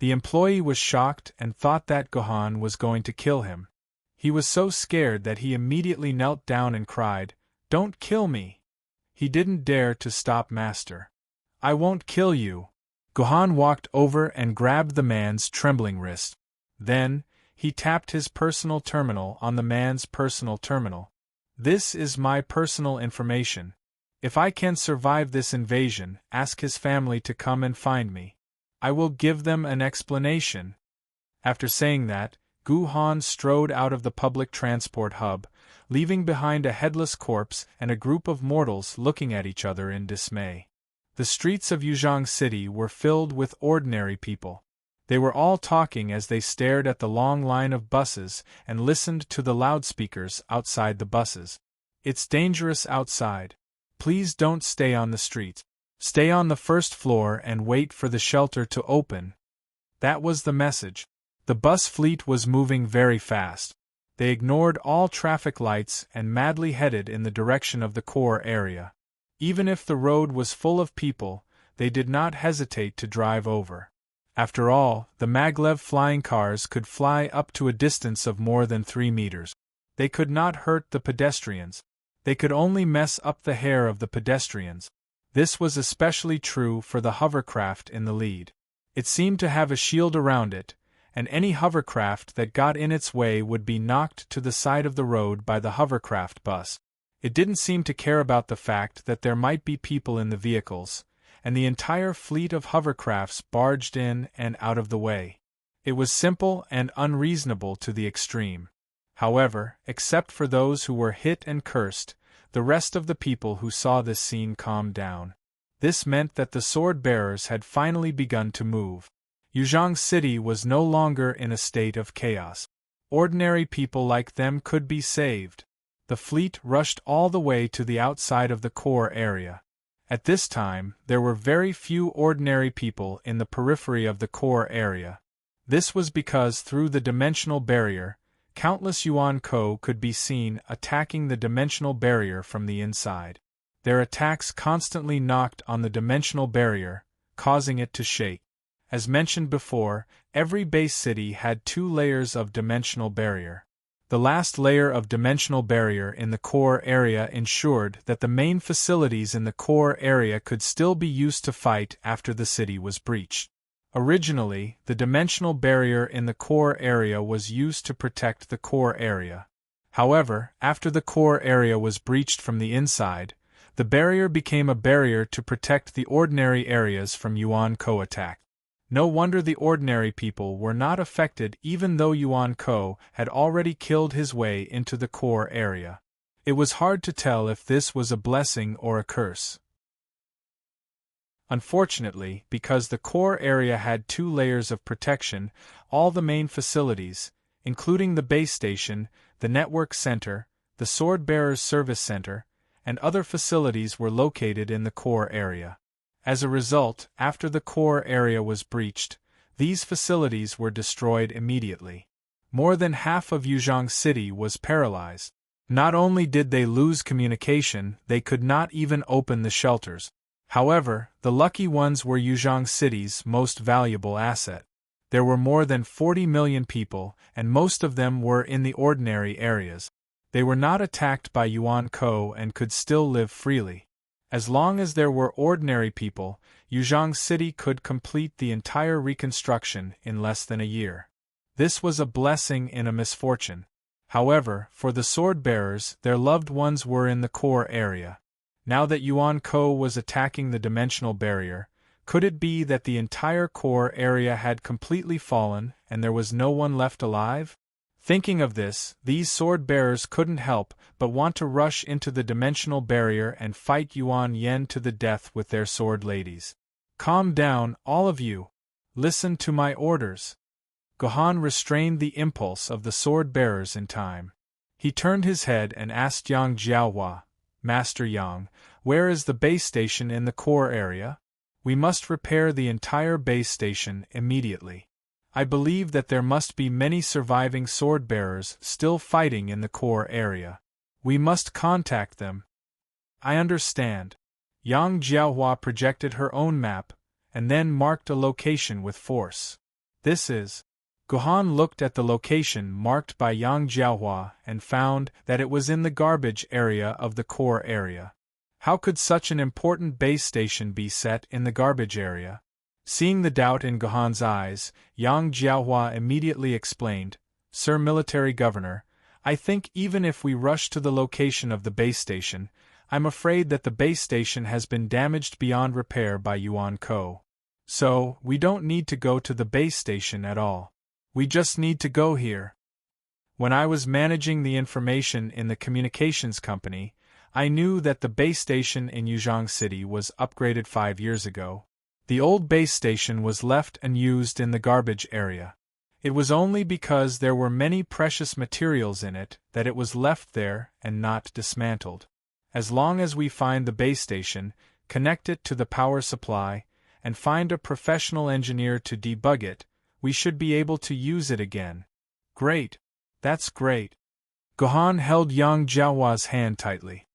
The employee was shocked and thought that Guhan was going to kill him. He was so scared that he immediately knelt down and cried, "Don't kill me!" He didn't dare to stop Master. "I won't kill you." Guhan walked over and grabbed the man's trembling wrist. Then, he tapped his personal terminal on the man's personal terminal. "This is my personal information. If I can survive this invasion, ask his family to come and find me. I will give them an explanation." After saying that, Guhan strode out of the public transport hub, leaving behind a headless corpse and a group of mortals looking at each other in dismay. The streets of Yuzhong City were filled with ordinary people. They were all talking as they stared at the long line of buses and listened to the loudspeakers outside the buses. "It's dangerous outside. Please don't stay on the street. Stay on the first floor and wait for the shelter to open." That was the message. The bus fleet was moving very fast. They ignored all traffic lights and madly headed in the direction of the core area. Even if the road was full of people, they did not hesitate to drive over. After all, the maglev flying cars could fly up to a distance of more than 3 meters. They could not hurt the pedestrians. They could only mess up the hair of the pedestrians. This was especially true for the hovercraft in the lead. It seemed to have a shield around it, and any hovercraft that got in its way would be knocked to the side of the road by the hovercraft bus. It didn't seem to care about the fact that there might be people in the vehicles, and the entire fleet of hovercrafts barged in and out of the way. It was simple and unreasonable to the extreme. However, except for those who were hit and cursed, the rest of the people who saw this scene calmed down. This meant that the sword-bearers had finally begun to move. Yuzhong City was no longer in a state of chaos. Ordinary people like them could be saved. The fleet rushed all the way to the outside of the core area. At this time, there were very few ordinary people in the periphery of the core area. This was because through the dimensional barrier, countless Yuan-ko could be seen attacking the dimensional barrier from the inside. Their attacks constantly knocked on the dimensional barrier, causing it to shake. As mentioned before, every base city had 2 layers of dimensional barrier. The last layer of dimensional barrier in the core area ensured that the main facilities in the core area could still be used to fight after the city was breached. Originally, the dimensional barrier in the core area was used to protect the core area. However, after the core area was breached from the inside, the barrier became a barrier to protect the ordinary areas from Yuan Ko attack. No wonder the ordinary people were not affected even though Yuan Ko had already killed his way into the core area. It was hard to tell if this was a blessing or a curse. Unfortunately, because the core area had 2 layers of protection, all the main facilities, including the base station, the network center, the Sword-Bearers Service Center, and other facilities were located in the core area. As a result, after the core area was breached, these facilities were destroyed immediately. More than half of Yuzhong City was paralyzed. Not only did they lose communication, they could not even open the shelters. However, the lucky ones were Yuzhong City's most valuable asset. There were more than 40 million people, and most of them were in the ordinary areas. They were not attacked by Yuan Ko and could still live freely. As long as there were ordinary people, Yuzhong City could complete the entire reconstruction in less than a year. This was a blessing in a misfortune. However, for the sword-bearers, their loved ones were in the core area. Now that Yuan Ko was attacking the dimensional barrier, could it be that the entire core area had completely fallen and there was no one left alive? Thinking of this, these sword-bearers couldn't help but want to rush into the dimensional barrier and fight Yuan Yen to the death with their sword ladies. Calm down, all of you. Listen to my orders. Gohan restrained the impulse of the sword-bearers in time. He turned his head and asked Yang Jiaohua, Master Yang, where is the base station in the core area? We must repair the entire base station immediately. I believe that there must be many surviving sword-bearers still fighting in the core area. We must contact them. I understand. Yang Jiaohua projected her own map, and then marked a location with force. This is. Gohan looked at the location marked by Yang Jiaohua and found that it was in the garbage area of the core area. How could such an important base station be set in the garbage area? Seeing the doubt in Gohan's eyes, Yang Jiaohua immediately explained, Sir Military Governor, I think even if we rush to the location of the base station, I'm afraid that the base station has been damaged beyond repair by Yuan Ko. So, we don't need to go to the base station at all. We just need to go here. When I was managing the information in the communications company, I knew that the base station in Yuzhong City was upgraded 5 years ago. The old base station was left unused in the garbage area. It was only because there were many precious materials in it that it was left there and not dismantled. As long as we find the base station, connect it to the power supply, and find a professional engineer to debug it, we should be able to use it again. Great. That's great. Gohan held Yang Jiaohua's hand tightly.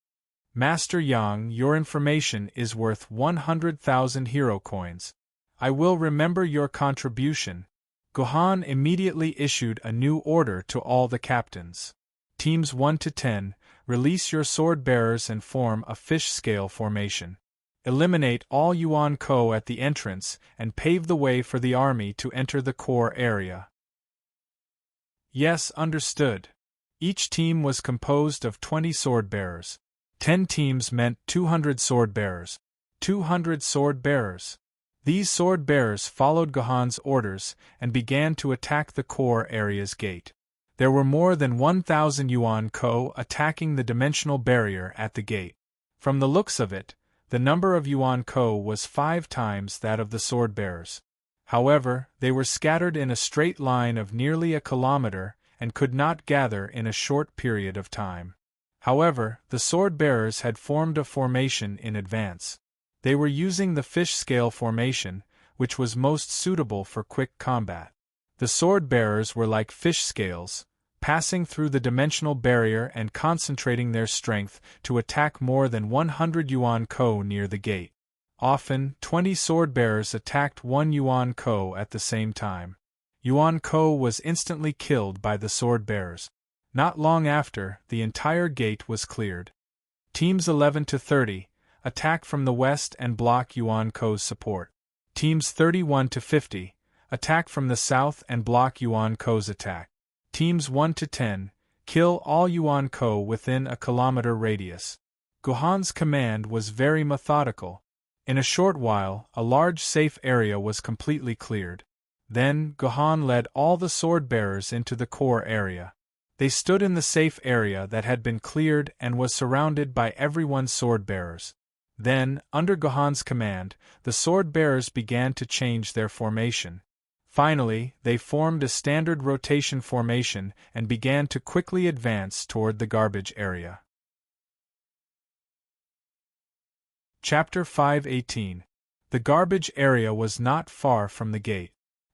Master Yang, your information is worth 100,000 hero coins. I will remember your contribution. Gohan immediately issued a new order to all the captains. Teams 1 to 10, release your sword-bearers and form a fish-scale formation. Eliminate all Yuan Ko at the entrance and pave the way for the army to enter the core area. Yes, understood. Each team was composed of 20 sword-bearers. 10 teams meant 200 sword-bearers. 200 sword-bearers. These sword-bearers followed Gohan's orders and began to attack the core area's gate. There were more than 1,000 Yuan Ko attacking the dimensional barrier at the gate. From the looks of it, the number of Yuan Ko was 5 times that of the sword-bearers. However, they were scattered in a straight line of nearly a kilometer and could not gather in a short period of time. However, the sword-bearers had formed a formation in advance. They were using the fish-scale formation, which was most suitable for quick combat. The sword-bearers were like fish scales, passing through the dimensional barrier and concentrating their strength to attack more than 100 Yuan Ko near the gate. Often, 20 sword-bearers attacked 1 Yuan Ko at the same time. Yuan Ko was instantly killed by the sword-bearers. Not long after, the entire gate was cleared. Teams 11 to 30, attack from the west and block Yuan Ko's support. Teams 31 to 50, attack from the south and block Yuan Ko's attack. Teams 1 to 10, Kill all Yuan-ko within a kilometer radius. Gohan's command was very methodical. In a short while, a large safe area was completely cleared. Then, Gohan led all the sword-bearers into the core area. They stood in the safe area that had been cleared and was surrounded by everyone's sword-bearers. Then, under Gohan's command, the sword-bearers began to change their formation. Finally, they formed a standard rotation formation and began to quickly advance toward the garbage area. Chapter 5:18. The garbage area was not far from the gate.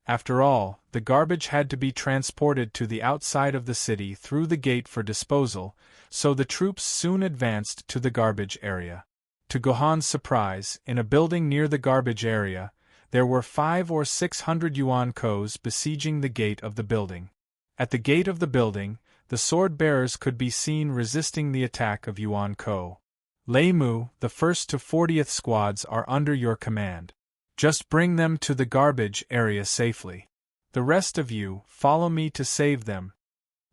After all, the garbage had to be transported to the outside of the city through the gate for disposal, so the troops soon advanced to the garbage area. To Gohan's surprise, in a building near the garbage area, there were 500 or 600 Yuan-kos besieging the gate of the building. At the gate of the building, the sword-bearers could be seen resisting the attack of Yuan-ko. Lei Mu, the 1st to 40th squads are under your command. Just bring them to the garbage area safely. The rest of you, follow me to save them,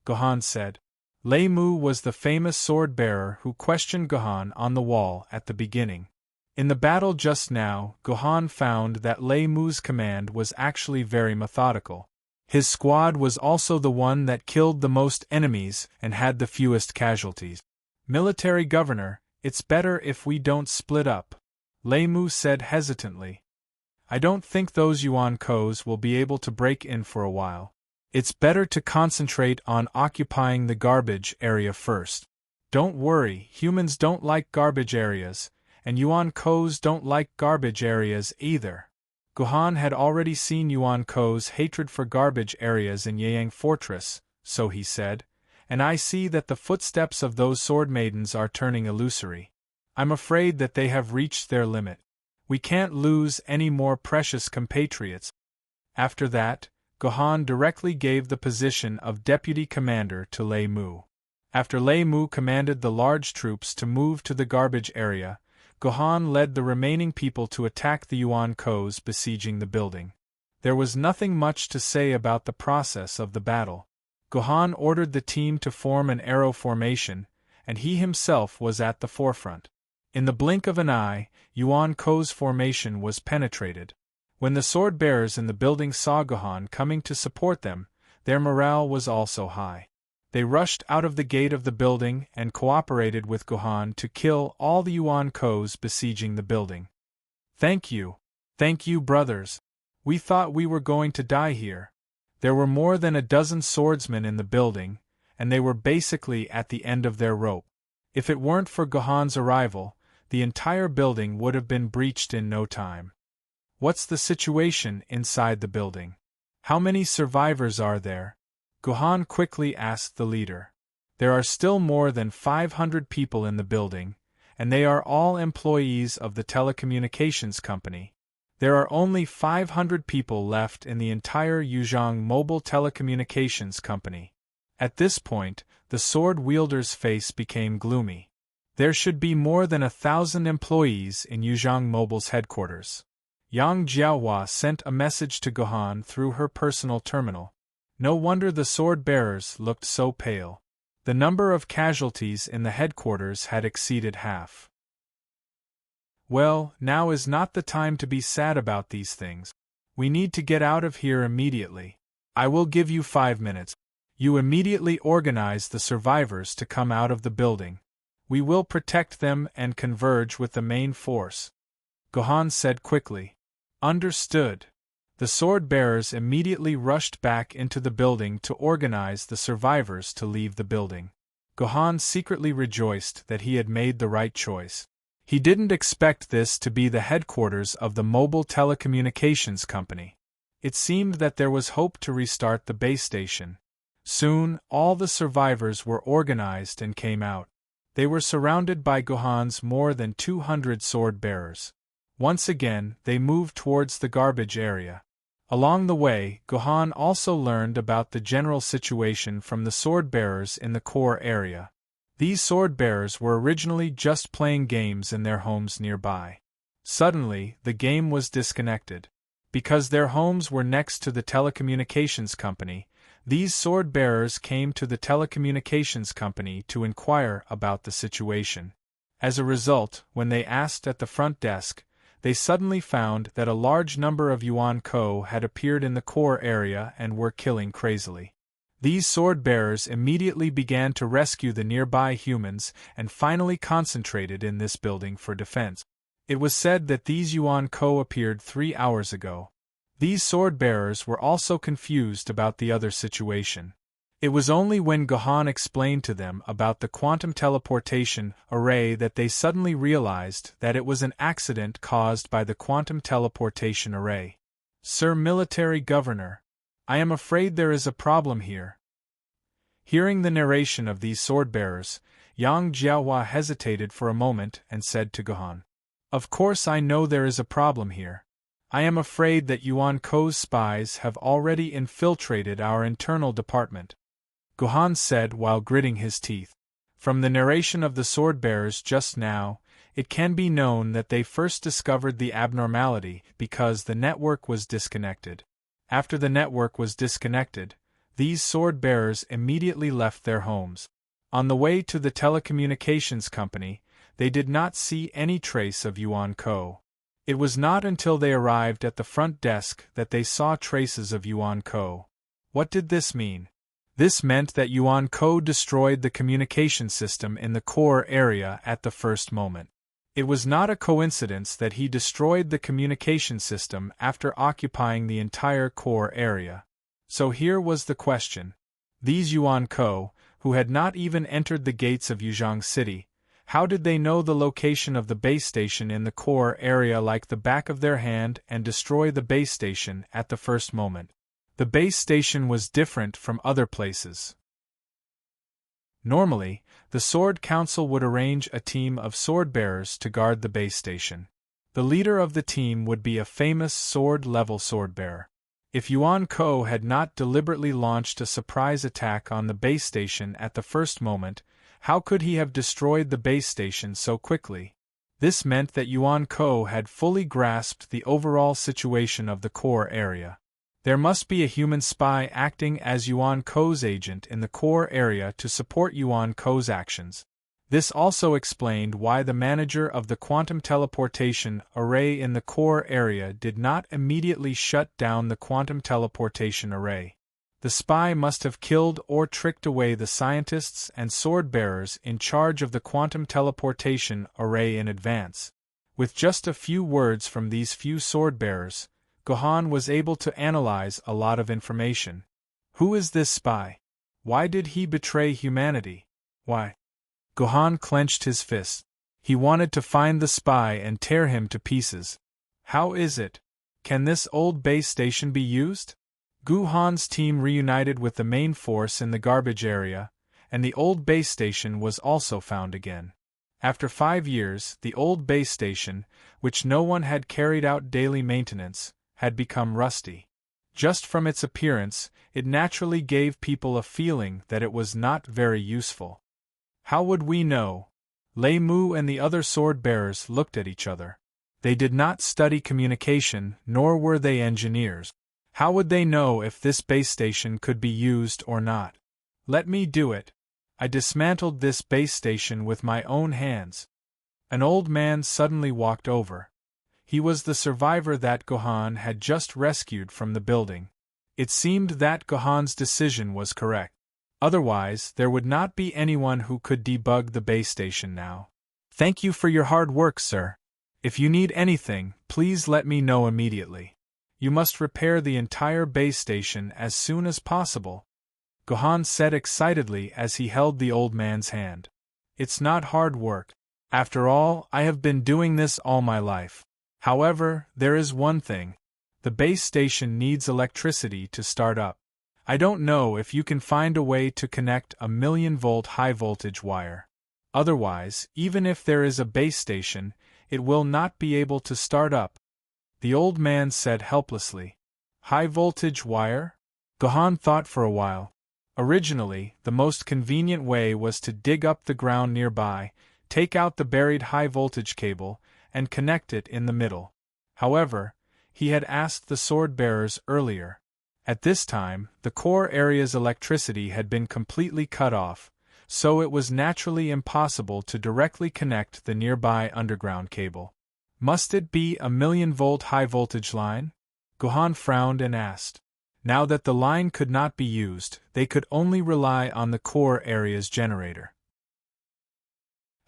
Gohan said. Lei Mu was the famous sword-bearer who questioned Gohan on the wall at the beginning. In the battle just now, Gohan found that Lei Mu's command was actually very methodical. His squad was also the one that killed the most enemies and had the fewest casualties. Military Governor, it's better if we don't split up, Lei Mu said hesitantly. I don't think those Yuan-kos will be able to break in for a while. It's better to concentrate on occupying the garbage area first. Don't worry, humans don't like garbage areas, and Yuan-kos don't like garbage areas either. Gohan had already seen Yuan-kos' hatred for garbage areas in Yaeyang Fortress, so he said, and I see that the footsteps of those sword maidens are turning illusory. I'm afraid that they have reached their limit. We can't lose any more precious compatriots. After that, Gohan directly gave the position of deputy commander to Lei Mu. After Lei Mu commanded the large troops to move to the garbage area, Gohan led the remaining people to attack the Yuan-kos besieging the building. There was nothing much to say about the process of the battle. Gohan ordered the team to form an arrow formation, and he himself was at the forefront. In the blink of an eye, Yuan-ko's formation was penetrated. When the sword-bearers in the building saw Gohan coming to support them, their morale was also high. They rushed out of the gate of the building and cooperated with Gohan to kill all the Yuan-kos besieging the building. Thank you, brothers. We thought we were going to die here. There were more than a dozen swordsmen in the building, and they were basically at the end of their rope. If it weren't for Gohan's arrival, the entire building would have been breached in no time. What's the situation inside the building? How many survivors are there? Gohan quickly asked the leader. There are still more than 500 people in the building, and they are all employees of the telecommunications company. There are only 500 people left in the entire Yuzhong Mobile Telecommunications Company. At this point, the sword-wielder's face became gloomy. There should be more than 1,000 employees in Yuzhong Mobile's headquarters. Yang Jiahua sent a message to Gohan through her personal terminal. No wonder the sword-bearers looked so pale. The number of casualties in the headquarters had exceeded half. Well, now is not the time to be sad about these things. We need to get out of here immediately. I will give you 5 minutes. You immediately organize the survivors to come out of the building. We will protect them and converge with the main force. Gohan said quickly. Understood. The sword-bearers immediately rushed back into the building to organize the survivors to leave the building. Gohan secretly rejoiced that he had made the right choice. He didn't expect this to be the headquarters of the Mobile Telecommunications Company. It seemed that there was hope to restart the base station. Soon, all the survivors were organized and came out. They were surrounded by Gohan's more than 200 sword-bearers. Once again, they moved towards the garbage area. Along the way, Gohan also learned about the general situation from the sword-bearers in the core area. These sword-bearers were originally just playing games in their homes nearby. Suddenly, the game was disconnected. Because their homes were next to the telecommunications company, These sword-bearers came to the telecommunications company to inquire about the situation. As a result, when they asked at the front desk, they suddenly found that a large number of Yuan-ko had appeared in the core area and were killing crazily. These sword-bearers immediately began to rescue the nearby humans and finally concentrated in this building for defense. It was said that these Yuan-ko appeared 3 hours ago. These sword-bearers were also confused about the other situation. It was only when Gohan explained to them about the quantum teleportation array that they suddenly realized that it was an accident caused by the quantum teleportation array. "Sir Military Governor, I am afraid there is a problem here." Hearing the narration of these sword-bearers, Yang Jiahua hesitated for a moment and said to Gohan, "Of course I know there is a problem here. I am afraid that Yuan-ko's spies have already infiltrated our internal department," Gohan said while gritting his teeth. From the narration of the sword-bearers just now, it can be known that they first discovered the abnormality because the network was disconnected. After the network was disconnected, these sword-bearers immediately left their homes. On the way to the telecommunications company, they did not see any trace of Yuan-ko. It was not until they arrived at the front desk that they saw traces of Yuan-ko. What did this mean? This meant that Yuan-ko destroyed the communication system in the core area at the first moment. It was not a coincidence that he destroyed the communication system after occupying the entire core area. So here was the question. These Yuan-ko, who had not even entered the gates of Yuzhong City, how did they know the location of the base station in the core area like the back of their hand and destroy the base station at the first moment? The base station was different from other places. Normally, the Sword Council would arrange a team of sword-bearers to guard the base station. The leader of the team would be a famous sword-level sword-bearer. If Yuan-ko had not deliberately launched a surprise attack on the base station at the first moment, how could he have destroyed the base station so quickly? This meant that Yuan-ko had fully grasped the overall situation of the core area. There must be a human spy acting as Yuan-ko's agent in the core area to support Yuan-ko's actions. This also explained why the manager of the quantum teleportation array in the core area did not immediately shut down the quantum teleportation array. The spy must have killed or tricked away the scientists and sword-bearers in charge of the quantum teleportation array in advance. With just a few words from these few sword-bearers, Gohan was able to analyze a lot of information. Who is this spy? Why did he betray humanity? Why? Gohan clenched his fist. He wanted to find the spy and tear him to pieces. How is it? Can this old base station be used? Gohan's team reunited with the main force in the garbage area, and the old base station was also found again. After 5 years, the old base station, which no one had carried out daily maintenance, had become rusty. Just from its appearance, it naturally gave people a feeling that it was not very useful. How would we know? Lei Mu and the other sword-bearers looked at each other. They did not study communication, nor were they engineers. How would they know if this base station could be used or not? Let me do it. I dismantled this base station with my own hands. An old man suddenly walked over. He was the survivor that Gohan had just rescued from the building. It seemed that Gohan's decision was correct. Otherwise, there would not be anyone who could debug the base station now. Thank you for your hard work, sir. If you need anything, please let me know immediately. You must repair the entire base station as soon as possible, Gohan said excitedly as he held the old man's hand. It's not hard work. After all, I have been doing this all my life. However, there is one thing. The base station needs electricity to start up. I don't know if you can find a way to connect a 1,000,000-volt high-voltage wire. Otherwise, even if there is a base station, it will not be able to start up, the old man said helplessly. High-voltage wire? Gohan thought for a while. Originally, the most convenient way was to dig up the ground nearby, take out the buried high-voltage cable, and connect it in the middle. However, he had asked the sword-bearers earlier, At this time, the core area's electricity had been completely cut off, so it was naturally impossible to directly connect the nearby underground cable. Must it be a 1,000,000-volt high-voltage line? Gohan frowned and asked. Now that the line could not be used, they could only rely on the core area's generator.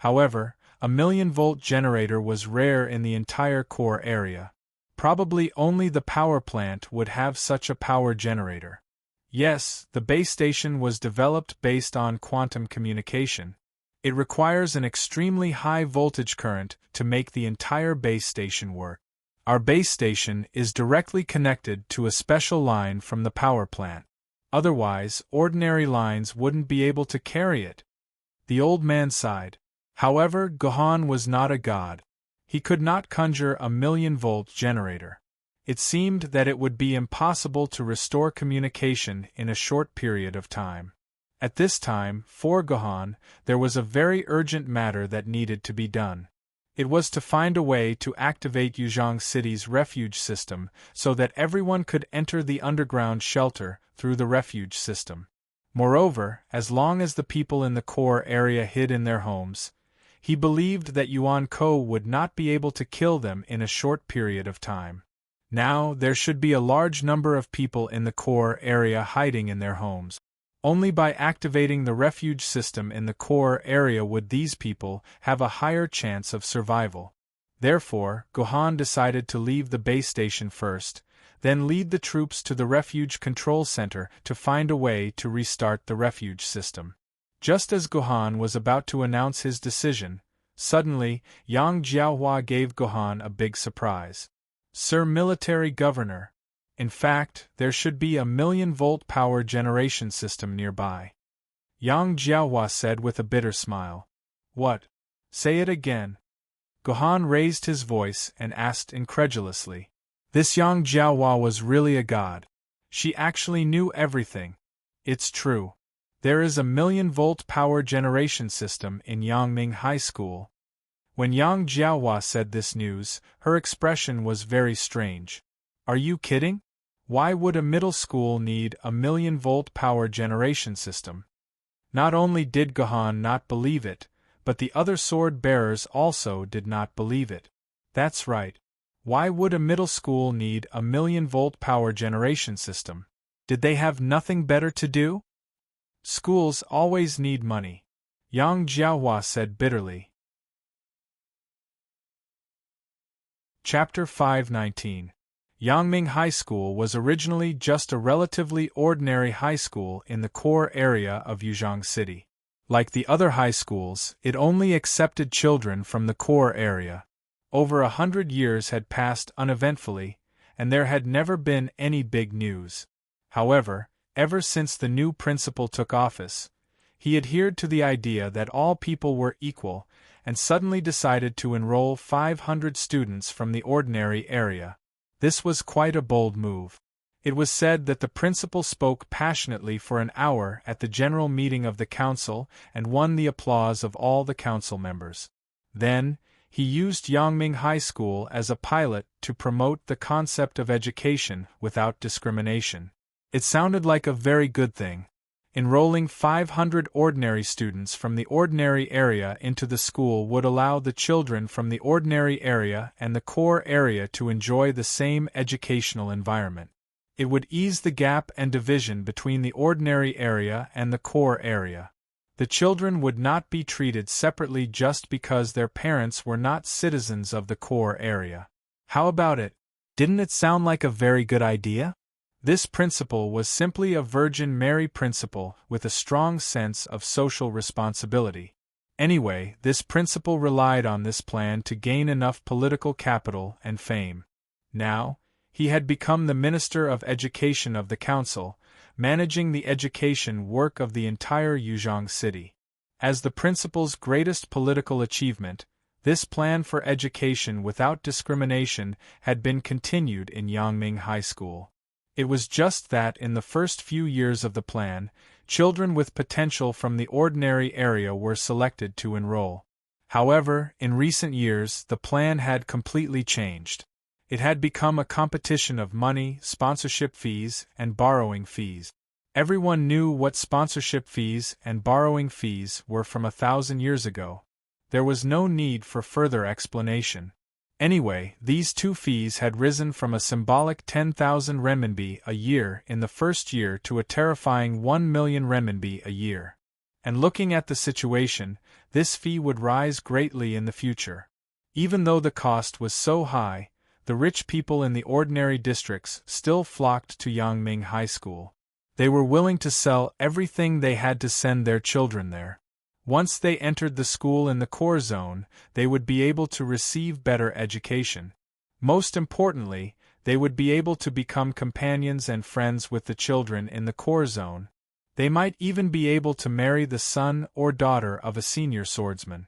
However, a 1,000,000-volt generator was rare in the entire core area. Probably only the power plant would have such a power generator. Yes, the base station was developed based on quantum communication. It requires an extremely high voltage current to make the entire base station work. Our base station is directly connected to a special line from the power plant. Otherwise, ordinary lines wouldn't be able to carry it. The old man sighed. However, Gohan was not a god. He could not conjure a 1,000,000-volt generator. It seemed that it would be impossible to restore communication in a short period of time. At this time, for Gohan, there was a very urgent matter that needed to be done. It was to find a way to activate Yuzhong City's refuge system so that everyone could enter the underground shelter through the refuge system. Moreover, as long as the people in the core area hid in their homes, he believed that Yuan Ko would not be able to kill them in a short period of time. Now, there should be a large number of people in the core area hiding in their homes. Only by activating the refuge system in the core area would these people have a higher chance of survival. Therefore, Gohan decided to leave the base station first, then lead the troops to the refuge control center to find a way to restart the refuge system. Just as Gohan was about to announce his decision, suddenly, Yang Jiahua gave Gohan a big surprise. Sir Military Governor, in fact, there should be a 1,000,000-volt power generation system nearby. Yang Jiahua said with a bitter smile. What? Say it again. Gohan raised his voice and asked incredulously. This Yang Jiahua was really a god. She actually knew everything. It's true. There is a 1,000,000-volt power generation system in Yangming High School. When Yang Jiahua said this news, her expression was very strange. Are you kidding? Why would a middle school need a 1,000,000-volt power generation system? Not only did Gohan not believe it, but the other sword bearers also did not believe it. That's right. Why would a middle school need a 1,000,000-volt power generation system? Did they have nothing better to do? Schools always need money, Yang Jiahua said bitterly. Chapter 519. Yangming High School was originally just a relatively ordinary high school in the core area of Yuzhong City. Like the other high schools, it only accepted children from the core area. Over 100 years had passed uneventfully, and there had never been any big news. However, ever since the new principal took office, he adhered to the idea that all people were equal and suddenly decided to enroll 500 students from the ordinary area. This was quite a bold move. It was said that the principal spoke passionately for an hour at the general meeting of the council and won the applause of all the council members. Then, he used Yangming High School as a pilot to promote the concept of education without discrimination. It sounded like a very good thing. Enrolling 500 ordinary students from the ordinary area into the school would allow the children from the ordinary area and the core area to enjoy the same educational environment. It would ease the gap and division between the ordinary area and the core area. The children would not be treated separately just because their parents were not citizens of the core area. How about it? Didn't it sound like a very good idea? This principal was simply a Virgin Mary principal with a strong sense of social responsibility. Anyway, this principal relied on this plan to gain enough political capital and fame. Now, he had become the Minister of Education of the Council, managing the education work of the entire Yuzhong City. As the principal's greatest political achievement, this plan for education without discrimination had been continued in Yangming High School. It was just that in the first few years of the plan, children with potential from the ordinary area were selected to enroll. However, in recent years, the plan had completely changed. It had become a competition of money, sponsorship fees, and borrowing fees. Everyone knew what sponsorship fees and borrowing fees were from 1,000 years ago. There was no need for further explanation. Anyway, these two fees had risen from a symbolic 10,000 renminbi a year in the first year to a terrifying 1 million renminbi a year. And looking at the situation, this fee would rise greatly in the future. Even though the cost was so high, the rich people in the ordinary districts still flocked to Yangming High School. They were willing to sell everything they had to send their children there. Once they entered the school in the core zone, they would be able to receive better education. Most importantly, they would be able to become companions and friends with the children in the core zone. They might even be able to marry the son or daughter of a senior swordsman.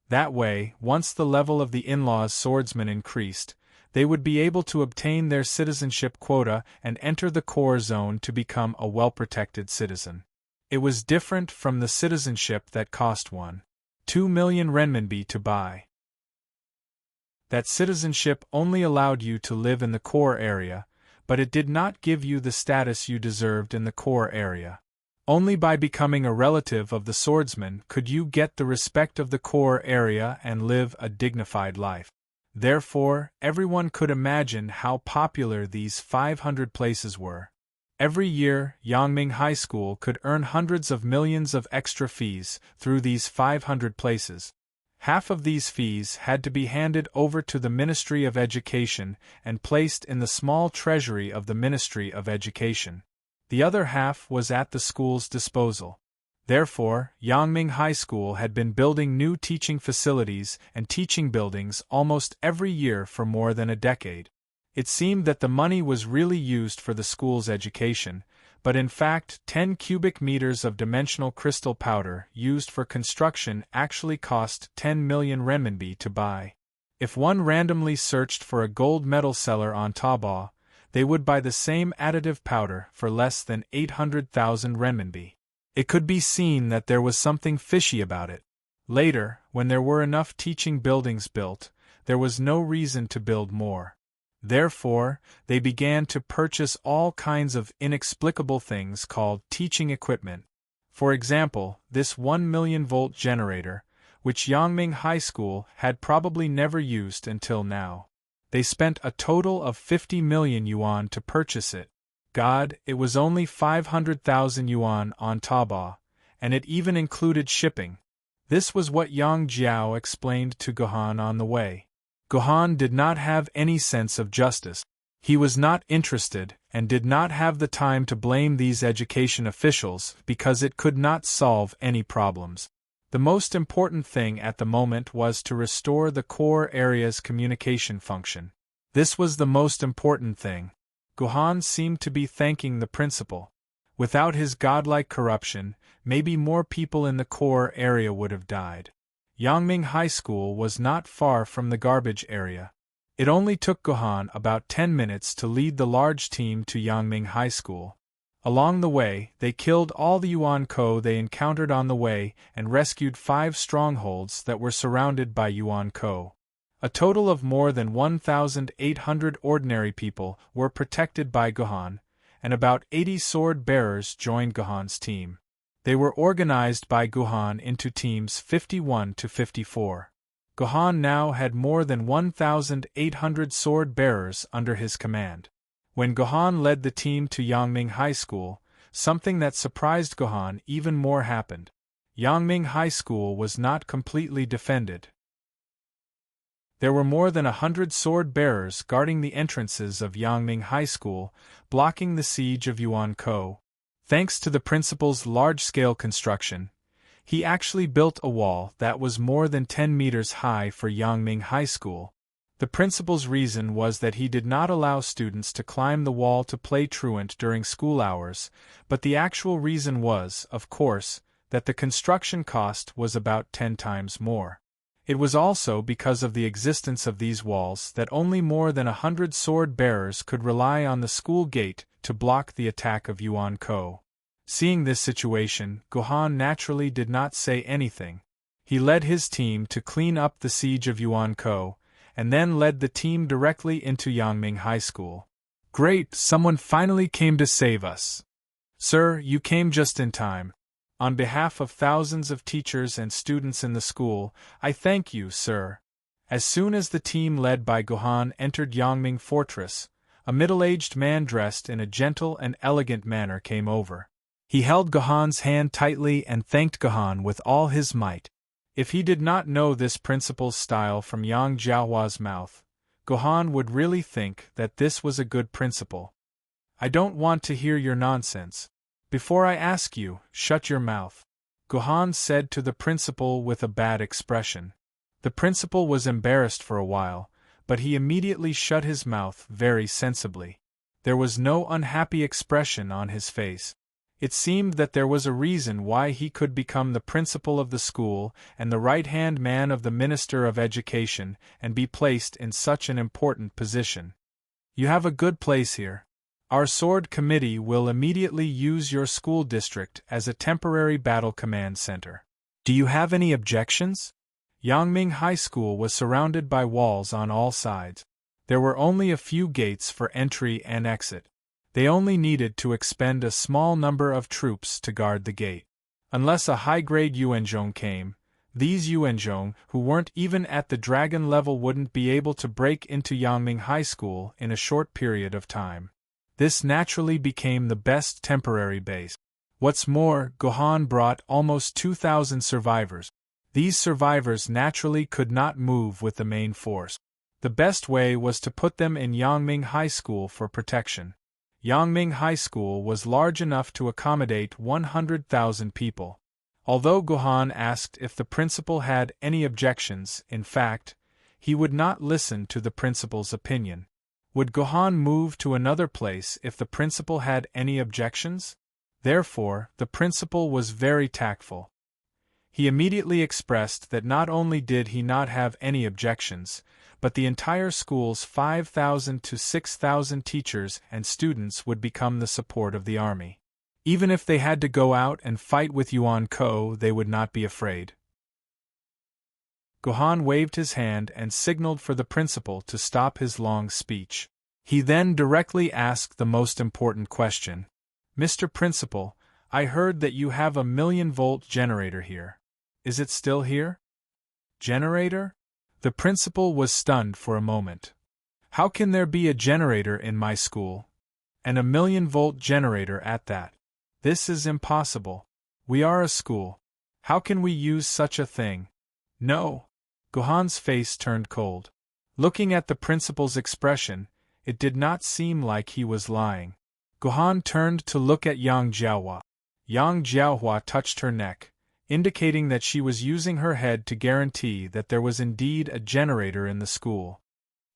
That way, once the level of the in-laws swordsman increased, they would be able to obtain their citizenship quota and enter the core zone to become a well-protected citizen. It was different from the citizenship that cost 1.2 million renminbi to buy. That citizenship only allowed you to live in the core area, but it did not give you the status you deserved in the core area. Only by becoming a relative of the swordsman could you get the respect of the core area and live a dignified life. Therefore, everyone could imagine how popular these 500 places were. Every year, Yangming High School could earn hundreds of millions of extra fees through these 500 places. Half of these fees had to be handed over to the Ministry of Education and placed in the small treasury of the Ministry of Education. The other half was at the school's disposal. Therefore, Yangming High School had been building new teaching facilities and teaching buildings almost every year for more than a decade. It seemed that the money was really used for the school's education, but in fact 10 cubic meters of dimensional crystal powder used for construction actually cost 10 million renminbi to buy. If one randomly searched for a gold medal seller on Taobao, they would buy the same additive powder for less than 800,000 renminbi. It could be seen that there was something fishy about it. Later, when there were enough teaching buildings built, there was no reason to build more. Therefore, they began to purchase all kinds of inexplicable things called teaching equipment. For example, this 1 million volt generator, which Yangming High School had probably never used until now. They spent a total of 50 million yuan to purchase it. God, it was only 500,000 yuan on Taobao, and it even included shipping. This was what Yang Jiao explained to Gohan on the way. Gohan did not have any sense of justice. He was not interested and did not have the time to blame these education officials because it could not solve any problems. The most important thing at the moment was to restore the core area's communication function. This was the most important thing. Gohan seemed to be thanking the principal. Without his godlike corruption, maybe more people in the core area would have died. Yangming High School was not far from the garbage area. It only took Gohan about 10 minutes to lead the large team to Yangming High School. Along the way, they killed all the Yuan-ko they encountered on the way and rescued 5 strongholds that were surrounded by Yuan-ko. A total of more than 1,800 ordinary people were protected by Gohan, and about 80 sword-bearers joined Gohan's team. They were organized by Gohan into teams 51 to 54. Gohan now had more than 1,800 sword-bearers under his command. When Gohan led the team to Yangming High School, something that surprised Gohan even more happened. Yangming High School was not completely defended. There were more than 100 sword-bearers guarding the entrances of Yangming High School, blocking the siege of Yuan-ko. Thanks to the principal's large-scale construction, he actually built a wall that was more than 10 meters high for Yangming High School. The principal's reason was that he did not allow students to climb the wall to play truant during school hours, but the actual reason was, of course, that the construction cost was about 10 times more. It was also because of the existence of these walls that only more than 100 sword-bearers could rely on the school gate to block the attack of Yuan-ko. Seeing this situation, Gohan naturally did not say anything. He led his team to clean up the siege of Yuan-ko, and then led the team directly into Yangming High School. Great, someone finally came to save us. Sir, you came just in time. On behalf of thousands of teachers and students in the school, I thank you, sir. As soon as the team led by Gohan entered Yangming Fortress, a middle-aged man dressed in a gentle and elegant manner came over. He held Gohan's hand tightly and thanked Gohan with all his might. If he did not know this principal's style from Yang Jiahua's mouth, Gohan would really think that this was a good principal. I don't want to hear your nonsense. Before I ask you, shut your mouth, Gohan said to the principal with a bad expression. The principal was embarrassed for a while, but he immediately shut his mouth very sensibly. There was no unhappy expression on his face. It seemed that there was a reason why he could become the principal of the school and the right-hand man of the Minister of Education and be placed in such an important position. You have a good place here. Our Sword Committee will immediately use your school district as a temporary battle command center. Do you have any objections? Yangming High School was surrounded by walls on all sides. There were only a few gates for entry and exit. They only needed to expend a small number of troops to guard the gate. Unless a high-grade Yuanzhong came, these Yuanzhong, who weren't even at the dragon level, wouldn't be able to break into Yangming High School in a short period of time. This naturally became the best temporary base. What's more, Gohan brought almost 2,000 survivors. These survivors naturally could not move with the main force. The best way was to put them in Yangming High School for protection. Yangming High School was large enough to accommodate 100,000 people. Although Gohan asked if the principal had any objections, in fact, he would not listen to the principal's opinion. Would Gohan move to another place if the principal had any objections? Therefore, the principal was very tactful. He immediately expressed that not only did he not have any objections, but the entire school's 5,000 to 6,000 teachers and students would become the support of the army. Even if they had to go out and fight with Yuan Ko, they would not be afraid. Gohan waved his hand and signaled for the principal to stop his long speech. He then directly asked the most important question. Mr. Principal, I heard that you have a 1,000,000-volt generator here. Is it still here? Generator? The principal was stunned for a moment. How can there be a generator in my school? And a 1,000,000-volt generator at that? This is impossible. We are a school. How can we use such a thing? No. Gohan's face turned cold. Looking at the principal's expression, it did not seem like he was lying. Gohan turned to look at Yang Jiahua. Yang Jiahua touched her neck, indicating that she was using her head to guarantee that there was indeed a generator in the school.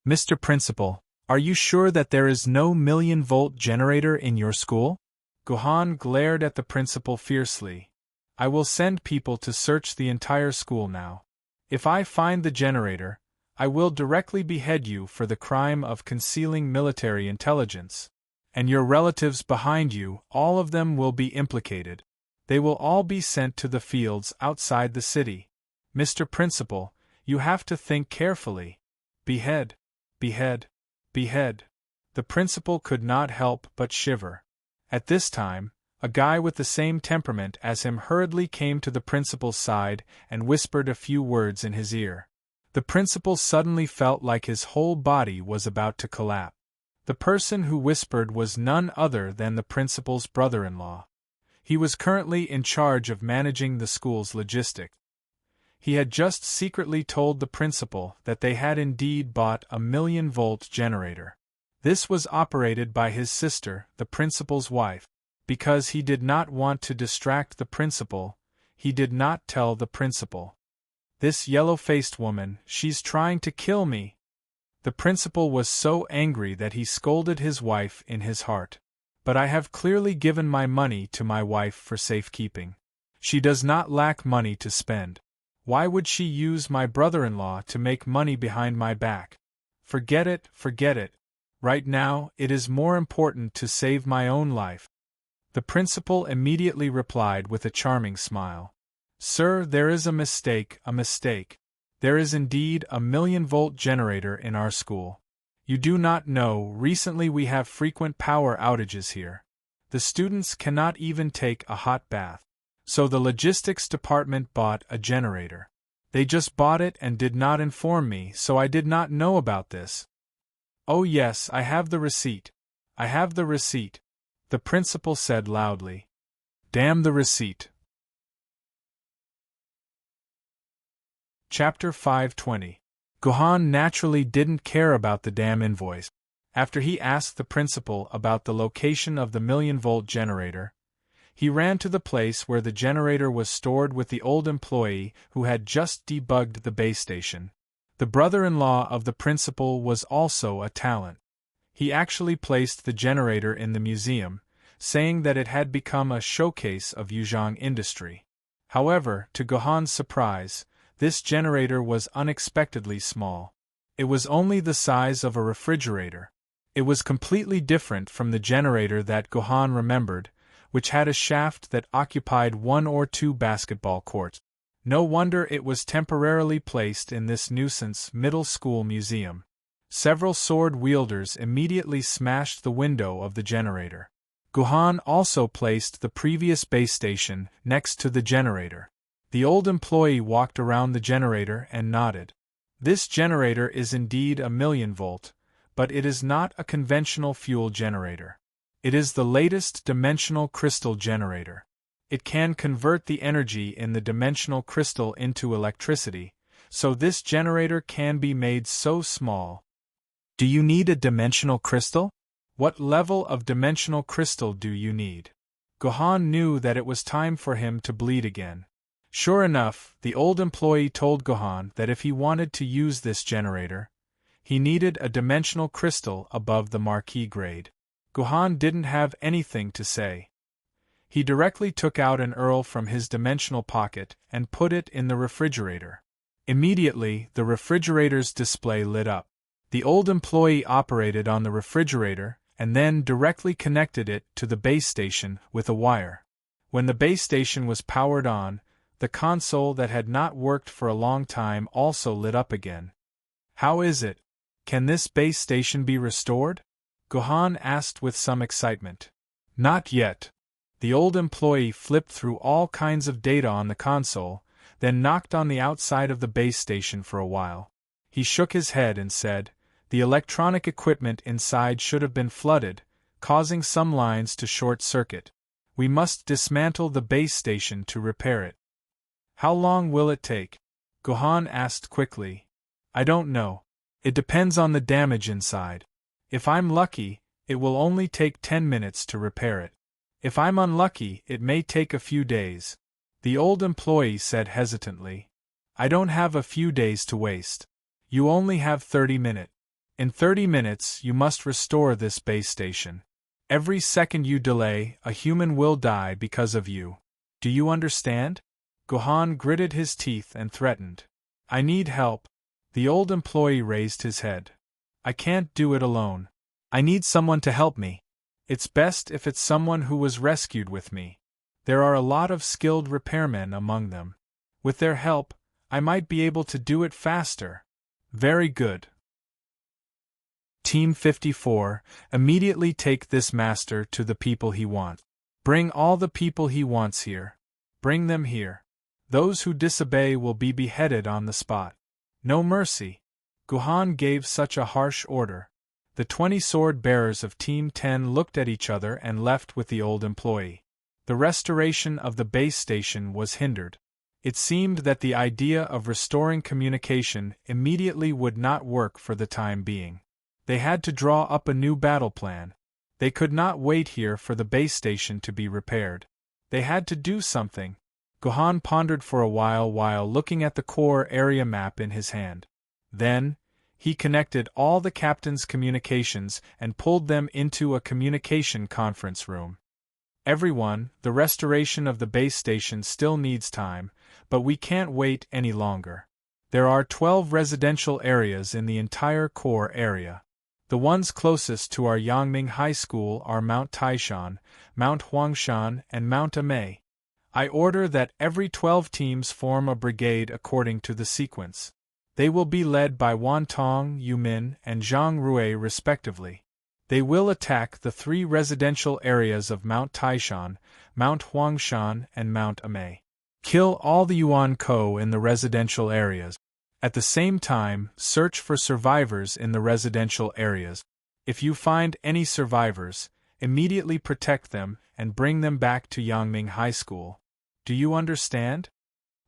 Mr. Principal, are you sure that there is no 1,000,000-volt generator in your school? Gohan glared at the principal fiercely. I will send people to search the entire school now. If I find the generator, I will directly behead you for the crime of concealing military intelligence. And your relatives behind you, all of them will be implicated. They will all be sent to the fields outside the city. Mr. Principal, you have to think carefully. Behead, behead, behead. The principal could not help but shiver. At this time, a guy with the same temperament as him hurriedly came to the principal's side and whispered a few words in his ear. The principal suddenly felt like his whole body was about to collapse. The person who whispered was none other than the principal's brother-in-law. He was currently in charge of managing the school's logistics. He had just secretly told the principal that they had indeed bought a 1,000,000-volt generator. This was operated by his sister, the principal's wife. Because he did not want to distract the principal, he did not tell the principal. This yellow-faced woman, she's trying to kill me. The principal was so angry that he scolded his wife in his heart. But I have clearly given my money to my wife for safekeeping. She does not lack money to spend. Why would she use my brother-in-law to make money behind my back? Forget it, forget it. Right now, it is more important to save my own life. The principal immediately replied with a charming smile. Sir, there is a mistake, a mistake. There is indeed a 1,000,000-volt generator in our school. You do not know, recently we have frequent power outages here. The students cannot even take a hot bath. So the logistics department bought a generator. They just bought it and did not inform me, so I did not know about this. Oh yes, I have the receipt. I have the receipt, the principal said loudly. Damn the receipt. Chapter 520. Guhan naturally didn't care about the damn invoice. After he asked the principal about the location of the 1,000,000-volt generator, he ran to the place where the generator was stored with the old employee who had just debugged the base station. The brother-in-law of the principal was also a talent. He actually placed the generator in the museum, saying that it had become a showcase of Yuzhong industry. However, to Guhan's surprise, this generator was unexpectedly small. It was only the size of a refrigerator. It was completely different from the generator that Guhan remembered, which had a shaft that occupied 1 or 2 basketball courts. No wonder it was temporarily placed in this nuisance middle school museum. Several sword-wielders immediately smashed the window of the generator. Guhan also placed the previous base station next to the generator. The old employee walked around the generator and nodded. This generator is indeed a 1,000,000-volt, but it is not a conventional fuel generator. It is the latest dimensional crystal generator. It can convert the energy in the dimensional crystal into electricity, so this generator can be made so small. Do you need a dimensional crystal? What level of dimensional crystal do you need? Guhan knew that it was time for him to bleed again. Sure enough, the old employee told Guhan that if he wanted to use this generator, he needed a dimensional crystal above the marquee grade. Guhan didn't have anything to say. He directly took out an earl from his dimensional pocket and put it in the refrigerator. Immediately, the refrigerator's display lit up. The old employee operated on the refrigerator and then directly connected it to the base station with a wire. When the base station was powered on, the console that had not worked for a long time also lit up again. How is it? Can this base station be restored? Guhan asked with some excitement. Not yet. The old employee flipped through all kinds of data on the console, then knocked on the outside of the base station for a while. He shook his head and said, "The electronic equipment inside should have been flooded, causing some lines to short-circuit. We must dismantle the base station to repair it." How long will it take? Guhan asked quickly. I don't know. It depends on the damage inside. If I'm lucky, it will only take 10 minutes to repair it. If I'm unlucky, it may take a few days. The old employee said hesitantly. I don't have a few days to waste. You only have 30 minutes. In 30 minutes, you must restore this base station. Every second you delay, a human will die because of you. Do you understand? Guhan gritted his teeth and threatened. I need help. The old employee raised his head. I can't do it alone. I need someone to help me. It's best if it's someone who was rescued with me. There are a lot of skilled repairmen among them. With their help, I might be able to do it faster. Very good. Team 54, immediately take this master to the people he wants. Bring all the people he wants here. Bring them here. Those who disobey will be beheaded on the spot. No mercy. Guhan gave such a harsh order. The 20 sword-bearers of Team 10 looked at each other and left with the old employee. The restoration of the base station was hindered. It seemed that the idea of restoring communication immediately would not work for the time being. They had to draw up a new battle plan. They could not wait here for the base station to be repaired. They had to do something. Guhan pondered for a while looking at the core area map in his hand. Then, he connected all the captain's communications and pulled them into a communication conference room. Everyone, the restoration of the base station still needs time, but we can't wait any longer. There are 12 residential areas in the entire core area. The ones closest to our Yangming High School are Mount Taishan, Mount Huangshan, and Mount Amei. I order that every 12 teams form a brigade according to the sequence. They will be led by Wan Tong, Yu Min, and Zhang Rui respectively. They will attack the 3 residential areas of Mount Taishan, Mount Huangshan, and Mount Amei. Kill all the Yuan Ko in the residential areas. At the same time, search for survivors in the residential areas. If you find any survivors, immediately protect them and bring them back to Yangming High School. Do you understand?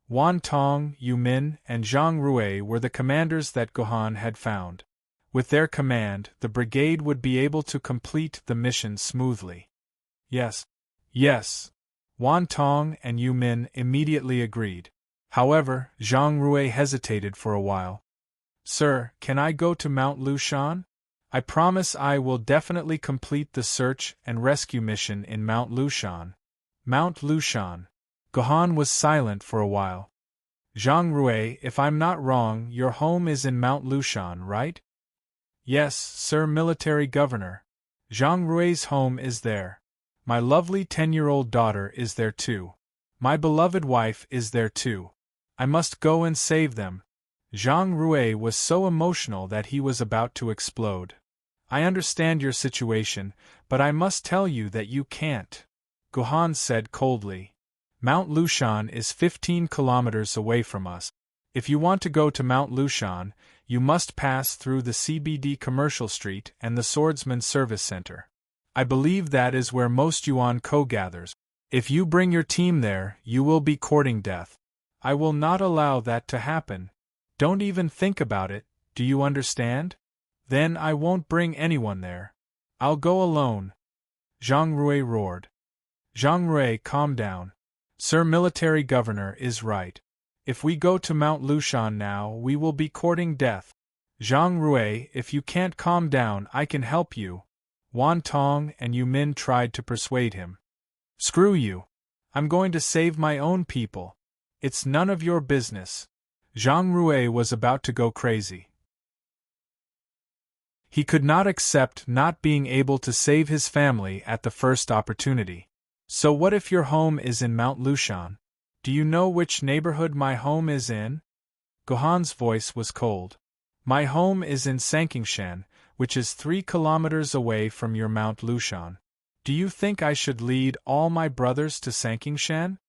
Wan Tong, Yu Min, and Zhang Rui were the commanders that Gohan had found. With their command, the brigade would be able to complete the mission smoothly. Yes. Yes. Wan Tong and Yu Min immediately agreed. However, Zhang Rui hesitated for a while. Sir, can I go to Mount Lushan? I promise I will definitely complete the search and rescue mission in Mount Lushan. Mount Lushan. Gohan was silent for a while. Zhang Rui, if I'm not wrong, your home is in Mount Lushan, right? Yes, Sir Military Governor. Zhang Rui's home is there. My lovely 10-year-old daughter is there too. My beloved wife is there too. I must go and save them. Zhang Rui was so emotional that he was about to explode. I understand your situation, but I must tell you that you can't. Gohan said coldly. Mount Lushan is 15 kilometers away from us. If you want to go to Mount Lushan, you must pass through the CBD Commercial Street and the Swordsman Service Center. I believe that is where most Yuan Ko gathers. If you bring your team there, you will be courting death. I will not allow that to happen. Don't even think about it, do you understand? Then I won't bring anyone there. I'll go alone. Zhang Rui roared. Zhang Rui, calm down. Sir Military Governor is right. If we go to Mount Lushan now, we will be courting death. Zhang Rui, if you can't calm down, I can help you. Wan Tong and Yu Min tried to persuade him. Screw you. I'm going to save my own people. It's none of your business. Zhang Rui was about to go crazy. He could not accept not being able to save his family at the first opportunity. So what if your home is in Mount Lushan? Do you know which neighborhood my home is in? Gohan's voice was cold. My home is in Sankingshan, which is 3 kilometers away from your Mount Lushan. Do you think I should lead all my brothers to Sankingshan?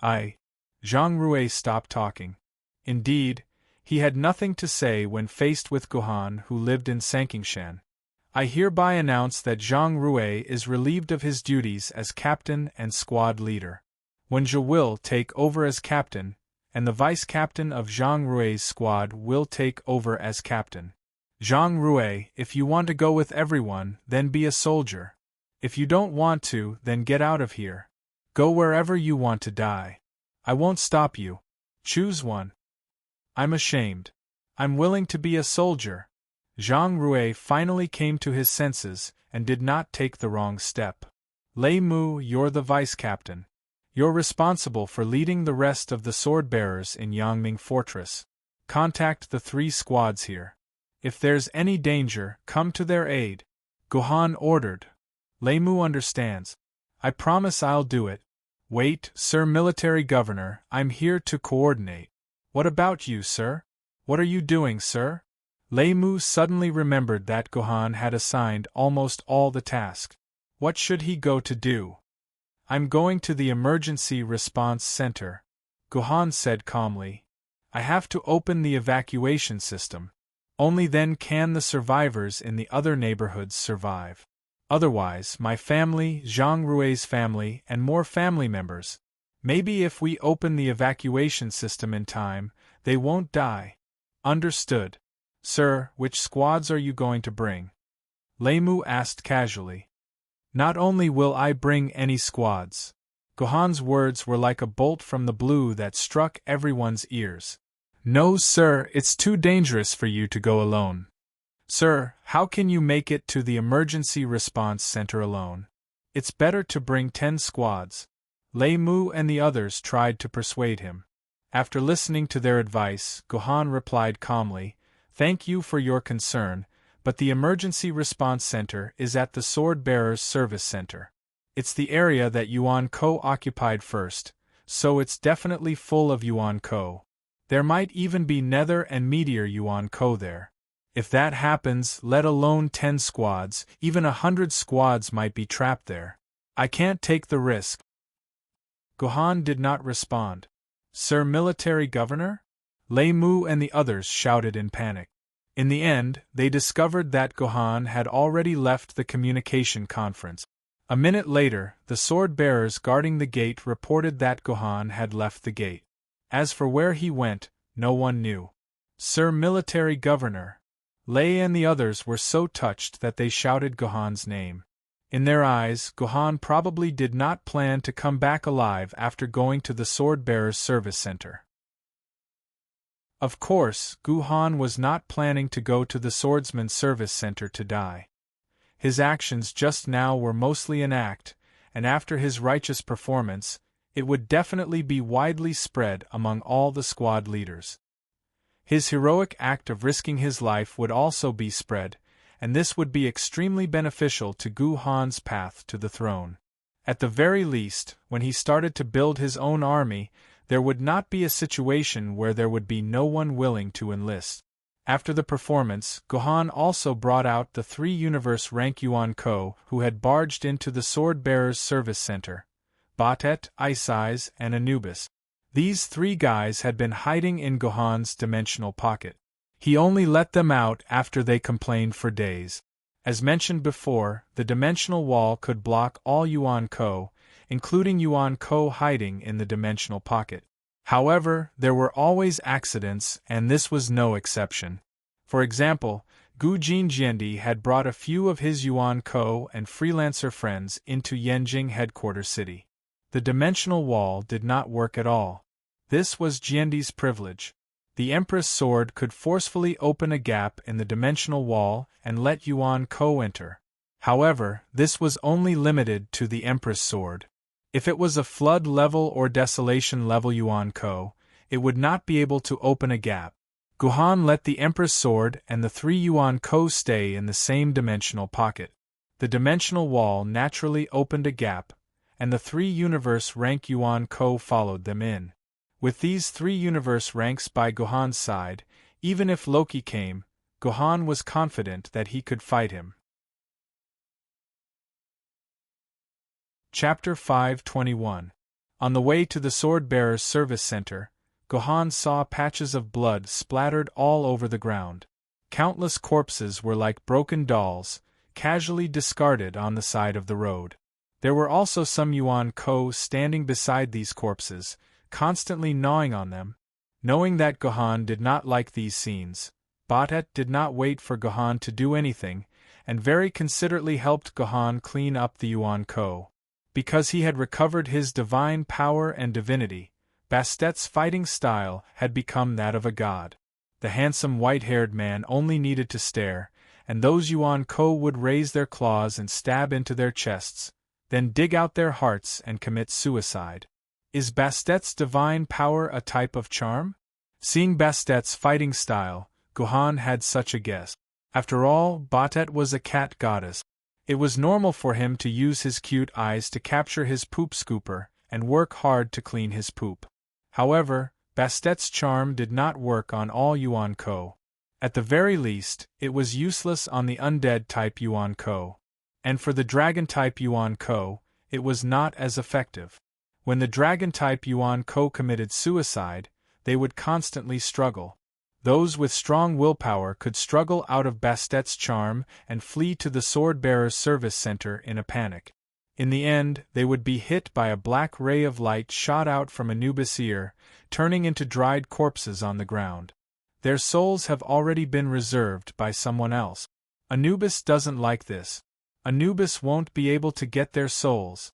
Zhang Rui stopped talking. Indeed, he had nothing to say when faced with Gohan, who lived in Sankingshan. I hereby announce that Zhang Rui is relieved of his duties as captain and squad leader. Wen Zhe will take over as captain, and the vice-captain of Zhang Rui's squad will take over as captain. Zhang Rui, if you want to go with everyone, then be a soldier. If you don't want to, then get out of here. Go wherever you want to die. I won't stop you. Choose one. I'm ashamed. I'm willing to be a soldier. Zhang Rui finally came to his senses and did not take the wrong step. Lei Mu, you're the vice-captain. You're responsible for leading the rest of the sword-bearers in Yangming Fortress. Contact the 3 squads here. If there's any danger, come to their aid. Gohan ordered. Lei Mu understands. I promise I'll do it. Wait, Sir Military Governor, I'm here to coordinate. What about you, sir? What are you doing, sir? Lei Mu suddenly remembered that Gohan had assigned almost all the tasks. What should he go to do? I'm going to the Emergency Response Center, Gohan said calmly. I have to open the evacuation system. Only then can the survivors in the other neighborhoods survive. Otherwise, my family, Zhang Rui's family, and more family members. Maybe if we open the evacuation system in time, they won't die. Understood. Sir, which squads are you going to bring? Lei Mu asked casually. Not only will I bring any squads. Gohan's words were like a bolt from the blue that struck everyone's ears. No, sir, it's too dangerous for you to go alone. Sir, how can you make it to the Emergency Response Center alone? It's better to bring 10 squads. Lei Mu and the others tried to persuade him. After listening to their advice, Gohan replied calmly, Thank you for your concern, but the Emergency Response Center is at the Sword Bearers Service Center. It's the area that Yuan Ko occupied first, so it's definitely full of Yuan Ko. There might even be Nether and Meteor Yuan Ko there. If that happens, let alone 10 squads, even 100 squads might be trapped there. I can't take the risk. Gohan did not respond. Sir Military Governor? Lei Mu and the others shouted in panic. In the end, they discovered that Gohan had already left the communication conference. A minute later, the sword-bearers guarding the gate reported that Gohan had left the gate. As for where he went, no one knew. Sir Military Governor. Lei and the others were so touched that they shouted Gohan's name. In their eyes, Gohan probably did not plan to come back alive after going to the sword-bearers' service center. Of course, Gohan was not planning to go to the swordsman's service center to die. His actions just now were mostly an act, and after his righteous performance, it would definitely be widely spread among all the squad leaders. His heroic act of risking his life would also be spread, and this would be extremely beneficial to Gohan's path to the throne. At the very least, when he started to build his own army, there would not be a situation where there would be no one willing to enlist. After the performance, Gohan also brought out the 3 universe rank Yuan Ko who had barged into the sword-bearers' service center: Batet, Ice Eyes, and Anubis. These 3 guys had been hiding in Gohan's dimensional pocket. He only let them out after they complained for days. As mentioned before, the dimensional wall could block all Yuan Ko, including Yuan Ko hiding in the dimensional pocket. However, there were always accidents, and this was no exception. For example, Gu Jinjiendi had brought a few of his Yuan Ko and freelancer friends into Yanjing headquarter city. The dimensional wall did not work at all. This was Jiandi's privilege. The Empress Sword could forcefully open a gap in the dimensional wall and let Yuan Ko enter. However, this was only limited to the Empress Sword. If it was a flood level or desolation level Yuan Ko, it would not be able to open a gap. Gohan let the Empress Sword and the 3 Yuan Ko stay in the same dimensional pocket. The dimensional wall naturally opened a gap, and the 3 universe rank Yuan Ko followed them in. With these 3 universe ranks by Gohan's side, even if Loki came, Gohan was confident that he could fight him. Chapter 521. On the way to the Sword-Bearers Service Center, Gohan saw patches of blood splattered all over the ground. Countless corpses were like broken dolls, casually discarded on the side of the road. There were also some Yuan Ko standing beside these corpses, constantly gnawing on them. Knowing that Gohan did not like these scenes, Batet did not wait for Gohan to do anything, and very considerately helped Gohan clean up the Yuan Ko. Because he had recovered his divine power and divinity, Bastet's fighting style had become that of a god. The handsome white-haired man only needed to stare, and those Yuan Ko would raise their claws and stab into their chests, then dig out their hearts and commit suicide. Is Bastet's divine power a type of charm? Seeing Bastet's fighting style, Gohan had such a guess. After all, Batet was a cat goddess. It was normal for him to use his cute eyes to capture his poop scooper and work hard to clean his poop. However, Bastet's charm did not work on all Yuan Ko. At the very least, it was useless on the undead-type Yuan Ko. And for the dragon-type Yuan Ko, it was not as effective. When the dragon-type Yuan Ko committed suicide, they would constantly struggle. Those with strong willpower could struggle out of Bastet's charm and flee to the Sword-Bearers Service Center in a panic. In the end, they would be hit by a black ray of light shot out from Anubis' ear, turning into dried corpses on the ground. Their souls have already been reserved by someone else. Anubis doesn't like this. Anubis won't be able to get their souls.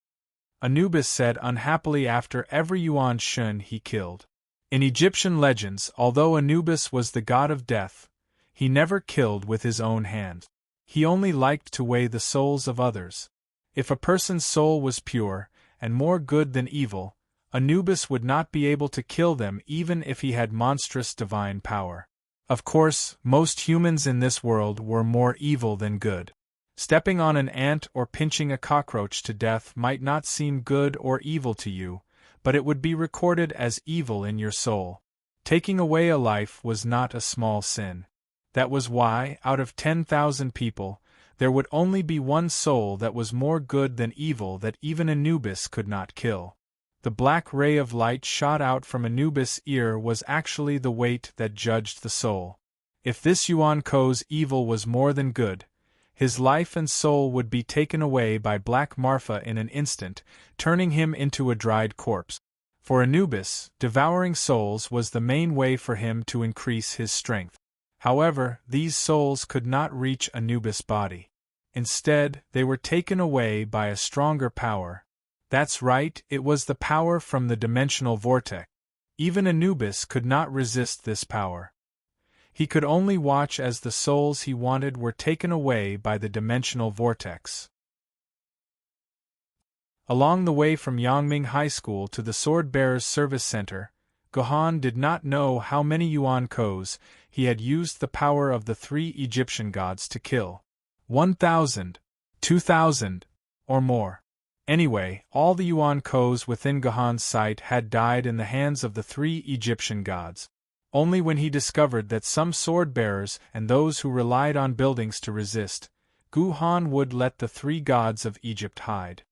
Anubis said unhappily after every Yuan Shun he killed. In Egyptian legends, although Anubis was the god of death, he never killed with his own hand. He only liked to weigh the souls of others. If a person's soul was pure, and more good than evil, Anubis would not be able to kill them even if he had monstrous divine power. Of course, most humans in this world were more evil than good. Stepping on an ant or pinching a cockroach to death might not seem good or evil to you, but it would be recorded as evil in your soul. Taking away a life was not a small sin. That was why, out of 10,000 people, there would only be one soul that was more good than evil that even Anubis could not kill. The black ray of light shot out from Anubis' ear was actually the weight that judged the soul. If this Yuan Ko's evil was more than good, his life and soul would be taken away by Black Marfa in an instant, turning him into a dried corpse. For Anubis, devouring souls was the main way for him to increase his strength. However, these souls could not reach Anubis' body. Instead, they were taken away by a stronger power. That's right, it was the power from the dimensional vortex. Even Anubis could not resist this power. He could only watch as the souls he wanted were taken away by the dimensional vortex. Along the way from Yangming High School to the Sword Bearers Service Center, Gohan did not know how many Yuan Kos he had used the power of the 3 Egyptian gods to kill. 1,000, 2,000, or more. Anyway, all the Yuan Kos within Gohan's sight had died in the hands of the 3 Egyptian gods. Only when he discovered that some sword bearers and those who relied on buildings to resist, Gohan would let the 3 gods of Egypt hide.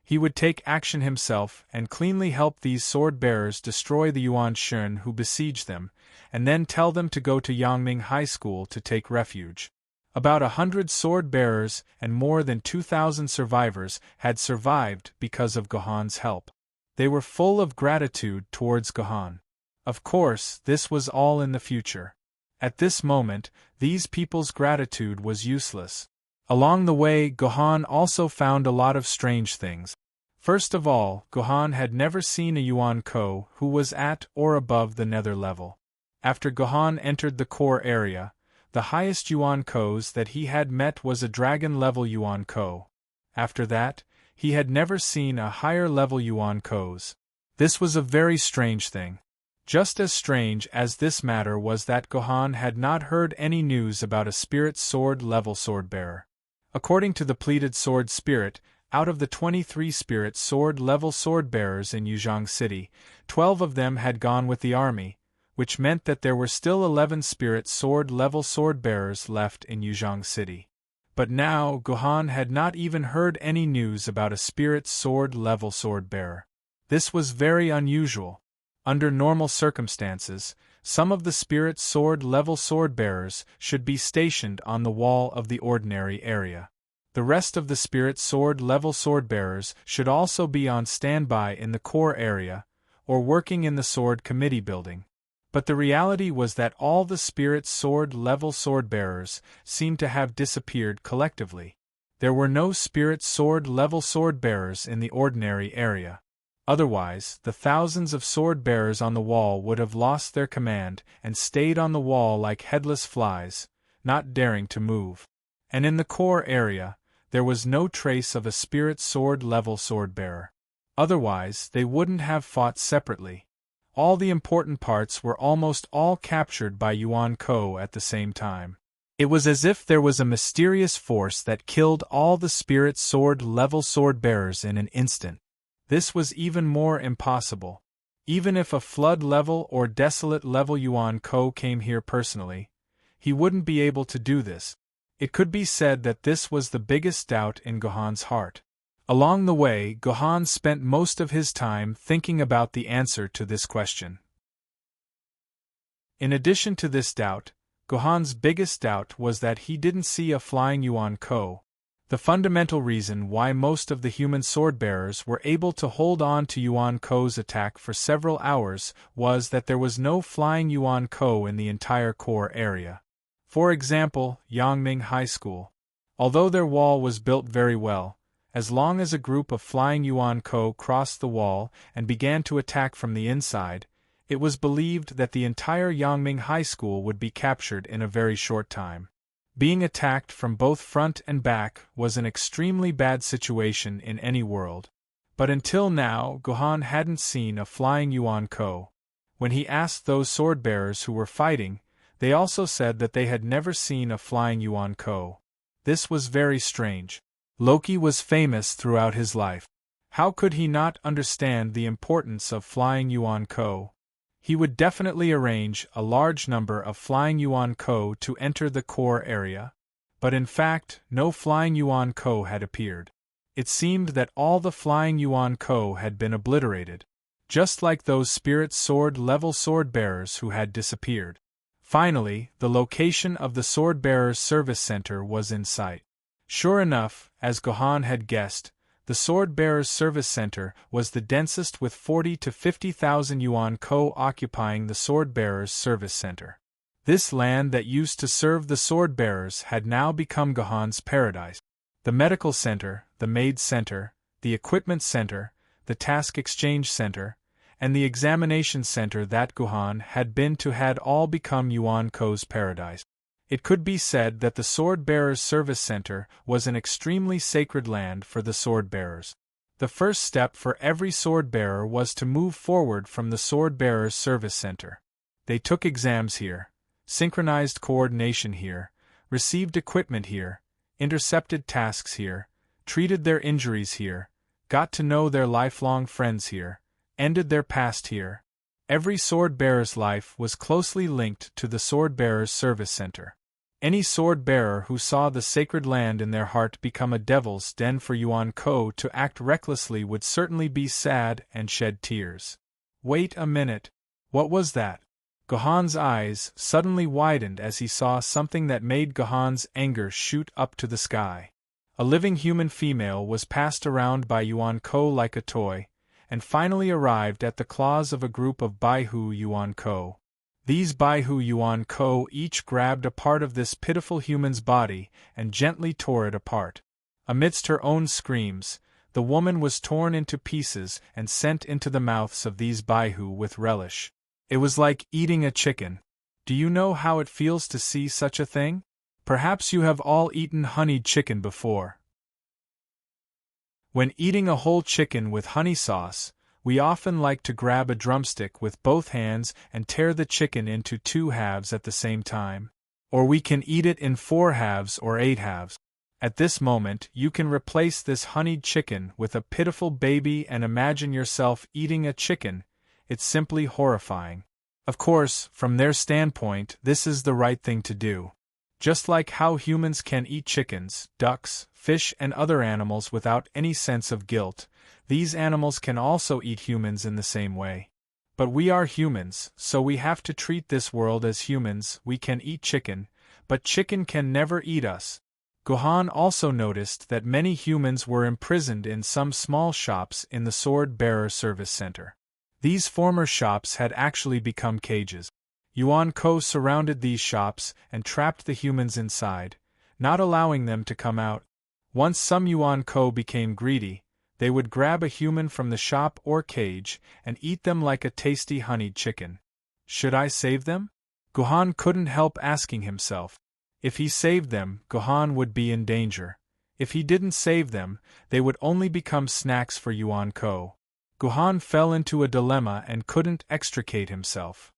He would take action himself and cleanly help these sword-bearers destroy the Yuan Shun who besieged them, and then tell them to go to Yangming High School to take refuge. About 100 sword-bearers and more than 2,000 survivors had survived because of Gohan's help. They were full of gratitude towards Gohan. Of course, this was all in the future. At this moment, these people's gratitude was useless. Along the way, Gohan also found a lot of strange things. First of all, Gohan had never seen a Yuan Ko who was at or above the nether level. After Gohan entered the core area, the highest Yuan Kos that he had met was a dragon-level Yuan Ko. After that, he had never seen a higher-level Yuan Kos. This was a very strange thing. Just as strange as this matter was that Gohan had not heard any news about a spirit sword-level sword-bearer. According to the pleated sword spirit, out of the 23 spirit sword-level sword-bearers in Yuzhong City, 12 of them had gone with the army, which meant that there were still 11 spirit sword-level sword-bearers left in Yuzhong City. But now, Gohan had not even heard any news about a spirit sword-level sword-bearer. This was very unusual. Under normal circumstances, some of the spirit sword-level sword-bearers should be stationed on the wall of the ordinary area. The rest of the spirit sword-level sword-bearers should also be on standby in the core area, or working in the sword committee building. But the reality was that all the spirit sword-level sword-bearers seemed to have disappeared collectively. There were no spirit sword-level sword-bearers in the ordinary area. Otherwise, the thousands of sword-bearers on the wall would have lost their command and stayed on the wall like headless flies, not daring to move. And in the core area, there was no trace of a spirit sword-level sword-bearer. Otherwise, they wouldn't have fought separately. All the important parts were almost all captured by Yuan Ko at the same time. It was as if there was a mysterious force that killed all the spirit sword-level sword-bearers in an instant. This was even more impossible. Even if a flood-level or desolate-level Yuan Ko came here personally, he wouldn't be able to do this. It could be said that this was the biggest doubt in Gohan's heart. Along the way, Gohan spent most of his time thinking about the answer to this question. In addition to this doubt, Gohan's biggest doubt was that he didn't see a flying Yuan Ko. The fundamental reason why most of the human sword-bearers were able to hold on to Yuan Ko's attack for several hours was that there was no flying Yuan Ko in the entire core area. For example, Yangming High School. Although their wall was built very well, as long as a group of flying Yuan Ko crossed the wall and began to attack from the inside, it was believed that the entire Yangming High School would be captured in a very short time. Being attacked from both front and back was an extremely bad situation in any world. But until now, Gohan hadn't seen a flying Yuan Ko. When he asked those sword-bearers who were fighting, they also said that they had never seen a flying Yuan Ko. This was very strange. Loki was famous throughout his life. How could he not understand the importance of flying Yuan Ko? he would definitely arrange a large number of flying Yuan-ko to enter the core area. But in fact, no flying Yuan-ko had appeared. It seemed that all the flying Yuan-ko had been obliterated, just like those spirit sword-level sword-bearers who had disappeared. Finally, the location of the sword-bearers' service center was in sight. Sure enough, as Gohan had guessed, the sword-bearers' service center was the densest, with 40 to 50,000 Yuan-ko occupying the sword-bearers' service center. This land that used to serve the sword-bearers had now become Gohan's paradise. The medical center, the maid center, the equipment center, the task exchange center, and the examination center that Gohan had been to had all become Yuan-ko's paradise. It could be said that the sword-bearers' service center was an extremely sacred land for the sword-bearers. The first step for every sword-bearer was to move forward from the sword-bearers' service center. They took exams here, synchronized coordination here, received equipment here, intercepted tasks here, treated their injuries here, got to know their lifelong friends here, ended their past here. Every sword-bearer's life was closely linked to the sword-bearers' service center. Any sword-bearer who saw the sacred land in their heart become a devil's den for Yuan-ko to act recklessly would certainly be sad and shed tears. Wait a minute. What was that? Gohan's eyes suddenly widened as he saw something that made Gohan's anger shoot up to the sky. A living human female was passed around by Yuan-ko like a toy, and finally arrived at the claws of a group of Baihu Yuan-ko. These Baihu Yuan-ko each grabbed a part of this pitiful human's body and gently tore it apart. Amidst her own screams, the woman was torn into pieces and sent into the mouths of these Baihu with relish. It was like eating a chicken. Do you know how it feels to see such a thing? Perhaps you have all eaten honeyed chicken before. When eating a whole chicken with honey sauce, we often like to grab a drumstick with both hands and tear the chicken into 2 halves at the same time. Or we can eat it in 4 halves or 8 halves. At this moment, you can replace this honeyed chicken with a pitiful baby and imagine yourself eating a chicken. It's simply horrifying. Of course, from their standpoint, this is the right thing to do. Just like how humans can eat chickens, ducks, fish, and other animals without any sense of guilt, these animals can also eat humans in the same way. But we are humans, so we have to treat this world as humans. We can eat chicken, but chicken can never eat us. Gohan also noticed that many humans were imprisoned in some small shops in the sword-bearer service center. These former shops had actually become cages. Yuan-ko surrounded these shops and trapped the humans inside, not allowing them to come out. Once some Yuan-ko became greedy, they would grab a human from the shop or cage and eat them like a tasty honeyed chicken. Should I save them? Gohan couldn't help asking himself. If he saved them, Gohan would be in danger. If he didn't save them, they would only become snacks for Yuan-ko. Gohan fell into a dilemma and couldn't extricate himself.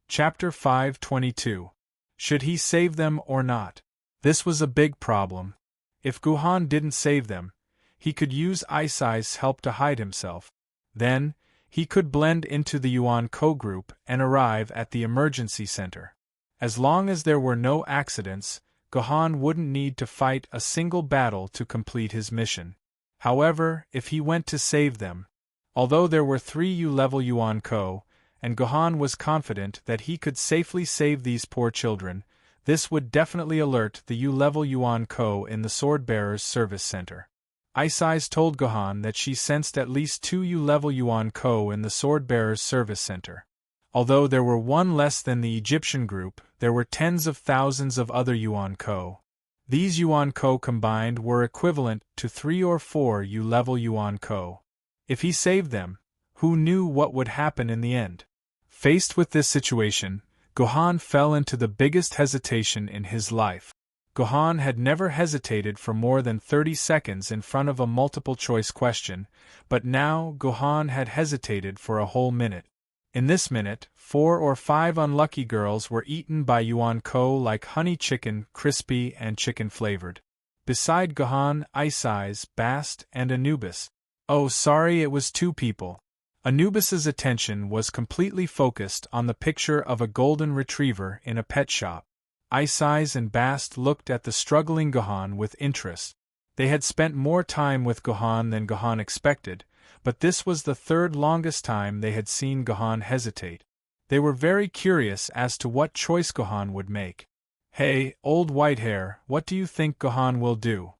Chapter 522. Should he save them or not? This was a big problem. If Gohan didn't save them, he could use Ice Eye's help to hide himself. Then, he could blend into the Yuan-ko group and arrive at the emergency center. As long as there were no accidents, Gohan wouldn't need to fight a single battle to complete his mission. However, if he went to save them, although there were 3 U-level Yuan-ko, and Gohan was confident that he could safely save these poor children, this would definitely alert the U-level Yuan-ko in the Sword-Bearers Service Center. Ice Eyes told Gohan that she sensed at least 2 U-level Yuan-ko in the Sword-Bearers Service Center. Although there were 1 less than the Egyptian group, there were tens of thousands of other Yuan-ko. These Yuan-ko combined were equivalent to 3 or 4 U-level Yuan-ko. If he saved them, who knew what would happen in the end? Faced with this situation, Gohan fell into the biggest hesitation in his life. Gohan had never hesitated for more than 30 seconds in front of a multiple-choice question, but now Gohan had hesitated for a whole minute. In this minute, 4 or 5 unlucky girls were eaten by Yuan-ko like honey chicken, crispy and chicken-flavored. Beside Gohan, Ice Eyes, Bast, and Anubis. Oh, sorry, it was two people. Anubis's attention was completely focused on the picture of a golden retriever in a pet shop. Ice Eyes and Bast looked at the struggling Gohan with interest. They had spent more time with Gohan than Gohan expected, but this was the third longest time they had seen Gohan hesitate. They were very curious as to what choice Gohan would make. Hey, old Whitehair, what do you think Gohan will do?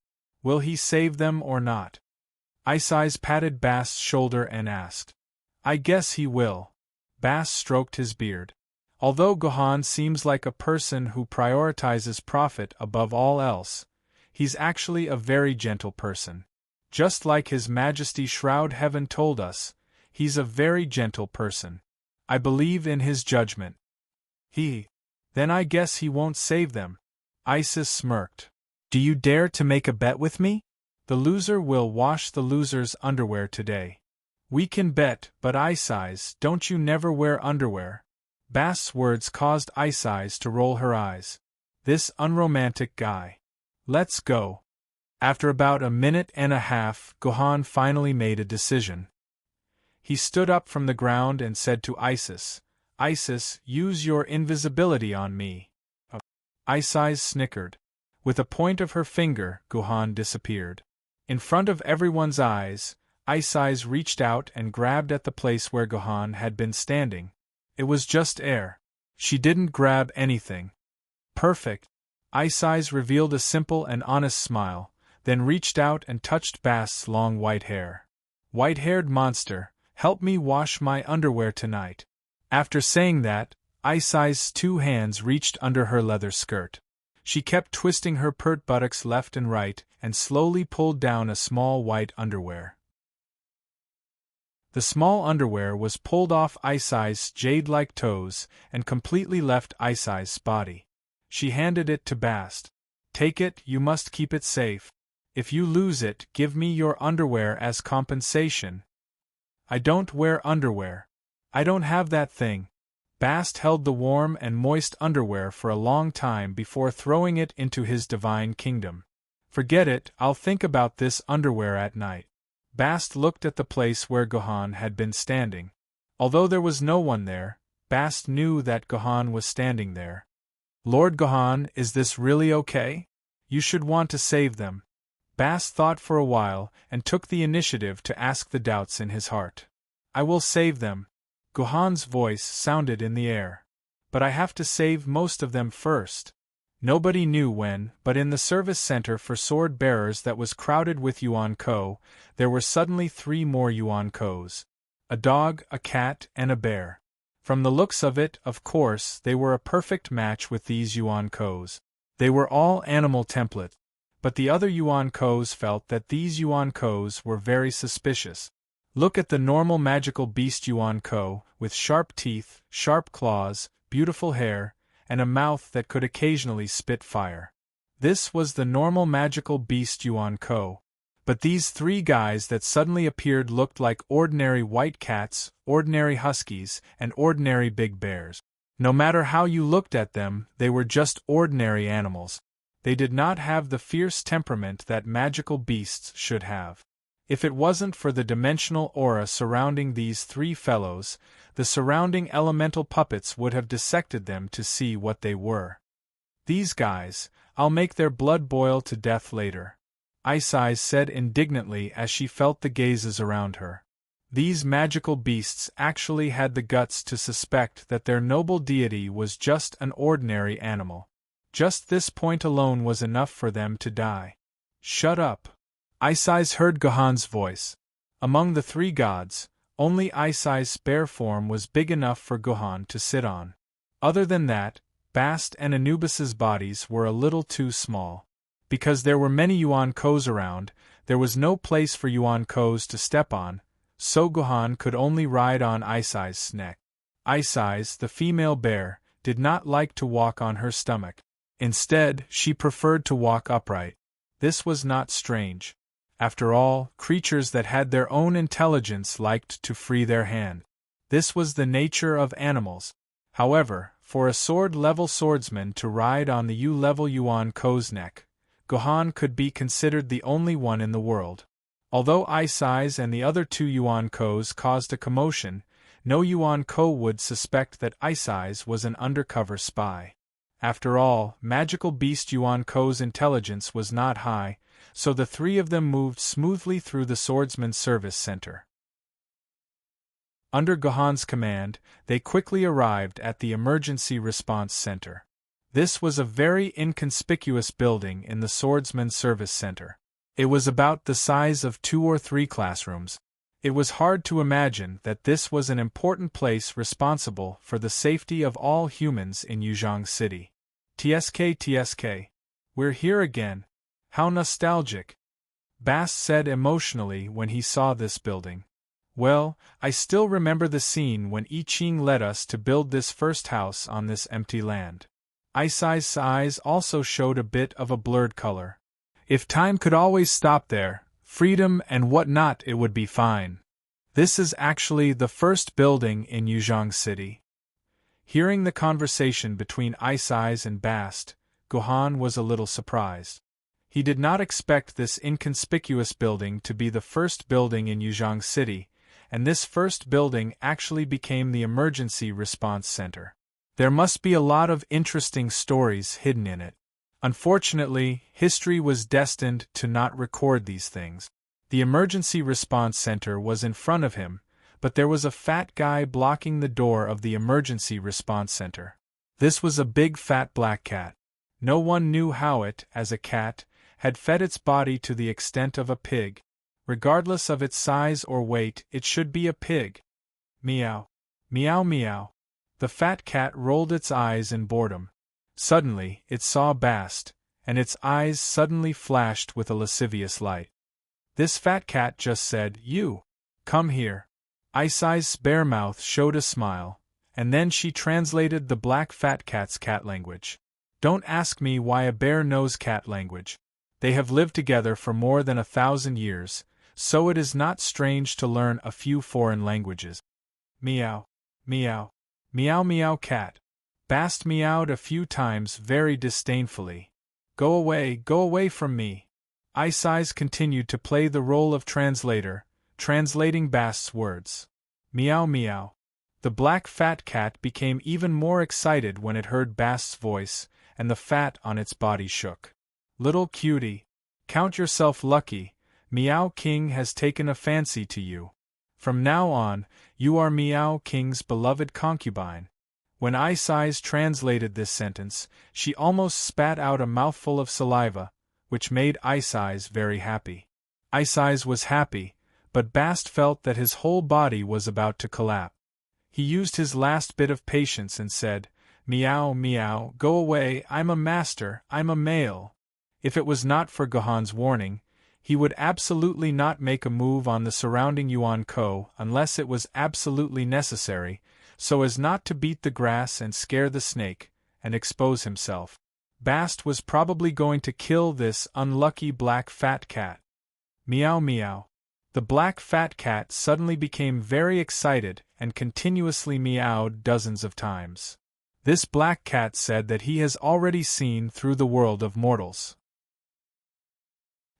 Will he save them or not? Ice Eyes patted Bast's shoulder and asked. I guess he will. Bast stroked his beard. Although Gohan seems like a person who prioritizes profit above all else, he's actually a very gentle person. Just like His Majesty Shroud Heaven told us, he's a very gentle person. I believe in his judgment. Then I guess he won't save them. Isis smirked. Do you dare to make a bet with me? The loser will wash the loser's underwear today. We can bet, but Ice Eyes, don't you never wear underwear? Bast's words caused Ice Eyes to roll her eyes. This unromantic guy. Let's go. After about a minute and a half, Gohan finally made a decision. He stood up from the ground and said to Isis, Isis, use your invisibility on me. Ice Eyes snickered. With a point of her finger, Gohan disappeared. In front of everyone's eyes, Ice Eyes reached out and grabbed at the place where Gohan had been standing. It was just air. She didn't grab anything. Perfect. Ice Eyes revealed a simple and honest smile, then reached out and touched Bast's long white hair. White-haired monster, help me wash my underwear tonight. After saying that, Ice Eyes' two hands reached under her leather skirt. She kept twisting her pert buttocks left and right and slowly pulled down a small white underwear. The small underwear was pulled off Ice Eyes' jade-like toes and completely left Ice Eyes' body. She handed it to Bast. Take it, you must keep it safe. If you lose it, give me your underwear as compensation. I don't wear underwear. I don't have that thing. Bast held the warm and moist underwear for a long time before throwing it into his divine kingdom. Forget it, I'll think about this underwear at night. Bast looked at the place where Gohan had been standing. Although there was no one there, Bast knew that Gohan was standing there. Lord Gohan, is this really okay? You should want to save them. Bast thought for a while and took the initiative to ask the doubts in his heart. I will save them. Gohan's voice sounded in the air. But I have to save most of them first. Nobody knew when, but in the service center for sword bearers that was crowded with Yuan-ko, there were suddenly 3 more Yuan-kos. A dog, a cat, and a bear. From the looks of it, of course, they were a perfect match with these Yuan-kos. They were all animal template. But the other Yuan-kos felt that these Yuan-kos were very suspicious. Look at the normal magical beast Yuan-ko, with sharp teeth, sharp claws, beautiful hair, and a mouth that could occasionally spit fire. This was the normal magical beast Yuan-ko. But these 3 guys that suddenly appeared looked like ordinary white cats, ordinary huskies, and ordinary big bears. No matter how you looked at them, they were just ordinary animals. They did not have the fierce temperament that magical beasts should have. If it wasn't for the dimensional aura surrounding these 3 fellows, the surrounding elemental puppets would have dissected them to see what they were. These guys, I'll make their blood boil to death later. Ice Eyes said indignantly as she felt the gazes around her. These magical beasts actually had the guts to suspect that their noble deity was just an ordinary animal. Just this point alone was enough for them to die. Shut up. Ice Eyes heard Gohan's voice. Among the 3 gods, only Ice Eyes' spare form was big enough for Gohan to sit on. Other than that, Bast and Anubis's bodies were a little too small. Because there were many Yuan-kos around, there was no place for Yuan-kos to step on, so Gohan could only ride on Ice Eyes' neck. Ice Eyes, the female bear, did not like to walk on her stomach. Instead, she preferred to walk upright. This was not strange. After all, creatures that had their own intelligence liked to free their hand. This was the nature of animals. However, for a sword-level swordsman to ride on the U-level Yuan-ko's neck, Gohan could be considered the only one in the world. Although Ice Eyes and the other two Yuan-Kos caused a commotion, no Yuan-Ko would suspect that Ice Eyes was an undercover spy. After all, magical beast Yuan-Ko's intelligence was not high, so the three of them moved smoothly through the Swordsman's Service Center. Under Gohan's command, they quickly arrived at the Emergency Response Center. This was a very inconspicuous building in the Swordsman's Service Center. It was about the size of 2 or 3 classrooms. It was hard to imagine that this was an important place responsible for the safety of all humans in Yuzhong City. TSK, we're here again. How nostalgic, Bast said emotionally when he saw this building. Well, I still remember the scene when I Ching led us to build this first house on this empty land. Ice Eye's eyes also showed a bit of a blurred color. If time could always stop there, freedom and whatnot, it would be fine. This is actually the first building in Yuzhong City. Hearing the conversation between Ice Eyes and Bast, Gohan was a little surprised. He did not expect this inconspicuous building to be the first building in Yuzhong City, and this first building actually became the Emergency Response Center. There must be a lot of interesting stories hidden in it. Unfortunately, history was destined to not record these things. The Emergency Response Center was in front of him, but there was a fat guy blocking the door of the Emergency Response Center. This was a big fat black cat. No one knew how it, as a cat, had fed its body to the extent of a pig. Regardless of its size or weight, it should be a pig. Meow. Meow meow. The fat cat rolled its eyes in boredom. Suddenly, it saw Bast, and its eyes suddenly flashed with a lascivious light. This fat cat just said, "You! Come here." Ice Eye's bare mouth showed a smile, and then she translated the black fat cat's cat language. Don't ask me why a bear knows cat language. They have lived together for more than 1,000 years, so it is not strange to learn a few foreign languages. Meow. Meow. Meow meow cat. Bast meowed a few times very disdainfully. Go away from me. Ice Eyes continued to play the role of translator, translating Bast's words. Meow meow. The black fat cat became even more excited when it heard Bast's voice, and the fat on its body shook. Little cutie. Count yourself lucky, Meow King has taken a fancy to you. From now on, you are Meow King's beloved concubine. When Ice Eyes translated this sentence, she almost spat out a mouthful of saliva, which made Ice Eyes very happy. Ice Eyes was happy, but Bast felt that his whole body was about to collapse. He used his last bit of patience and said, "Meow, meow, go away, I'm a master, I'm a male." If it was not for Gohan's warning, he would absolutely not make a move on the surrounding Yuan-Ko unless it was absolutely necessary, so as not to beat the grass and scare the snake, and expose himself. Bast was probably going to kill this unlucky black fat cat. Meow meow. The black fat cat suddenly became very excited and continuously meowed dozens of times. This black cat said that he has already seen through the world of mortals.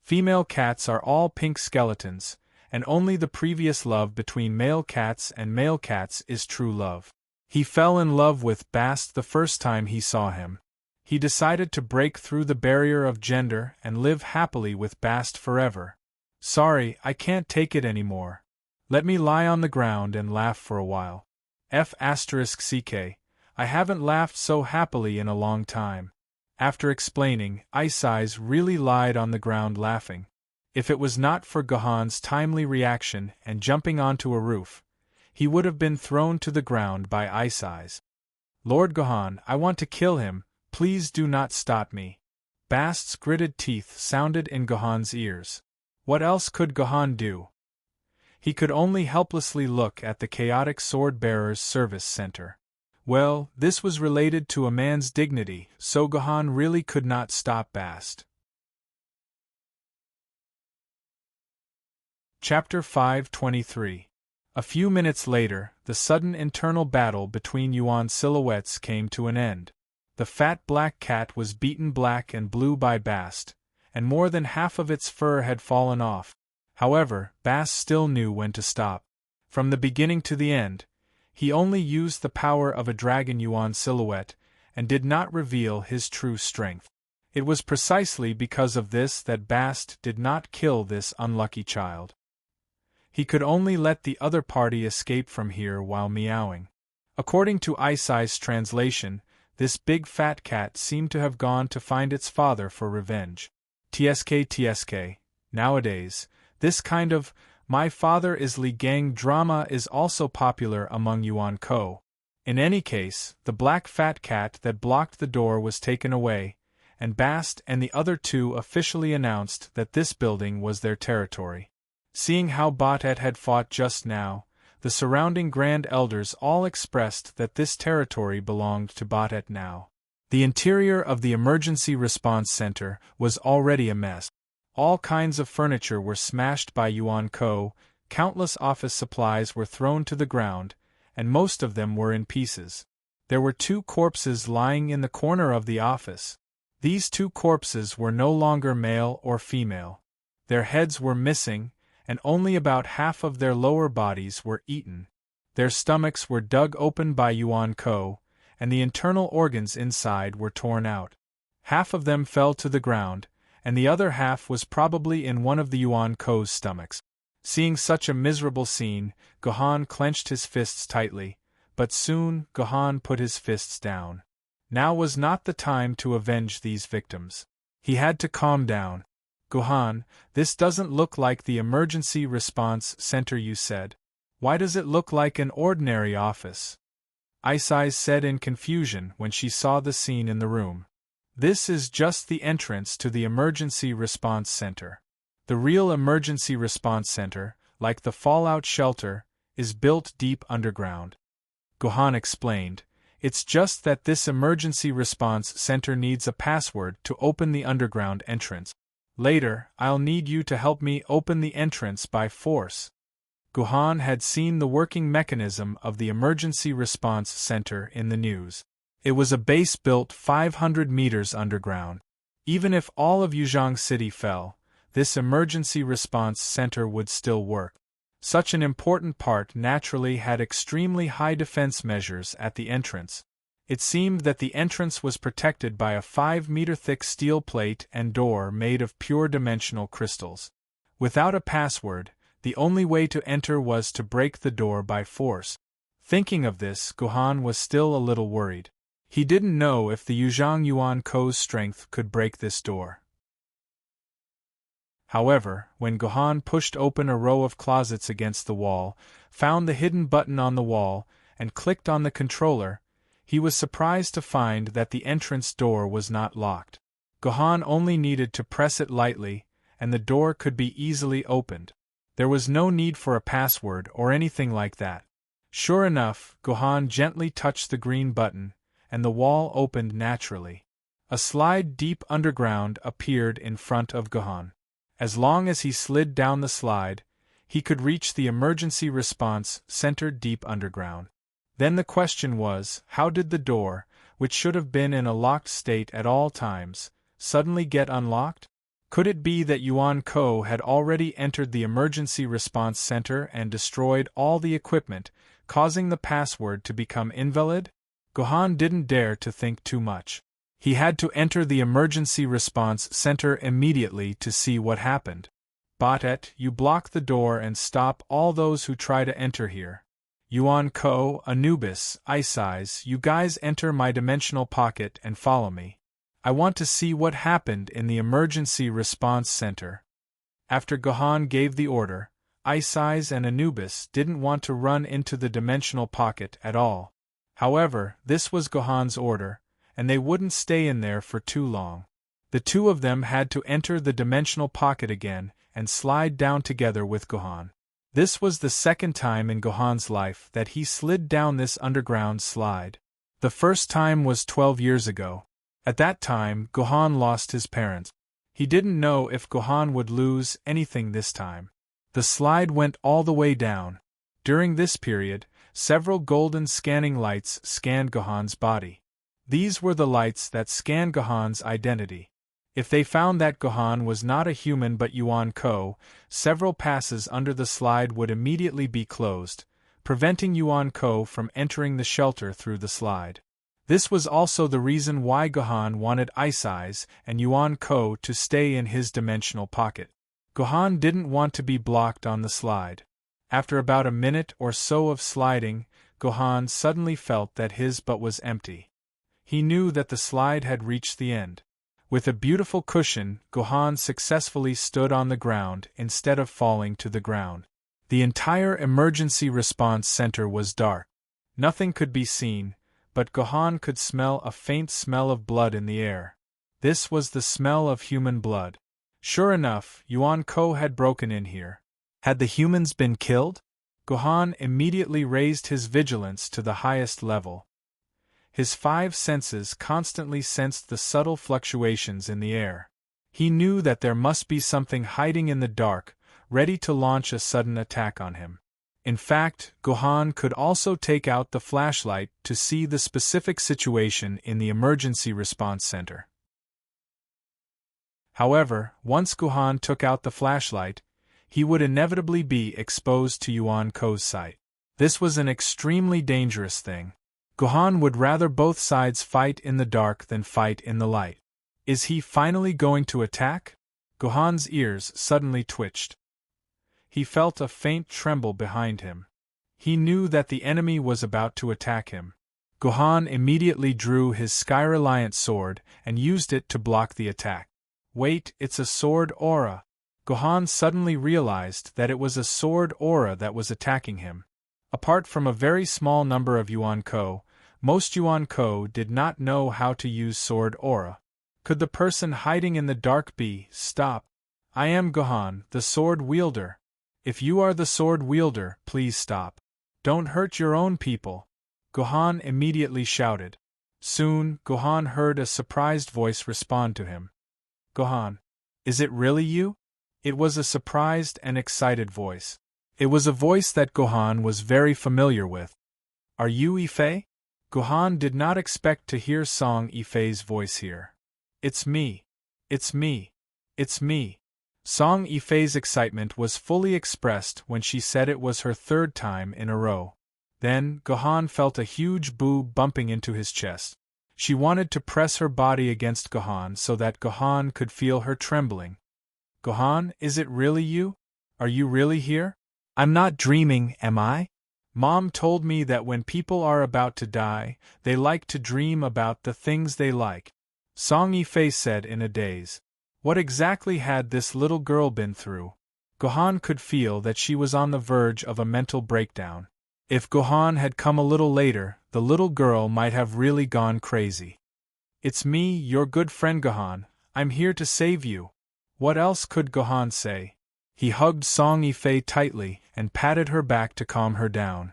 Female cats are all pink skeletons, and only the previous love between male cats and male cats is true love. He fell in love with Bast the first time he saw him. He decided to break through the barrier of gender and live happily with Bast forever. Sorry, I can't take it anymore. Let me lie on the ground and laugh for a while. F***ck, I haven't laughed so happily in a long time. After explaining, Ice Eyes really lied on the ground laughing. If it was not for Gohan's timely reaction and jumping onto a roof, he would have been thrown to the ground by Ice Eyes. Lord Gohan, I want to kill him, please do not stop me. Bast's gritted teeth sounded in Gohan's ears. What else could Gohan do? He could only helplessly look at the chaotic sword-bearer's service center. Well, this was related to a man's dignity, so Gohan really could not stop Bast. Chapter 523. A few minutes later, the sudden internal battle between Yuan silhouettes came to an end. The fat black cat was beaten black and blue by Bast, and more than half of its fur had fallen off. However, Bast still knew when to stop. From the beginning to the end, he only used the power of a dragon yuan silhouette, and did not reveal his true strength. It was precisely because of this that Bast did not kill this unlucky child. He could only let the other party escape from here while meowing. According to Isai's translation, this big fat cat seemed to have gone to find its father for revenge. TSK. Nowadays, this kind of "my father is Li Gang" drama is also popular among Yuan Ko. In any case, the black fat cat that blocked the door was taken away, and Bast and the other two officially announced that this building was their territory. Seeing how Batet had fought just now, the surrounding Grand Elders all expressed that this territory belonged to Batet now. The interior of the Emergency Response Center was already a mess. All kinds of furniture were smashed by Yuan Ko, countless office supplies were thrown to the ground, and most of them were in pieces. There were 2 corpses lying in the corner of the office. These 2 corpses were no longer male or female. Their heads were missing, and only about half of their lower bodies were eaten. Their stomachs were dug open by Yuan Ko, and the internal organs inside were torn out. Half of them fell to the ground, and the other half was probably in one of the Yuan Ko's stomachs. Seeing such a miserable scene, Gohan clenched his fists tightly, but soon Gohan put his fists down. Now was not the time to avenge these victims. He had to calm down. Gohan, this doesn't look like the Emergency Response Center you said. Why does it look like an ordinary office? Isai said in confusion when she saw the scene in the room. This is just the entrance to the Emergency Response Center. The real Emergency Response Center, like the fallout shelter, is built deep underground. Gohan explained, it's just that this Emergency Response Center needs a password to open the underground entrance. Later, I'll need you to help me open the entrance by force. Gohan had seen the working mechanism of the Emergency Response Center in the news. It was a base built 500 meters underground. Even if all of Yuzhong City fell, this Emergency Response Center would still work. Such an important part naturally had extremely high defense measures at the entrance. It seemed that the entrance was protected by a 5-meter-thick steel plate and door made of pure dimensional crystals. Without a password, the only way to enter was to break the door by force. Thinking of this, Gohan was still a little worried. He didn't know if the Yuzhong Yuan Ko's strength could break this door. However, when Gohan pushed open a row of closets against the wall, found the hidden button on the wall, and clicked on the controller, he was surprised to find that the entrance door was not locked. Gohan only needed to press it lightly, and the door could be easily opened. There was no need for a password or anything like that. Sure enough, Gohan gently touched the green button, and the wall opened naturally. A slide deep underground appeared in front of Gohan. As long as he slid down the slide, he could reach the Emergency Response Center deep underground. Then the question was, how did the door, which should have been in a locked state at all times, suddenly get unlocked? Could it be that Yuan Ko had already entered the Emergency Response Center and destroyed all the equipment, causing the password to become invalid? Gohan didn't dare to think too much. He had to enter the Emergency Response Center immediately to see what happened. Batet, you block the door and stop all those who try to enter here. Yuan Ko, Anubis, Isais, you guys enter my dimensional pocket and follow me. I want to see what happened in the Emergency Response Center. After Gohan gave the order, Isais and Anubis didn't want to run into the dimensional pocket at all. However, this was Gohan's order, and they wouldn't stay in there for too long. The two of them had to enter the dimensional pocket again and slide down together with Gohan. This was the second time in Gohan's life that he slid down this underground slide. The first time was 12 years ago. At that time, Gohan lost his parents. He didn't know if Gohan would lose anything this time. The slide went all the way down. During this period, several golden scanning lights scanned Gohan's body. These were the lights that scanned Gohan's identity. If they found that Gohan was not a human but Yuan Ko, several passes under the slide would immediately be closed, preventing Yuan Ko from entering the shelter through the slide. This was also the reason why Gohan wanted Ice Eyes and Yuan Ko to stay in his dimensional pocket. Gohan didn't want to be blocked on the slide. After about a minute or so of sliding, Gohan suddenly felt that his butt was empty. He knew that the slide had reached the end. With a beautiful cushion, Gohan successfully stood on the ground instead of falling to the ground. The entire emergency response center was dark. Nothing could be seen, but Gohan could smell a faint smell of blood in the air. This was the smell of human blood. Sure enough, Yuan Ko had broken in here. Had the humans been killed? Gohan immediately raised his vigilance to the highest level. His 5 senses constantly sensed the subtle fluctuations in the air. He knew that there must be something hiding in the dark, ready to launch a sudden attack on him. In fact, Gohan could also take out the flashlight to see the specific situation in the emergency response center. However, once Gohan took out the flashlight, he would inevitably be exposed to Yuan Ko's sight. This was an extremely dangerous thing. Gohan would rather both sides fight in the dark than fight in the light. Is he finally going to attack? Gohan's ears suddenly twitched. He felt a faint tremble behind him. He knew that the enemy was about to attack him. Gohan immediately drew his Sky Reliant sword and used it to block the attack. Wait, it's a sword aura. Gohan suddenly realized that it was a sword aura that was attacking him. Apart from a very small number of Yuan Ko, most Yuan Ko did not know how to use sword aura. Could the person hiding in the dark be? Stop. I am Gohan, the sword wielder. If you are the sword wielder, please stop. Don't hurt your own people. Gohan immediately shouted. Soon, Gohan heard a surprised voice respond to him. Gohan, is it really you? It was a surprised and excited voice. It was a voice that Gohan was very familiar with. Are you Ife? Gohan did not expect to hear Song Ife's voice here. It's me. It's me. It's me. Song Ife's excitement was fully expressed when she said it was her 3rd time in a row. Then, Gohan felt a huge boob bumping into his chest. She wanted to press her body against Gohan so that Gohan could feel her trembling. Gohan, is it really you? Are you really here? I'm not dreaming, am I? Mom told me that when people are about to die, they like to dream about the things they like. Song Ife said in a daze. What exactly had this little girl been through? Gohan could feel that she was on the verge of a mental breakdown. If Gohan had come a little later, the little girl might have really gone crazy. It's me, your good friend Gohan. I'm here to save you. What else could Gohan say? He hugged Song Ife tightly and patted her back to calm her down.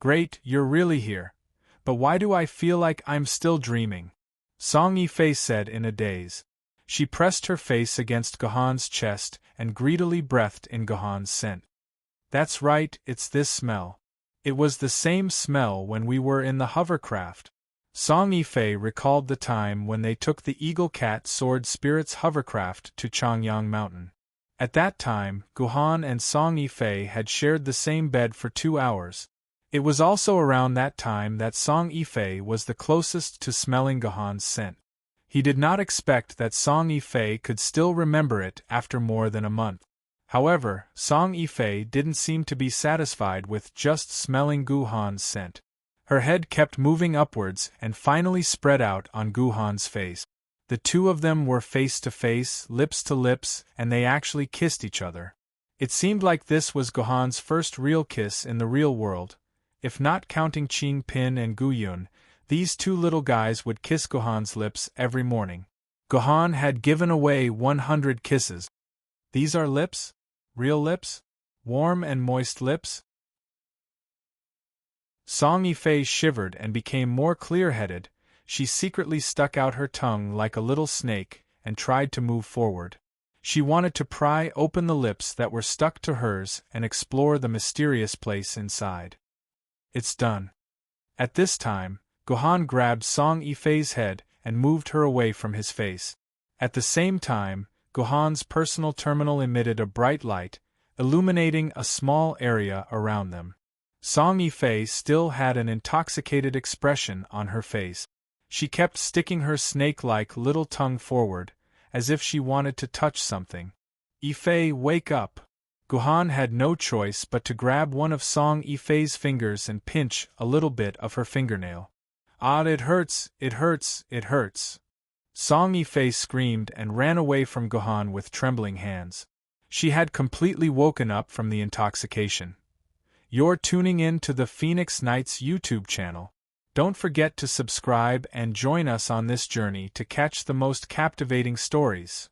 Great, you're really here. But why do I feel like I'm still dreaming? Song Ife said in a daze. She pressed her face against Gohan's chest and greedily breathed in Gohan's scent. That's right, it's this smell. It was the same smell when we were in the hovercraft. Song Ife recalled the time when they took the Eagle Cat Sword Spirit's hovercraft to Changyang Mountain. At that time, Gohan and Song Ife had shared the same bed for 2 hours. It was also around that time that Song Ife was the closest to smelling Gohan's scent. He did not expect that Song Ife could still remember it after more than a month. However, Song Ife didn't seem to be satisfied with just smelling Gohan's scent. Her head kept moving upwards and finally spread out on Gohan's face. The two of them were face to face, lips to lips, and they actually kissed each other. It seemed like this was Gohan's first real kiss in the real world. If not counting Qing Pin and Gu Yun, these 2 little guys would kiss Gohan's lips every morning. Gohan had given away 100 kisses. These are lips? Real lips? Warm and moist lips? Song Ife shivered and became more clear-headed. She secretly stuck out her tongue like a little snake and tried to move forward. She wanted to pry open the lips that were stuck to hers and explore the mysterious place inside. It's done. At this time, Gohan grabbed Song Ife's head and moved her away from his face. At the same time, Gohan's personal terminal emitted a bright light, illuminating a small area around them. Song Yifei still had an intoxicated expression on her face. She kept sticking her snake-like little tongue forward, as if she wanted to touch something. Yifei, wake up! Gohan had no choice but to grab one of Song Yifei's fingers and pinch a little bit of her fingernail. Ah, it hurts, it hurts, it hurts! Song Yifei screamed and ran away from Gohan with trembling hands. She had completely woken up from the intoxication. You're tuning in to the Phoenix Nights YouTube channel. Don't forget to subscribe and join us on this journey to catch the most captivating stories.